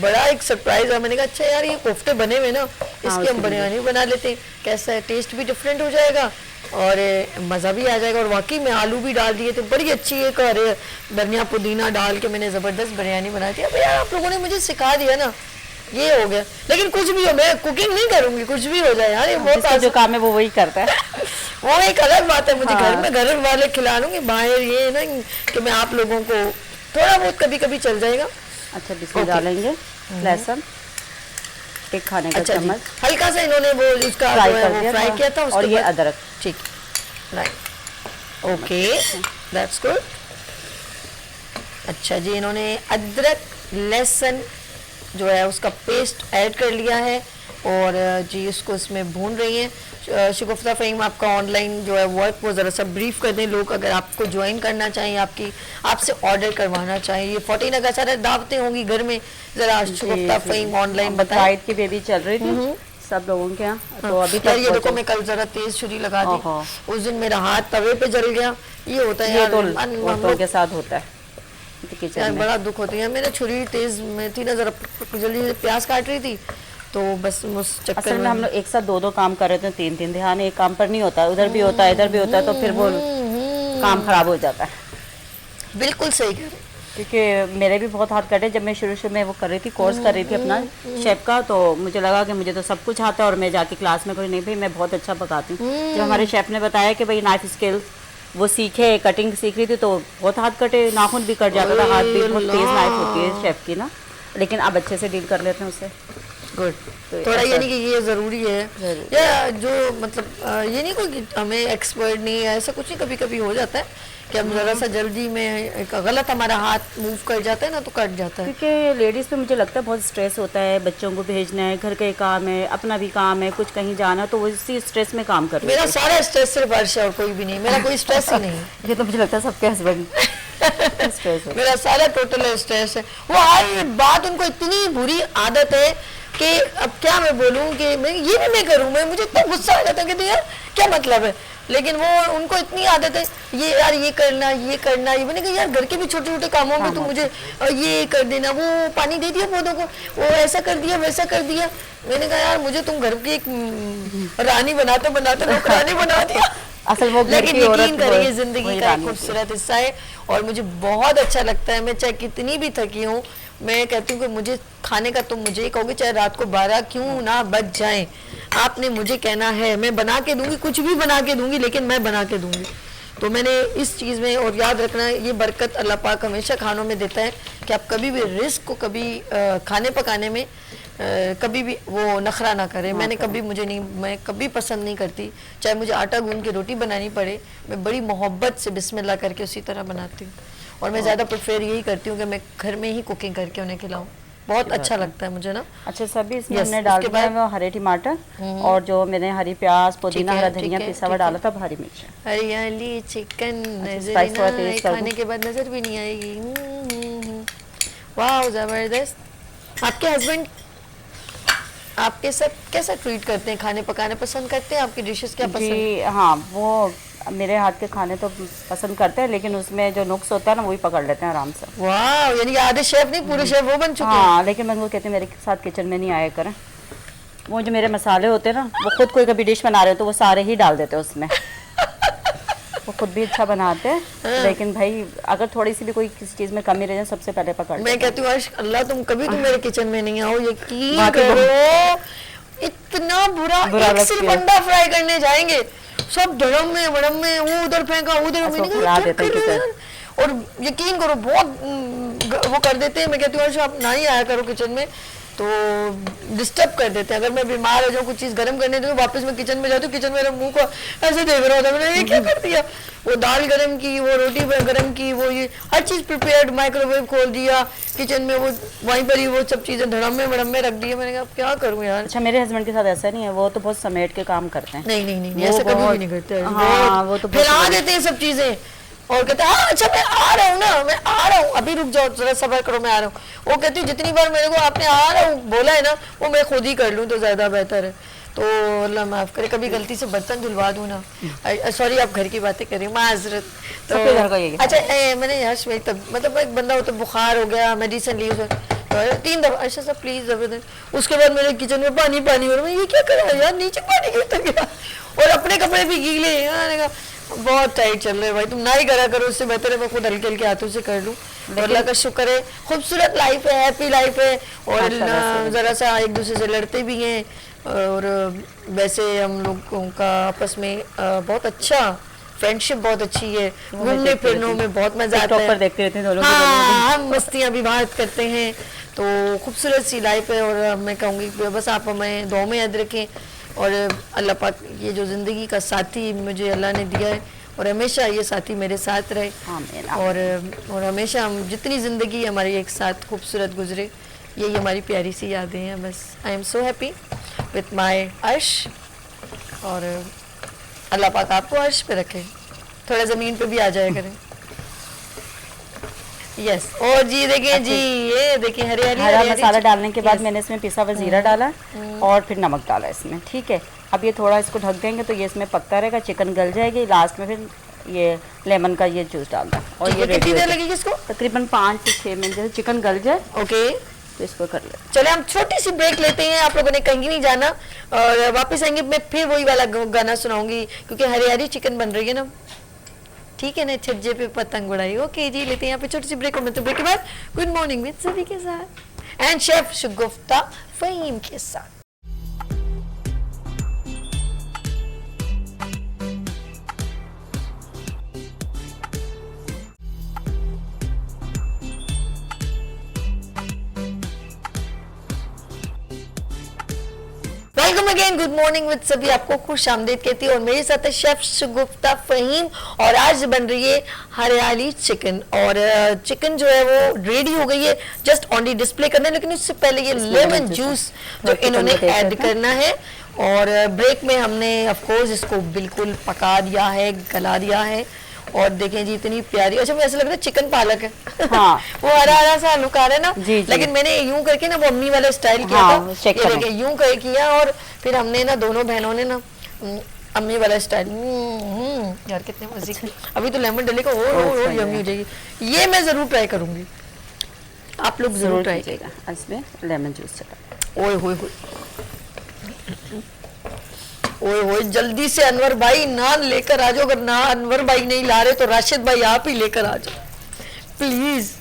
बड़ा एक सरप्राइज है। मैंने कहा अच्छा यार ये कोफ्ते बने हुए ना, इसकी हम बिरयानी बना लेते हैं, कैसा है, टेस्ट भी डिफरेंट हो जाएगा और मज़ा भी आ जाएगा। और वाकई में आलू भी डाल दिए थे, बड़ी अच्छी एक और धनिया पुदीना डाल के मैंने ज़बरदस्त बिरयानी बनाई थी। अब यार आप लोगों ने मुझे सिखा दिया ना, ये हो गया। लेकिन कुछ भी हो, मैं कुकिंग नहीं करूंगी, कुछ भी हो जाए यार, ये बहुत
जिसका जो काम है वो वही करता है।
वो एक अलग बात है। मुझे
हाँ।
घर में घर वाले खिला लूंगी, बाहर ये ना कि मैं आप लोगों को थोड़ा बहुत कभी कभी चल जाएगा।
अच्छा, बिस्मिल्लाह
ओके।
डालेंगे लहसुन, एक खाने का
अच्छा जी,
चम्मच
हल्का सा इन्होंने वो उसका
फ्राई
जो है
कर
वो
दिया
फ्राई
था।
किया था,
और
उसके
ये
बाद
अदरक।
ठीक, राइट, ओके, दैट्स गुड। अच्छा जी, इन्होंने अदरक लहसुन जो है उसका पेस्ट ऐड कर लिया है और जी इसको इसमें भून रही हैं। शगुफ्ता फ़हीम आपका ऑनलाइन जो है वर्क वो ज़रा सा ब्रीफ कर दें, लोग अगर आपको ज्वाइन करना चाहिए, आपसे ऑर्डर करवाना चाहिए। ये 14 अगस्त सारे दावतें होंगी घर में, ज़रा शगुफ्ता फ़हीम ऑनलाइन बताएं।
बताइए की बेबी चल रही थी सब लोगों के यहाँ, तो अभी
यार ये
तक
देखो मैं कल जरा तेज छुरी लगा दी,
ओहो।
उस दिन मेरा हाथ तवे पे जल गया। ये होता है
ये
यार,
तो
हम
औरतों
लोग
के साथ होता है किचन
यार
में।
बड़ा दुख होता है। मैंने छुरी तेज में थी ना, जरा जल्दी से प्याज काट रही थी तो बस उस
असल
चक्कर
में हम लोग एक साथ दो काम कर रहे थे, तीन ध्यान एक काम पर नहीं होता, उधर भी होता है इधर भी होता है, तो फिर वो काम खराब हो जाता है।
बिल्कुल सही कह रहे हैं।
क्योंकि मेरे भी बहुत हाथ कटे, जब मैं शुरू में वो कर रही थी, कोर्स कर रही थी अपना शेफ का, तो मुझे लगा कि मुझे तो सब कुछ आता है और मैं जाके क्लास में कोई नहीं, भाई मैं बहुत अच्छा पकाती हूँ। जब हमारे शेफ ने बताया कि भाई नाइफ स्किल्स वो सीखे, कटिंग सीख रही थी, तो बहुत हाथ कटे, नाखून भी कट जाता था, हाथ भी बहुत तेज नाइफ होती है शेफ की ना, लेकिन अब अच्छे से डील कर लेते हैं उससे।
गुड।
तो
थोड़ा
ऐसा-
यानी कि ये ज़रूरी है या जो मतलब ये नहीं कोई कि हमें एक्सपर्ट नहीं है, ऐसा कुछ नहीं, कभी कभी हो जाता है कि हम ज़रा सा जल्दी में एक गलत हमारा हाथ मूव कर जाता है ना तो कट जाता है।
क्योंकि लेडीज़ पे मुझे लगता है बहुत स्ट्रेस होता है, बच्चों को भेजना है, घर के काम है, अपना भी काम है, कुछ कहीं जाना, तो वो इसी स्ट्रेस में काम कर रही
मेरा
है।
सारा स्ट्रेस सिर्फ अर्शा और कोई भी नहीं, मेरा कोई स्ट्रेस ही नहीं है।
ये तो मुझे लगता है सबके हस्बैंड स्ट्रेस है।
मेरा सारा टोटल स्ट्रेस है। वो हर बात उनको इतनी बुरी आदत है कि अब क्या मैं बोलूं कि मैं ये भी मैं करूं, मैं मुझे इतना गुस्सा आ जाता है कि यार क्या मतलब है, लेकिन वो उनको इतनी आदत है ये यार ये करना ये मैंने कहा यार घर के भी छोटे छोटे कामों में तो मुझे ये कर देना, वो पानी दे दिया पौधों को, वो ऐसा कर दिया वैसा कर दिया। मैंने कहा यार मुझे तुम घर की एक रानी बनाते बनाते नौकरानी बना दिया।
असल वो घर
लेकिन
की औरत
यकीन करिए
वो-
जिंदगी
वही
का एक
रानी होती है।
खूबसूरत हिस्सा है और मुझे बहुत अच्छा लगता है। मैं चाहे कितनी भी थकी हूँ, मैं कहती हूँ कि मुझे खाने का तुम मुझे ही कहोगे, चाहे रात को 12 क्यों ना बज जाए, आपने मुझे कहना है, मैं बना के दूंगी, कुछ भी बना के दूंगी, लेकिन मैं बना के दूंगी। तो मैंने इस चीज़ में, और याद रखना ये बरकत अल्लाह पाक हमेशा खानों में देता है कि आप कभी भी रिस्क को कभी खाने पकाने में कभी भी वो नखरा ना करें। मैंने कभी मैं कभी पसंद नहीं करती, चाहे मुझे आटा गूंद के रोटी बनानी पड़े, मैं बड़ी मोहब्बत से बिस्मिल्लाह करके उसी तरह बनाती हूँ। और मैं ज़्यादा प्रेफर यही करती हूँ कि मैं घर में ही कुकिंग करके उन्हें खिलाऊँ, बहुत अच्छा लगता है मुझे ना।
अच्छा सभी इसमें
Yes,
हमने डाल
उसके
दिया है
बाद-
वो हरे टमाटर और जो मैंने हरी प्याज, पुदीना, हरा धनिया
ठीक है,
पिसा हुआ
ठीक है।
डाला था, हरी मिर्च।
हरियाली चिकन नजर
स्पाइस थोड़ा
ना
तेज
आए,
कर दूं?
खाने के बाद नजर भी नहीं आएगी। वाह जबरदस्त। आपके हस्बैंड आपके साथ कैसा ट्रीट करते हैं, खाने पकाने पसंद करते हैं, आपकी डिशेस क्या पसंद?
जी हाँ, वो मेरे हाथ के खाने तो पसंद करते हैं, लेकिन उसमें जो नुक्स होता है ना वही पकड़ लेते हैं आराम से।
वाह, यानी कि आधे शेफ नहीं पूरे शेफ वो बन चुके हैं।
हाँ, लेकिन मैं वो कहती हूँ मेरे साथ किचन में नहीं आया करें। वो जो मेरे मसाले होते हैं ना, वो खुद कोई कभी डिश बना रहे हो तो वो सारे ही डाल देते हैं उसमें। वो खुद भी अच्छा बनाते हैं, लेकिन भाई अगर थोड़ी सी भी कोई किसी चीज़ में कमी रह जाए सबसे पहले पकड़
मैं
लेते हैं।
कहती हूँ अल्लाह तुम कभी तुम मेरे किचन में नहीं आओ, यकीन
बाकी वो-
करो इतना बुरा।
बुरा
एक
लगती
सिर्फ
है।
अंडा फ्राई करने जाएंगे, सब धड़म में वो उधर फेंका उधर,
ऐसा
मैंने कहा,
खिला
क्या
देते हैं
कर रहे हो
किचन।
यार? और यकीन करो बहुत वो कर देते हैं। मैं कहती हूँ अर्श आप ना ही आया करो किचन में, तो डिस्टर्ब कर देते हैं। अगर मैं बीमार हो जाऊँ, कुछ चीज़ गर्म करने दूँ, वापस मैं किचन में जाती हूँ, किचन मेरे मुंह को ऐसे देख रहा होता है, मैंने ये क्या कर दिया। वो दाल गरम की, वो रोटी गरम की, वो ये हर चीज़ प्रिपेयर्ड, माइक्रोवेव खोल दिया किचन में, वो वहीं पर ही वो सब चीज़ें धड़म में रख दी है। मैंने कहा अब क्या करूँ यार।
अच्छा, मेरे हस्बैंड के साथ ऐसा नहीं है, वो तो बहुत समेट के काम करते हैं।
नहीं
वो
ऐसा कभी भी
बहुत-
नहीं करते हैं।
हाँ, वो तो बहुत
फैला
बड़ी-
देते हैं सब चीजें और कहते हैं हाँ अच्छा मैं आ रहा हूँ ना, मैं आ रहा हूँ, अभी रुक जाओ जरा सब्र करो, मैं आ रहा हूँ। वो कहती हूँ जितनी बार मेरे को आपने आ रहा हूँ बोला है ना, वो मैं खुद ही कर लूँ तो ज्यादा बेहतर है। तो अल्लाह माफ करे, कभी गलती से बर्तन धुलवा दूँ ना, सॉरी आप घर की बातें कर रही हो, माजरत। तो
सबके घर का यही है।
अच्छा मैंने यश में तब मतलब एक बंदा होता बुखार हो गया, मेडिसिन ली उसे 3 दफा, अच्छा सब प्लीज जबरदस्त। उसके बाद मेरे किचन में पानी हो रहा, मैं ये क्या कर रहा है यार, नीचे पानी उतर गया और अपने कपड़े भी गीले। मैंने कहा बहुत टाइट चल रहे हैं भाई, तुम ना ही करा करो, उससे बेहतर है मैं खुद हल्के हल्के हाथों से कर लूँ। अल्लाह का शुक्र है, खूबसूरत लाइफ है, हैप्पी लाइफ है और ज़रा सा एक दूसरे से लड़ते भी हैं। और वैसे हम लोगों का आपस में बहुत अच्छा फ्रेंडशिप बहुत अच्छी है, घूमने फिरने में बहुत मजा आता है।
देखते रहते हैं दोनों
हाँ, हम मस्तियाँ भी बात करते हैं, तो खूबसूरत सी लाइफ है। और मैं कहूँगी बस आप हमें दुआ में याद रखें और अल्लाह पाक ये जो ज़िंदगी का साथी मुझे अल्लाह ने दिया है और हमेशा ये साथी मेरे साथ रहे।
आमीन।
और हमेशा हम जितनी ज़िंदगी हमारी एक साथ खूबसूरत गुजरे, यही हमारी प्यारी सी यादें हैं। बस I am so happy with my अर्श और अल्लाह पाक आपको अर्श पे रखे, थोड़ा ज़मीन पे भी आ जाया करें। यस और जी देखिए जी, ये देखिए हरियाली
हरा
हरियाली
मसाला डालने के बाद
Yes.
मैंने इसमें पिसा हुआ जीरा डाला और फिर नमक डाला इसमें। ठीक है, अब ये थोड़ा इसको ढक देंगे तो ये इसमें पकता रहेगा, चिकन गल जाएगी, लास्ट में फिर ये लेमन का ये जूस डाल दें और ये रेडी
कितनी
हो
देर
जाए।
लगेगी इसको?
तकरीबन 5 से 6 मिनट, जैसे चिकन गल जाए
ओके
तो इसको कर ले।
चले हम छोटी सी ब्रेक लेते हैं, आप लोगों ने कहीं नहीं जाना और वापस आएंगे। मैं फिर वही वाला गाना सुनाऊंगी क्योंकि हरियाली चिकन बन रही है ना, ठीक है ना, छज्जे पे पतंग उड़ाई। ओके जी, लेते हैं यहाँ पे छोटी सी ब्रेक और मैं तो ब्रेक के बाद गुड मॉर्निंग विद सभी के साथ एंड शेफ शगुफ्ता फहीम के साथ। Welcome again, good morning with सभी, आपको खुश आमदीद कहती है। और मेरे साथ है शेफ शगुफ्ता फहीम और आज बन रही है हरियाली चिकन। और चिकन जो है वो रेडी हो गई है, जस्ट ऑन डिस्प्ले करना है, लेकिन उससे पहले ये लेमन जूस जो इन्होंने ऐड करना है। और ब्रेक में हमने ऑफ कोर्स इसको बिल्कुल पका दिया है, गला दिया है। और देखें जी इतनी प्यारी, अच्छा मुझे ऐसा लग रहा है चिकन पालक है।
हाँ।
वो हरा हरा सा आलू का है ना,
जी, जी।
लेकिन मैंने यूं करके ना वो अम्मी वाला स्टाइल किया
हाँ,
था,
चेक
ये
करें।
देखिए यूं कर किया। और फिर हमने ना दोनों बहनों ने ना अम्मी वाला स्टाइल, यार कितने मजे की। अभी तो लेमन डलेगा और यम्मी हो जाएगी। ये मैं जरूर ट्राई करूंगी, आप लोग जरूर ट्राई
कीजिएगा। इसमें लेमन जूस चला।
ओए होए होए, ओए होए, जल्दी से अनवर भाई नान लेकर आ जाओ। अगर ना अनवर भाई नहीं ला रहे तो राशिद भाई आप ही लेकर आ जाओ प्लीज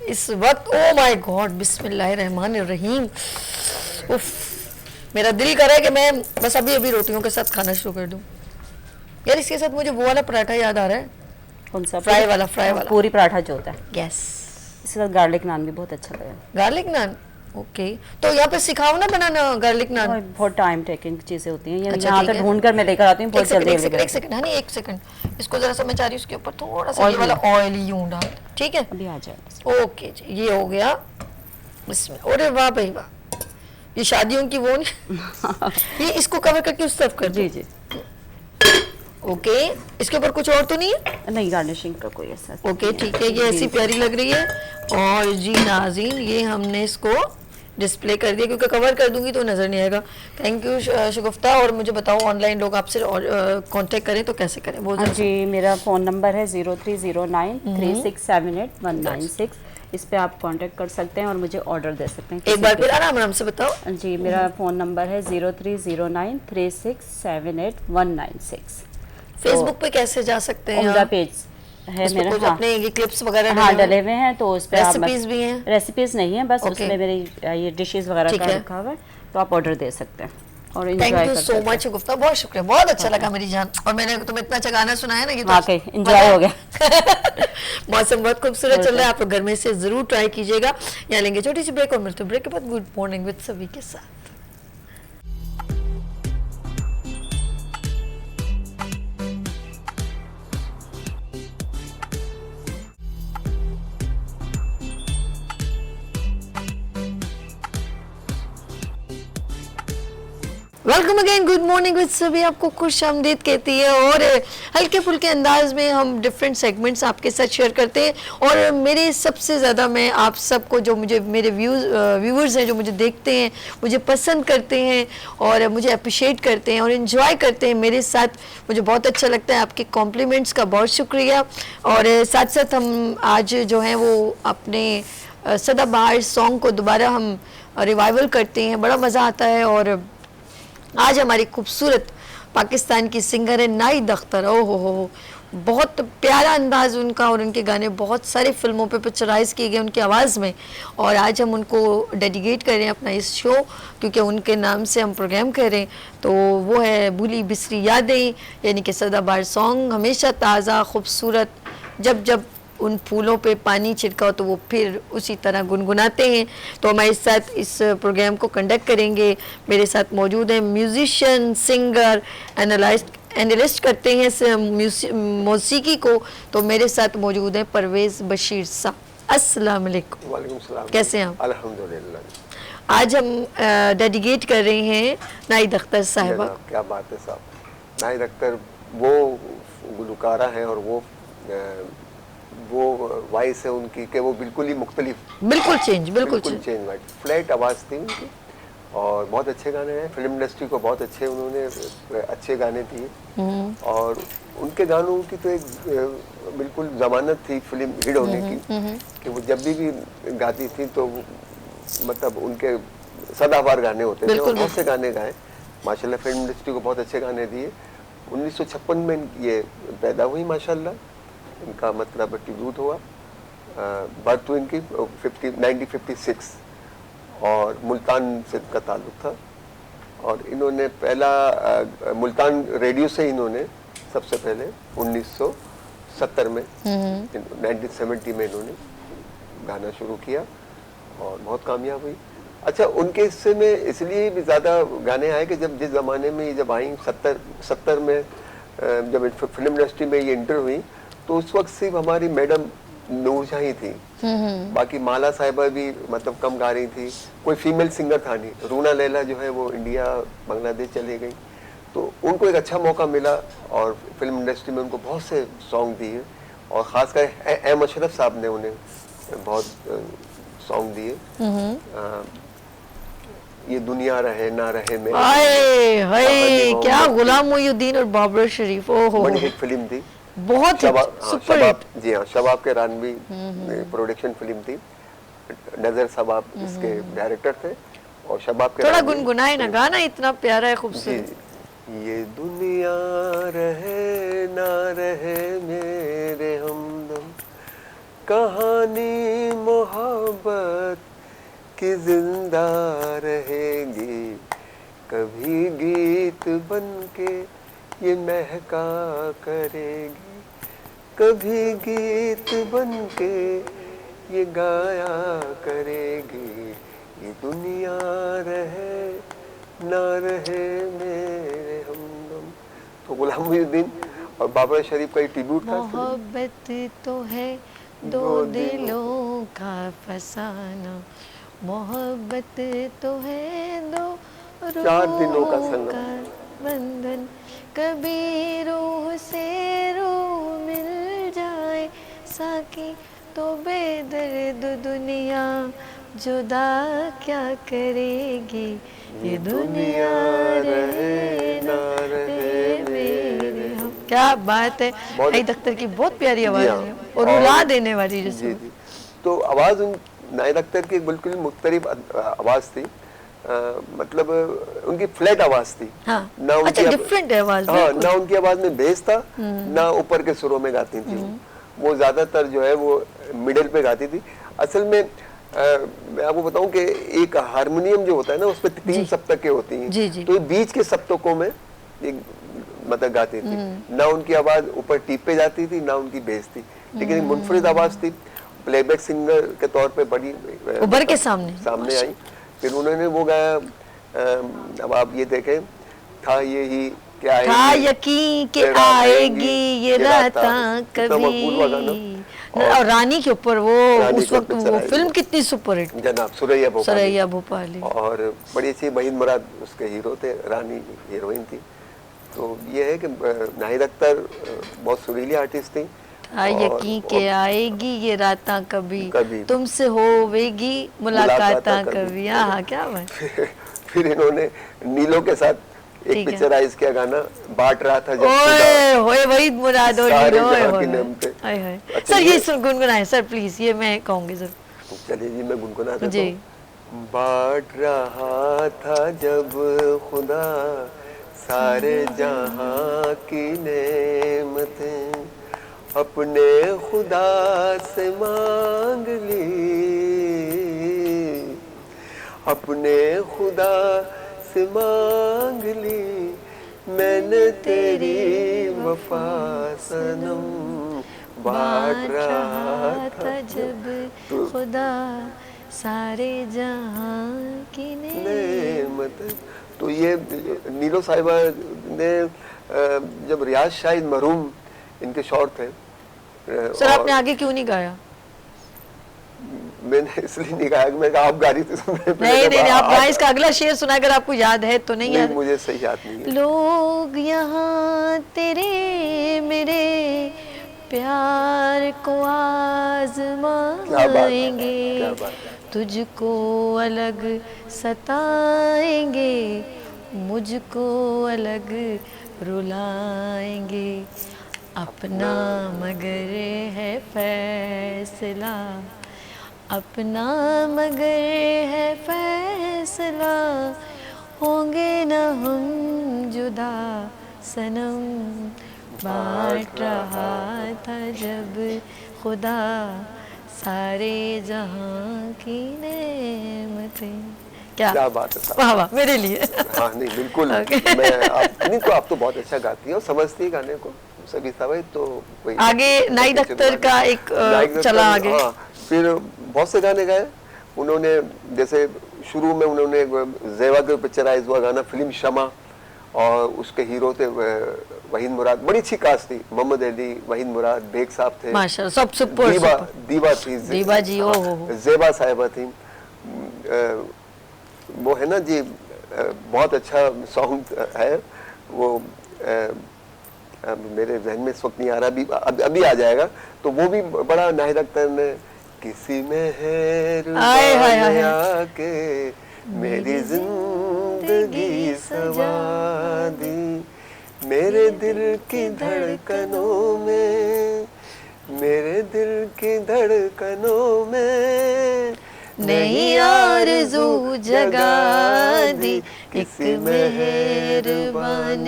इस वक्त। ओ माय गॉड, बिस्मिल्लाहिर्रहमानिर्रहीम। उफ, मेरा दिल कर रहा है कि मैं बस अभी अभी रोटियों के साथ खाना शुरू कर दूं। यार इसके साथ मुझे वो वाला पराठा याद आ रहा है,
कौन सा?
फ्राई वाला, फ्राई वाला
पूरी पराठा जो होता है,
यस,
इसके साथ गार्लिक नान भी बहुत अच्छा लगेगा।
गार्लिक नान। ओके, तो यहाँ पे सिखाओ ना बनाना गार्लिक नान।
और बहुत टाइम टेकिंग चीजें होती हैं, ये
अच्छा,
यहाँ
ठीक
पे
है।
ढूंढ कर मैं लेकर आती हूँ, बहुत जल्दी
एक सेकंड, हाँ नहीं एक सेकंड, इसको जरा सा मैं चाह रही हूँ उसके ऊपर थोड़ा सा ये
Oil
वाला ऑयल यूं डाल, ठीक है।
अभी आ जाएगा।
ओके जी, ये हो गया इसमें। अरे वाह भाई वाह, ये शादियों की वो नहीं ये इसको कवर करके उस तरफ कर
जी
दो।
जी।
ओके, इसके ऊपर कुछ और तो नहीं है?
नहीं, गार्निशिंग का कोई ऐसा।
ओके ठीक है, ये ऐसी प्यारी लग रही है। और जी नाज़रीन, ये हमने इसको डिस्प्ले कर दिया, क्योंकि कवर कर दूंगी तो नजर नहीं आएगा। थैंक यू शगुफ्ता। और मुझे बताओ ऑनलाइन लोग आपसे कांटेक्ट करें तो कैसे करें? वो
हाँ जी, मेरा फ़ोन नंबर है 0309367196। इस पे आप कांटेक्ट कर सकते हैं और मुझे ऑर्डर दे सकते हैं।
एक बार फिर आराम से बताओ।
जी, मेरा फ़ोन नंबर है 0309367196।
फेसबुक पे कैसे जा सकते हैं?
उनका पेज है
उसमें
मेरा।
कुछ
हाँ,
अपने ये क्लिप्स वगैरह
हाँ डले हुए हैं, तो उस पे आप
रेसिपीज भी हैं?
रेसिपीज नहीं है, बस
Okay.
उसमें मेरी ये डिशेस वगैरह
ठीक
का
है।
रखा हुआ है, तो आप ऑर्डर दे सकते हैं और
थैंक
एंजॉय
यू
कर
सो
सकते हैं।
मच गुफ्ता, बहुत शुक्रिया, बहुत अच्छा लगा मेरी जान। और मैंने तुम्हें इतना अच्छा गाना सुनाया ना, ये तो
वाकई एंजॉय हो गया।
मौसम बहुत खूबसूरत चल रहा है, आप लोग घर में से जरूर ट्राई कीजिएगा। यहाँ लेंगे छोटी सी ब्रेक और मिलते हैं ब्रेक के बाद गुड मॉर्निंग विद सभी के साथ। Welcome again, good morning with सभी, आपको खुश आमदीद कहती है। और हल्के फुल्के अंदाज में हम डिफरेंट सेगमेंट्स आपके साथ शेयर करते हैं। और मेरे सबसे ज़्यादा मैं आप सबको, जो मुझे मेरे व्यूवर्स हैं, जो मुझे देखते हैं, मुझे पसंद करते हैं और मुझे अप्रिशिएट करते हैं और इन्जॉय करते हैं मेरे साथ, मुझे बहुत अच्छा लगता है। आपके कॉम्प्लीमेंट्स का बहुत शुक्रिया। और साथ साथ हम आज जो है वो अपने सदाबहार सॉन्ग को दोबारा हम रिवाइवल करते हैं, बड़ा मज़ा आता है। और आज हमारी खूबसूरत पाकिस्तान की सिंगर है नाइद अख्तर। ओ हो, बहुत प्यारा अंदाज उनका, और उनके गाने बहुत सारी फिल्मों पे पिक्चराइज किए गए उनकी आवाज़ में। और आज हम उनको डेडिकेट कर रहे हैं अपना इस शो, क्योंकि उनके नाम से हम प्रोग्राम कर रहे हैं। तो वो है भूली बिसरी यादें, यानी कि सदाबहार सॉन्ग, हमेशा ताज़ा खूबसूरत। जब जब उन फूलों पे पानी छिड़का तो वो फिर उसी तरह गुनगुनाते हैं। तो हमारे साथ इस प्रोग्राम को कंडक्ट करेंगे, मेरे साथ मौजूद हैं म्यूजिशियन, सिंगर, एनालिस्ट करते हैं मौसीकी को। तो मेरे साथ मौजूद हैं परवेज़ बशीर साहब। अस्सलाम वालेकुम।
वालेकुम सलाम।
कैसे हैं आप?
अल्हम्दुलिल्लाह।
आज हम डेडिकेट कर रहे हैं नाइद अख्तर साहिबा।
क्या बात है साहब। नाइद अख्तर वो गुलकारा है और वो वॉइस है उनकी कि वो बिल्कुल ही मुख्तलिफ,
बिल्कुल चेंज
फ्लैट आवाज़ थी उनकी और बहुत अच्छे गाने हैं। फिल्म इंडस्ट्री को बहुत अच्छे उन्होंने अच्छे गाने दिए और उनके गानों की तो एक बिल्कुल जमानत थी फिल्म हिट होने की कि वो जब भी गाती थी तो मतलब उनके सदाबहार गाने होते थे और बहुत से गाने गाए माशाल्लाह। फिल्म इंडस्ट्री को बहुत अच्छे गाने दिए। 1956 में ये पैदा हुई माशाल्लाह, इनका मतलब ट्रिब्यूट हुआ, बर्थ हुई इनकी 1956 और मुल्तान से इनका ताल्लुक था। और इन्होंने पहला मुल्तान रेडियो से इन्होंने सबसे पहले 1970 में 1970 में इन्होंने गाना शुरू किया और बहुत कामयाब हुई। अच्छा, उनके हिस्से में इसलिए भी ज़्यादा गाने आए कि जब जिस ज़माने में ये जब आई 70 में जब फिल्म इंडस्ट्री में ये एंटर हुई, तो उस वक्त सिर्फ हमारी मैडम नूरजहां ही थी। बाकी माला साहिबा भी मतलब कम गा रही थी, कोई फीमेल सिंगर था नहीं। रूना लैला जो है वो इंडिया बांग्लादेश चली गई, तो उनको एक अच्छा मौका मिला और फिल्म इंडस्ट्री में उनको बहुत से सॉन्ग दिए, और ख़ासकर एम अशरफ साहब ने उन्हें बहुत सॉन्ग दिए। ये दुनिया रहे ना रहे में,
हाय हाय क्या गुलाम मोहिउद्दीन और बाबर शरीफ, ओहो
बड़ी हिट फिल्म थी,
बहुत सुपर हिट।
जी हाँ, शबाब के रानवी प्रोडक्शन फिल्म थी। नजर शबाब इसके डायरेक्टर थे और शबाब के
थोड़ा गुनगुनाए ना, गाना इतना प्यारा है, खूबसूरत।
ये दुनिया रहे ना रहे मेरे हमदम, कहानी मोहब्बत की जिंदा रहेगी, कभी गीत बनके ये महका करेगी, कभी गीत बनके ये गाया करेगी, ये दुनिया रहे ना रहे मेरे हमदम। तो गुलाम मोहिउद्दीन और बाबर शरीफ का ये ट्रिब्यूट था।
मोहब्बत तो है दो दिलों का फसाना, मोहब्बत तो है दो
चार दिनों का
रूहों
संगम,
का बंधन, कभी रूह से रूह मिल जाए साकी, तो बेदर्द दुनिया जुदा क्या करेगी, ये दुनिया रहे ना रहे मेरे हम। क्या बात है, नाहिद अख्तर की बहुत प्यारी आवाज है और रुला देने वाली जैसे।
जी जी, तो आवाज़ नाहिद अख्तर की बिल्कुल मुख्तलिफ आवाज़ थी, मतलब उनकी फ्लैट आवाज़ थी।
हाँ,
ना उनकी
अच्छा डिफरेंट है आवाज।
हाँ, ना उनकी आवाज़ में बेस था, ना ऊपर के सुरों में गाती थी। वो ज़्यादातर जो है वो मिडिल पे गाती थी। असल में मैं आपको बताऊं कि एक हारमोनियम जो होता है ना, उस पर 3 सप्तकें होती हैं, तो बीच के सप्तकों में एक मतलब गाती थी। ना उनकी आवाज़ ऊपर टीप पे जाती थी, ना उनकी बेस थी, लेकिन मुनफरिद आवाज़ थी। प्लेबैक सिंगर के तौर पे बड़ी
उभर के सामने
आई। फिर उन्होंने वो गाया, अब आप ये देखें, था यही क्या
था यकीन के आएगी ये रातां कभी, और रानी के ऊपर वो उस वक्त वो फिल्म कितनी सुपर हिट,
जनाब सुरैया
भोपाली,
और बड़ी अच्छी वहीद मुराद उसके हीरो थे, रानी हीरोइन थी। तो ये है कि नाहिद अख्तर बहुत सुरीली आर्टिस्ट थी।
यकीन के आएगी ये रातां कभी तुमसे होवेगी मुलाकातां कभी। हाँ, क्या बात।
फिर इन्होंने नीलो के साथ एक पिक्चराइज किया गाना, बांट रहा था जब
ओए वहीद मुराद और नीलो।
अच्छा,
सर ये गुनगुनाए सर प्लीज, ये मैं कहूंगी सर।
चलिए जी, मैं गुनगुनाता हूँ। बांट रहा था जब खुदा सारे जहां की नेमतें, अपने खुदा से मांग ली, अपने खुदा से मांग ली, मैंने तेरी वफा सनम, बांट रहा था जब
खुदा सारे जहां की नेमत।
तो ये नीलो साहिबा ने जब रियाज शाहिद मरहूम इनके शौर थे।
सर आपने आगे क्यों नहीं गाया?
मैंने इसलिए नहीं गाया कि मैं आप गा रही थी तो
नहीं आप गाएं, इसका अगला शेर सुना अगर आपको याद है तो। नहीं याद,
मुझे सही याद नहीं है।
लोग यहाँ तेरे मेरे प्यार को आजमाएंगे, तुझको अलग सताएंगे, मुझको अलग रुलाएंगे, अपना मगर है फैसला, अपना मगर है फैसला, होंगे न हम जुदा सनम, बांट रहा था जब खुदा सारे जहां की नेमतें। क्या
बात है,
वाह वाह मेरे लिए।
हाँ नहीं बिल्कुल। आप तो बहुत अच्छा गाती हो, समझती है गाने को सभी सवाई। तो कोई
आगे नाहिद अख्तर का एक चला आगे।
हाँ, फिर बहुत से गाने गाए उन्होंने, जैसे शुरू में उन्होंने ज़ेवा के पिक्चराइज हुआ गाना फिल्म शमा, और उसके हीरो थे वहीद मुराद, बड़ी अच्छी कास्ट थी, मोहम्मद अली, वहीद मुराद, बेग साहब थे,
माशाल्लाह, सब सुपर
दीवा थी,
दीवा जी, ओ हो,
ज़ेबा साहिबा थी, वो है ना जी, बहुत अच्छा सॉन्ग है वो, मेरे जहन में इस वक्त नहीं आ रहा, अभी आ जाएगा, तो वो भी बड़ा नाहिद अख्तर ने, किसी में है के मेरी जिंदगी सवा दी, मेरे दिल की धड़कनों में, मेरे दिल की धड़कनों में
नई आरज़ू जगा दी, एक मेहरबान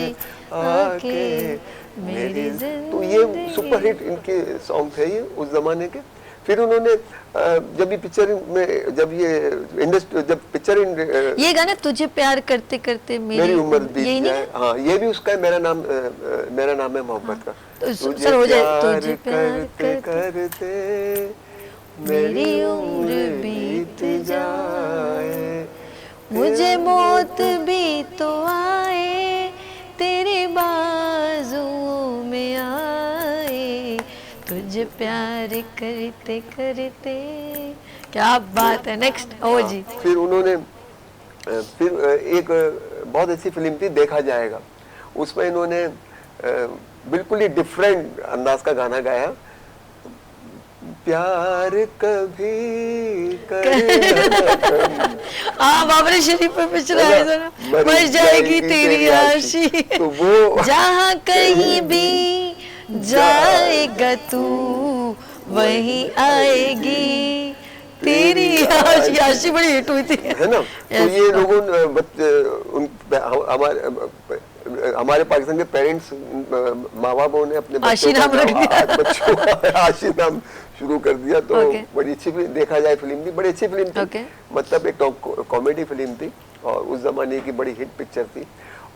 आके मेरी जिंदगी।
तो ये सुपर हिट इनके सॉन्ग थे ये उस जमाने के। फिर उन्होंने जब ये पिक्चर में, जब ये इंडस्ट्री, जब पिक्चर
ये गाना तुझे प्यार करते करते
मेरी उम्र बीत जाए, हाँ ये भी उसका है, मेरा नाम है मोहब्बत का।
तो सर हो जाए, तुझे प्यार
करते करते
मेरी उम्र बीत जाए, मुझे मौत भी तो आए, तेरे बाजुओं में आए, तुझे प्यार करते करते। क्या बात है। नेक्स्ट ओ जी।
फिर उन्होंने फिर एक बहुत अच्छी फिल्म थी देखा जाएगा, उसमें इन्होंने बिल्कुल ही डिफरेंट अंदाज का गाना गाया, प्यार कभी
बाबरे शरीफ पे पिक्चर आया था ना, मर जाएगी तेरी आशी,
तो वो
जहाँ कहीं भी जाएगा तू वहीं आएगी तेरी आशी। आशी बड़ी हिट हुई थी,
है ना। तो ये लोगों हमारे पाकिस्तान के पेरेंट्स, माँ बापों ने अपने
आशी नाम रख दिया,
आशी नाम शुरू कर दिया। तो बड़ी अच्छी देखा जाए फिल्म थी, बड़ी अच्छी फिल्म थी, मतलब एक कॉमेडी फिल्म थी और उस जमाने की बड़ी हिट पिक्चर थी।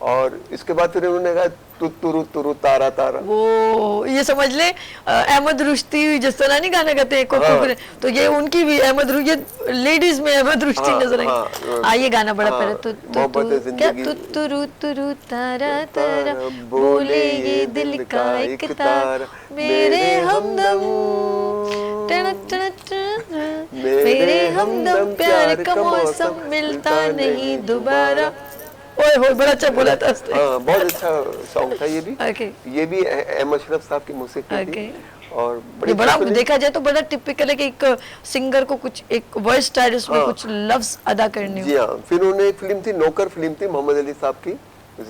और इसके बाद फिर उन्होंने कहा तुरु तुरु तारा तारा,
वो ये समझ ले अहमद रुश्ती जिस तरह नहीं गाना गाते हैं, तो ये उनकी भी अहमद रुश्ती, लेडीज में अहमद रुश्ती नजर आई। आइए गाना बड़ा प्यारा, तुरु तुरु तारा तारा, बोले ये दिल का एक तार, मेरे हमदम मेरे हमदम, प्यार का मौसम मिलता नहीं दोबारा। ओए हो, बड़ा अच्छा बोला था उसने।
हाँ, बहुत अच्छा सॉन्ग था ये भी। ये भी अहमद शरीफ साहब की मौसीकी थी। और
बड़ा देखा जाए तो बड़ा टिपिकल है कि एक सिंगर को कुछ एक वॉइस स्टाइल में कुछ लफ्ज अदा करने हो।
जी हाँ। फिर उन्होंने एक फिल्म थी, नौकर फिल्म थी, मोहम्मद अली साहब की,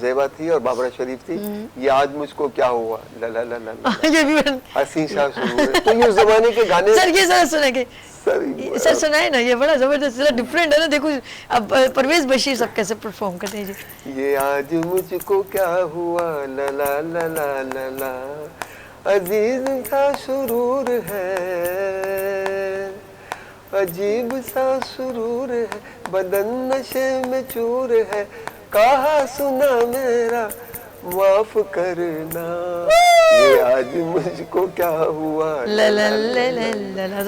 ज़ेबा थी और बाबरा शरीफ थी, ये आज मुझको क्या हुआ, ला ला ला ला,
ये भी
हसीन शाह शुरू है। तो ये उस जमाने के गाने
सर, ये सर सुनेंगे सर, सुनाए ना, ये बड़ा जबरदस्त डिफरेंट है ना। देखो अब परवेज बशीर सब कैसे परफॉर्म करते हैं जी।
ये आज मुझको क्या हुआ, ला ला ला ला ला ला, अजीज सा सुरूर है, अजीब सा सुरूर है, बदन नशे में चूर है, कहा सुना मेरा माफ करना, ये आज मुझको क्या हुआ,
ला ला ला ला ला,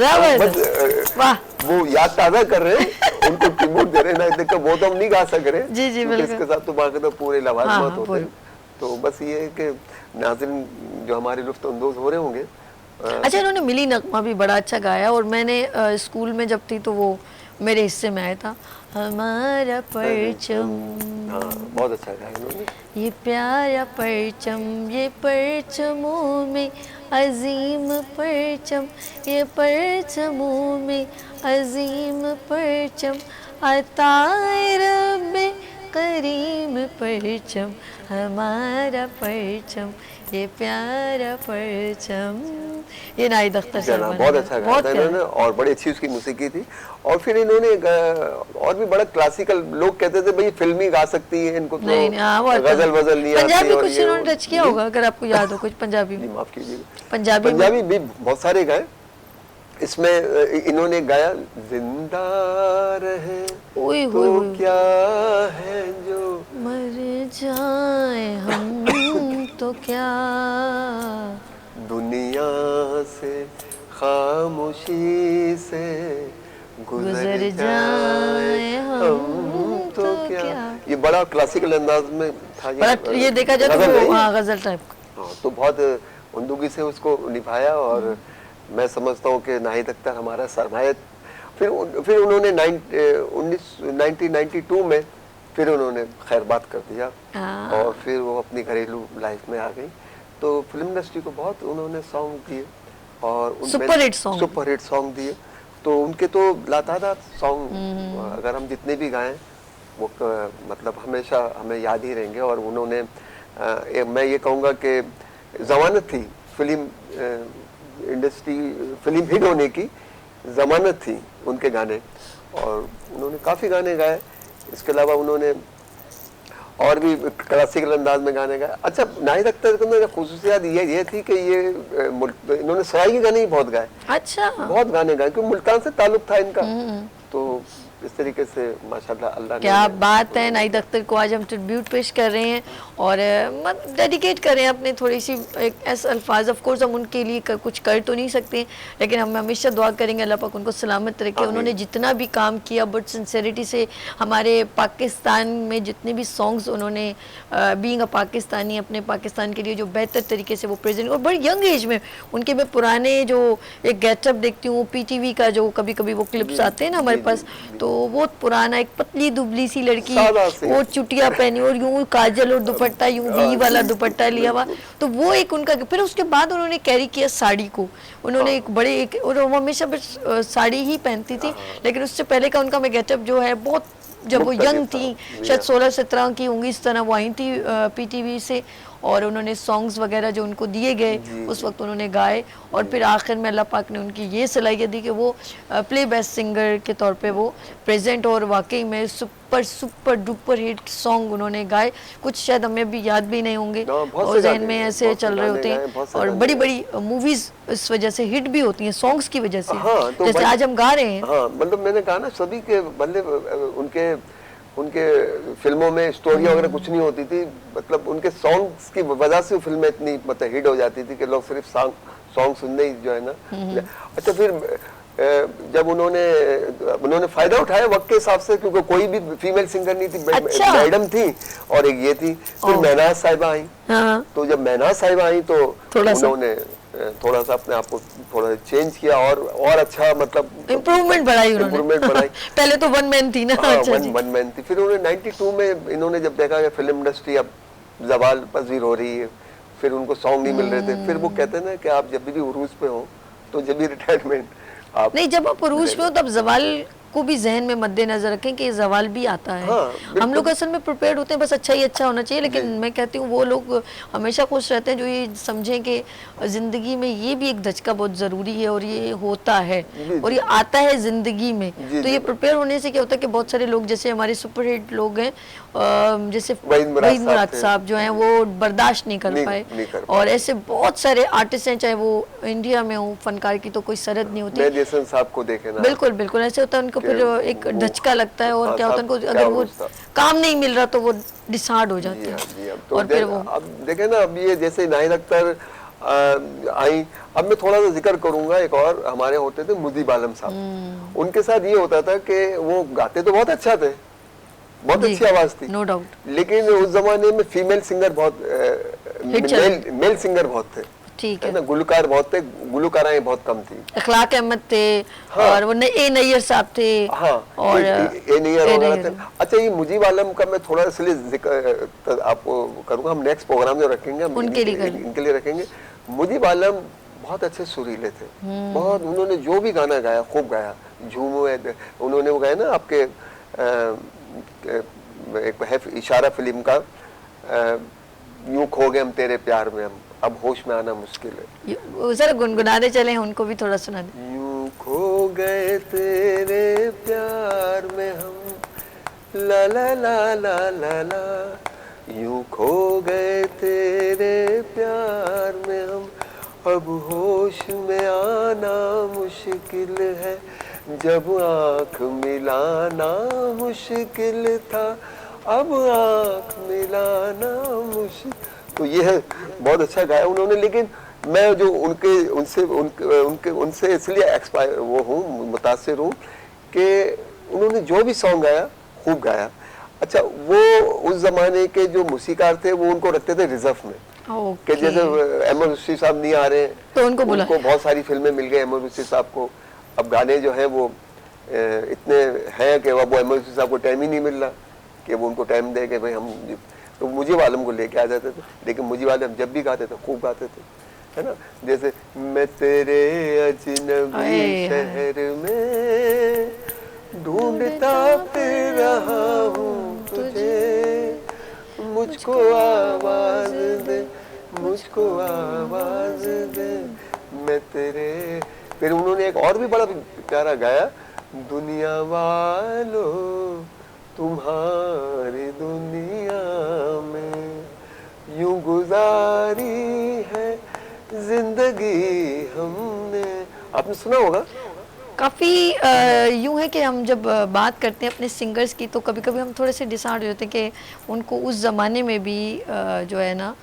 वाह।
वो याद ताज़ा कर रहे हैं, उनको कीबोर्ड दे रहे हैं, देखो वो तो हम नहीं गा सक रहे
जी जी, बिल्कुल।
इसके साथ तो बाकी तो पूरे लवाज़मात होते हैं। तो बस ये है कि नाज़रीन जो हमारे लुत्फ़ अंदोज़ हो रहे होंगे।
अच्छा, इन्होंने मिली नगमा भी बड़ा अच्छा गाया, और मैंने स्कूल में जब थी तो वो मेरे हिस्से में आया था, हमारा परचम।
हाँ, बहुत अच्छा गाया इन्होंने।
ये प्यारा परचम, ये परचमों में अजीम परचम, ये परचमों में अजीम परचम, अताए रब्बे करीम परचम, हमारा परचम, ये प्यारा परचम। ये नाहिद अख्तर साहब
बहुत अच्छा गाया था इन्होंने, और बड़ी अच्छी उसकी मौसीकी थी। और फिर इन्होंने और भी बड़ा क्लासिकल, लोग कहते थे भाई फिल्मी गा सकती है, इनको तो गजल वजल नहीं आती।
पंजाबी कुछ इन्होंने टच किया होगा, अगर आपको याद हो कुछ पंजाबी में?
माफ कीजिएगा,
पंजाबी
भी बहुत सारे गाए। इसमें इन्होंने गाया, जिंदा रहे तो क्या है जो
मर जाए हम तो क्या,
दुनिया से खामोशी से
गुजर जाए हम तो क्या।
ये बड़ा क्लासिकल अंदाज में था
बड़ा ये देखा जाए तो
गजल
वो,
नहीं?
हाँ, गजल टाइप का।
हाँ, तो बहुत उमदगी से उसको निभाया और मैं समझता हूँ कि नाहिद अख्तर हमारा सरमाया। फिर उन्होंने 1992 में फिर उन्होंने खैरबात कर दिया और फिर वो अपनी घरेलू लाइफ में आ गई। तो फिल्म इंडस्ट्री को बहुत उन्होंने सॉन्ग दिए और सुपर हिट सॉन्ग दिए। तो उनके तो लातादाद सॉन्ग अगर हम जितने भी गाएं वो मतलब हमेशा हमें याद ही रहेंगे। और उन्होंने मैं ये कहूँगा कि ज़मानत थी फिल्म इंडस्ट्री, फिल्म हिट होने की ज़मानत थी उनके गाने और उन्होंने काफ़ी गाने गाए। इसके अलावा उन्होंने और भी क्लासिकल अंदाज में गाने गाए। अच्छा, नाहिद अख्तर की अंदर खुसूसियात ये थी कि ये इन्होंने सराय के गाने ही बहुत गाए।
अच्छा,
बहुत गाने गाए क्योंकि मुल्तान से ताल्लुक था इनका। तो इस तरीके से माशाल्लाह अल्लाह
क्या बात है। नाहिद अख्तर को आज हम ट्रिब्यूट पेश कर रहे हैं और डेडिकेट कर रहे हैं अपने थोड़ी सी एक ऐसे अल्फाज। ऑफ कोर्स हम उनके लिए कुछ कर तो नहीं सकते, लेकिन हम हमेशा दुआ करेंगे अल्लाह पाक उनको सलामत रखे। उन्होंने जितना भी काम किया बट सिंसेरिटी से हमारे पाकिस्तान में जितने भी सॉन्ग्स उन्होंने बीइंग अ पाकिस्तानी अपने पाकिस्तान के लिए जो बेहतर तरीके से वो प्रेजेंट, और बड़ी यंग एज में उनके मैं पुराने जो एक गेटअप देखती हूँ PTV का जो कभी कभी वो क्लिप्स आते हैं ना हमारे पास, तो वो पुराना एक पतली दुबली सी लड़की वो चुटिया पहनी और यूं काजल और दुपट्टा यूं वी वाला दुपट्टा लिया हुआ, तो वो एक उनका। फिर उसके बाद उन्होंने कैरी किया साड़ी को। उन्होंने एक बड़े एक और वो हमेशा बस साड़ी ही पहनती थी, लेकिन उससे पहले का उनका मैं गेटअप जो है बहुत, जब वो यंग थी शायद 16-17 की होंगी इस तरह वो आई थी PTV से, और उन्होंने सॉन्ग्स वगैरह जो उनको दिए गए उस वक्त उन्होंने गाए और फिर आखिर में अल्लाह पाक ने उनकी ये सलाहियत दी कि वो प्ले बेस्ट सिंगर के तौर पे वो प्रेजेंट, और वाकई में सुपर डुपर हिट सॉन्ग उन्होंने गाए। कुछ शायद हमें भी याद भी नहीं होंगे और जहन में ऐसे चल रहे होते हैं, और बड़ी बड़ी मूवीज इस वजह से हिट भी होती हैं सॉन्ग्स की वजह से।
हाँ, तो
जैसे आज हम गा रहे हैं।
हाँ, मतलब मैंने कहा ना सभी के मतलब उनके फिल्मों में स्टोरी वगैरह कुछ नहीं होती थी, मतलब उनके सॉन्ग्स की वजह से फिल्में इतनी मतलब हिट हो जाती थी कि लोग सिर्फ सॉन्ग सुनने ही जो है ना। अच्छा, फिर जब उन्होंने फायदा उठाया वक्त के हिसाब से, क्योंकि कोई भी फीमेल सिंगर नहीं थी।
अच्छा।
मैडम थी और एक ये थी, फिर महनाज साहिबा आई। तो जब महनाज साहिबा आई तो उन्होंने थोड़ा सा अपने आप को थोड़ा चेंज किया और अच्छा मतलब
इम्प्रूवमेंट बढ़ाई पहले तो वन मैन थी ना। अच्छा,
वन मैन थी। फिर उन्होंने 92 में इन्होंने जब देखा कि फिल्म इंडस्ट्री अब जवाल पजीर हो रही है, फिर उनको सॉन्ग नहीं मिल रहे थे, फिर वो कहते हैं ना कि आप जब भी उरूज पे हो तो जब भी रिटायरमेंट आप
नहीं, जब आप उरूज पे हो तब जवाल को भी जहन में मद्देनजर रखें कि जवाल भी आता है। हम लोग असल में प्रिपेयर्ड होते हैं, बस अच्छा ही अच्छा होना चाहिए, लेकिन मैं कहती हूँ वो लोग हमेशा खुश रहते हैं जो ये समझें कि ज़िंदगी में ये भी एक धचका बहुत ज़रूरी है और ये होता है और ये आता है ज़िंदगी में। तो ये प्रिपेयर होने से क्या होता है कि बहुत सारे लोग जैसे हमारे सुपरहिट लोग हैं, जैसे वहीद मुराद साहब जो हैं वो बर्दाश्त नहीं कर पाए, और ऐसे बहुत सारे आर्टिस्ट हैं, चाहे वो इंडिया में हो, फनकार की तो कोई सरहद नहीं होती।
साहब को देखे ना,
बिल्कुल बिल्कुल ऐसे होता है, उनको फिर एक धचका लगता है और क्या होता है उनको अगर वो काम नहीं मिल रहा तो वो डिसहार्ड हो जाते हैं।
तो
और फिर वो
अब देखे ना, अब ये जैसे नाहिद अख्तर आई, अब मैं थोड़ा सा जिक्र करूंगा। एक और हमारे होते थे मुजीब आलम साहब, उनके साथ ये होता था कि वो गाते तो बहुत अच्छा थे, बहुत अच्छी आवाज थी,
नो डाउट,
लेकिन उस जमाने में फीमेल सिंगर बहुत, मेल सिंगर बहुत थे,
ठीक
है ना, गुलकार बहुत थे, गुलकाराएं बहुत कम थी।
अखलाक अहमद थे, हाँ, और वो ए नैयर साहब थे,
हाँ, और ए नैयर वगैरह थे। अच्छा, ये मुजीब आलम का मैं थोड़ा इसलिए जिक्र आपको करूंगा, हम नेक्स्ट प्रोग्राम जो रखेंगे हम इनके लिए रखेंगे। मुजीब आलम बहुत अच्छे सुरीले थे, बहुत, उन्होंने जो भी गाना गाया खूब गाया। झूमो उन्होंने वो गाया ना आपके एक है इशारा फिल्म का, यूं खो गए हम तेरे प्यार में, हम अब होश में आना मुश्किल है।
सर गुनगुनाते चले, उनको भी थोड़ा सुना दे।
यूं खो गए तेरे प्यार में हम, ला ला ला ला ला ला, यूं खो गए तेरे प्यार में हम, अब होश में आना मुश्किल है, जब आँख मिलाना मुश्किल था, अब आँख मिलाना मुश्किल। तो ये है, बहुत अच्छा गाया उन्होंने, लेकिन मैं जो उनसे इसलिए एक्सपायर वो हूँ, मुतासिर हूँ कि उन्होंने जो भी सॉन्ग गाया खूब गाया। अच्छा, वो उस जमाने के जो मूसीकार थे वो उनको रखते थे रिजर्व में, कि जैसे अहमद हुसैन साहब नहीं आ रहे
तो उनको
बहुत सारी फिल्में मिल गई अहमद हुसैन साहब को। अब गाने जो हैं वो इतने हैं कि वो अहमद हुसैन साहब को टाइम ही नहीं मिल रहा कि वो उनको टाइम दे के भाई हम, तो मुजीब आलम को लेके आ जाते थे। लेकिन मुजीब आलम जब भी गाते थे खूब गाते थे, है ना। जैसे मैं तेरे अजनबी शहर में ढूंढता फिर रहा हूँ तुझे, मुझको आवाज दे, मुझको आवाज दे, मैं तेरे। फिर उन्होंने एक और भी बड़ा प्यारा गाया, दुनिया वालों तुम्हारी दुनिया में यूं गुजारी है जिंदगी हमने। आपने सुना होगा।
काफ़ी यूँ है कि हम जब बात करते हैं अपने सिंगर्स की तो कभी कभी हम थोड़े से डिसहार्ट हो जाते हैं कि उनको उस ज़माने में भी जो है ना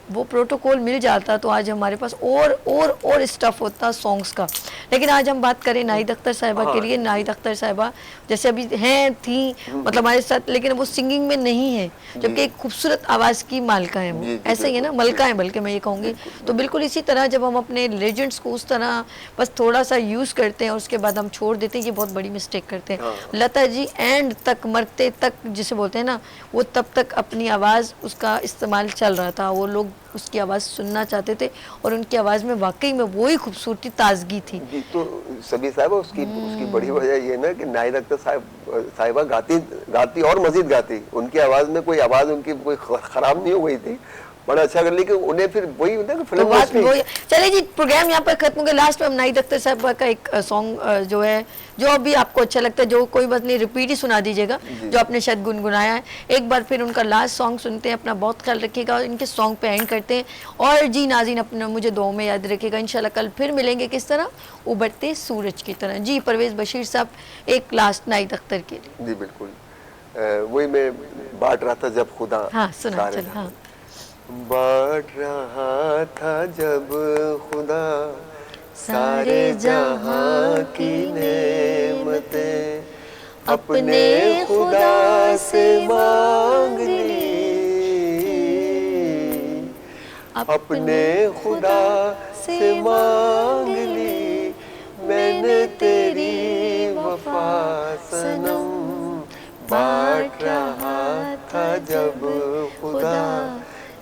वो प्रोटोकॉल मिल जाता तो आज हमारे पास और स्टफ़ होता सॉन्ग्स का। लेकिन आज हम बात करें नाहिद अख्तर साहिबा के लिए, नाहिद अख्तर साहिबा जैसे अभी हैं थी मतलब हमारे साथ, लेकिन वो सिंगिंग में नहीं है, जबकि एक खूबसूरत आवाज़ की मालिका है वो, ऐसे ही है ना, मलका है बल्कि मैं ये कहूँगी। तो बिल्कुल इसी तरह जब हम अपने लेजेंड्स को उस तरह बस थोड़ा सा यूज़ करते हैं और उसके बाद हम छोड़ देते हैं, ये बहुत बड़ी मिस्टेक करते हैं। लता जी एंड तक, मरते तक जिसे बोलते हैं ना, वो तब तक अपनी आवाज़ उसका इस्तेमाल चल रहा था, वो लोग उसकी आवाज़ सुनना चाहते थे और उनकी आवाज़ में वाकई में वही खूबसूरती, ताजगी थी।
जी, तो सभी साहब उसकी बड़ी वजह ये ना कि नाहिद अख्तर साहिबा गाती और मजीद गाती, उनकी आवाज़ में कोई आवाज़ उनकी कोई ख़राब नहीं हो गई थी, बड़ा अच्छा कर, लेकिन उन्हें फिर वही होता है कि फिल्म।
चलिए जी, प्रोग्राम यहाँ पर खत्म हो गया। लास्ट में हम नाहिद अख्तर साहब का एक सॉन्ग जो है, जो अभी आपको अच्छा लगता है, जो कोई बात नहीं रिपीट ही सुना दीजिएगा, जो आपने शायद गुनगुनाया है, एक बार फिर उनका लास्ट सॉन्ग सुनते हैं। अपना बहुत ख्याल रखिएगा, इनके सॉन्ग पे एंड करते हैं। और जी नाज़रीन, अपना मुझे दुआ में याद रखिएगा। इंशाल्लाह कल फिर मिलेंगे, किस तरह, उभरते सूरज की तरह। जी परवेज़ बशीर साहब, एक लास्ट नाहिद अख्तर के लिए।
जी बिल्कुल, वही मैं बांट रहा था जब खुदा,
हाँ सुना, चल हाँ।
बांट रहा था जब खुदा सारे जहां की नेमतें, अपने खुदा से मांग ली, अपने खुदा से मांग ली, मैंने तेरी वफा सनम। बांट रहा था जब खुदा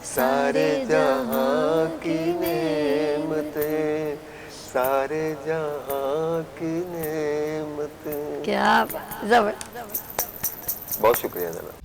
सारे जहां की नेमतें, सारे जहां की नेमतें।
क्या जबरदस्त।
बहुत शुक्रिया जनाब।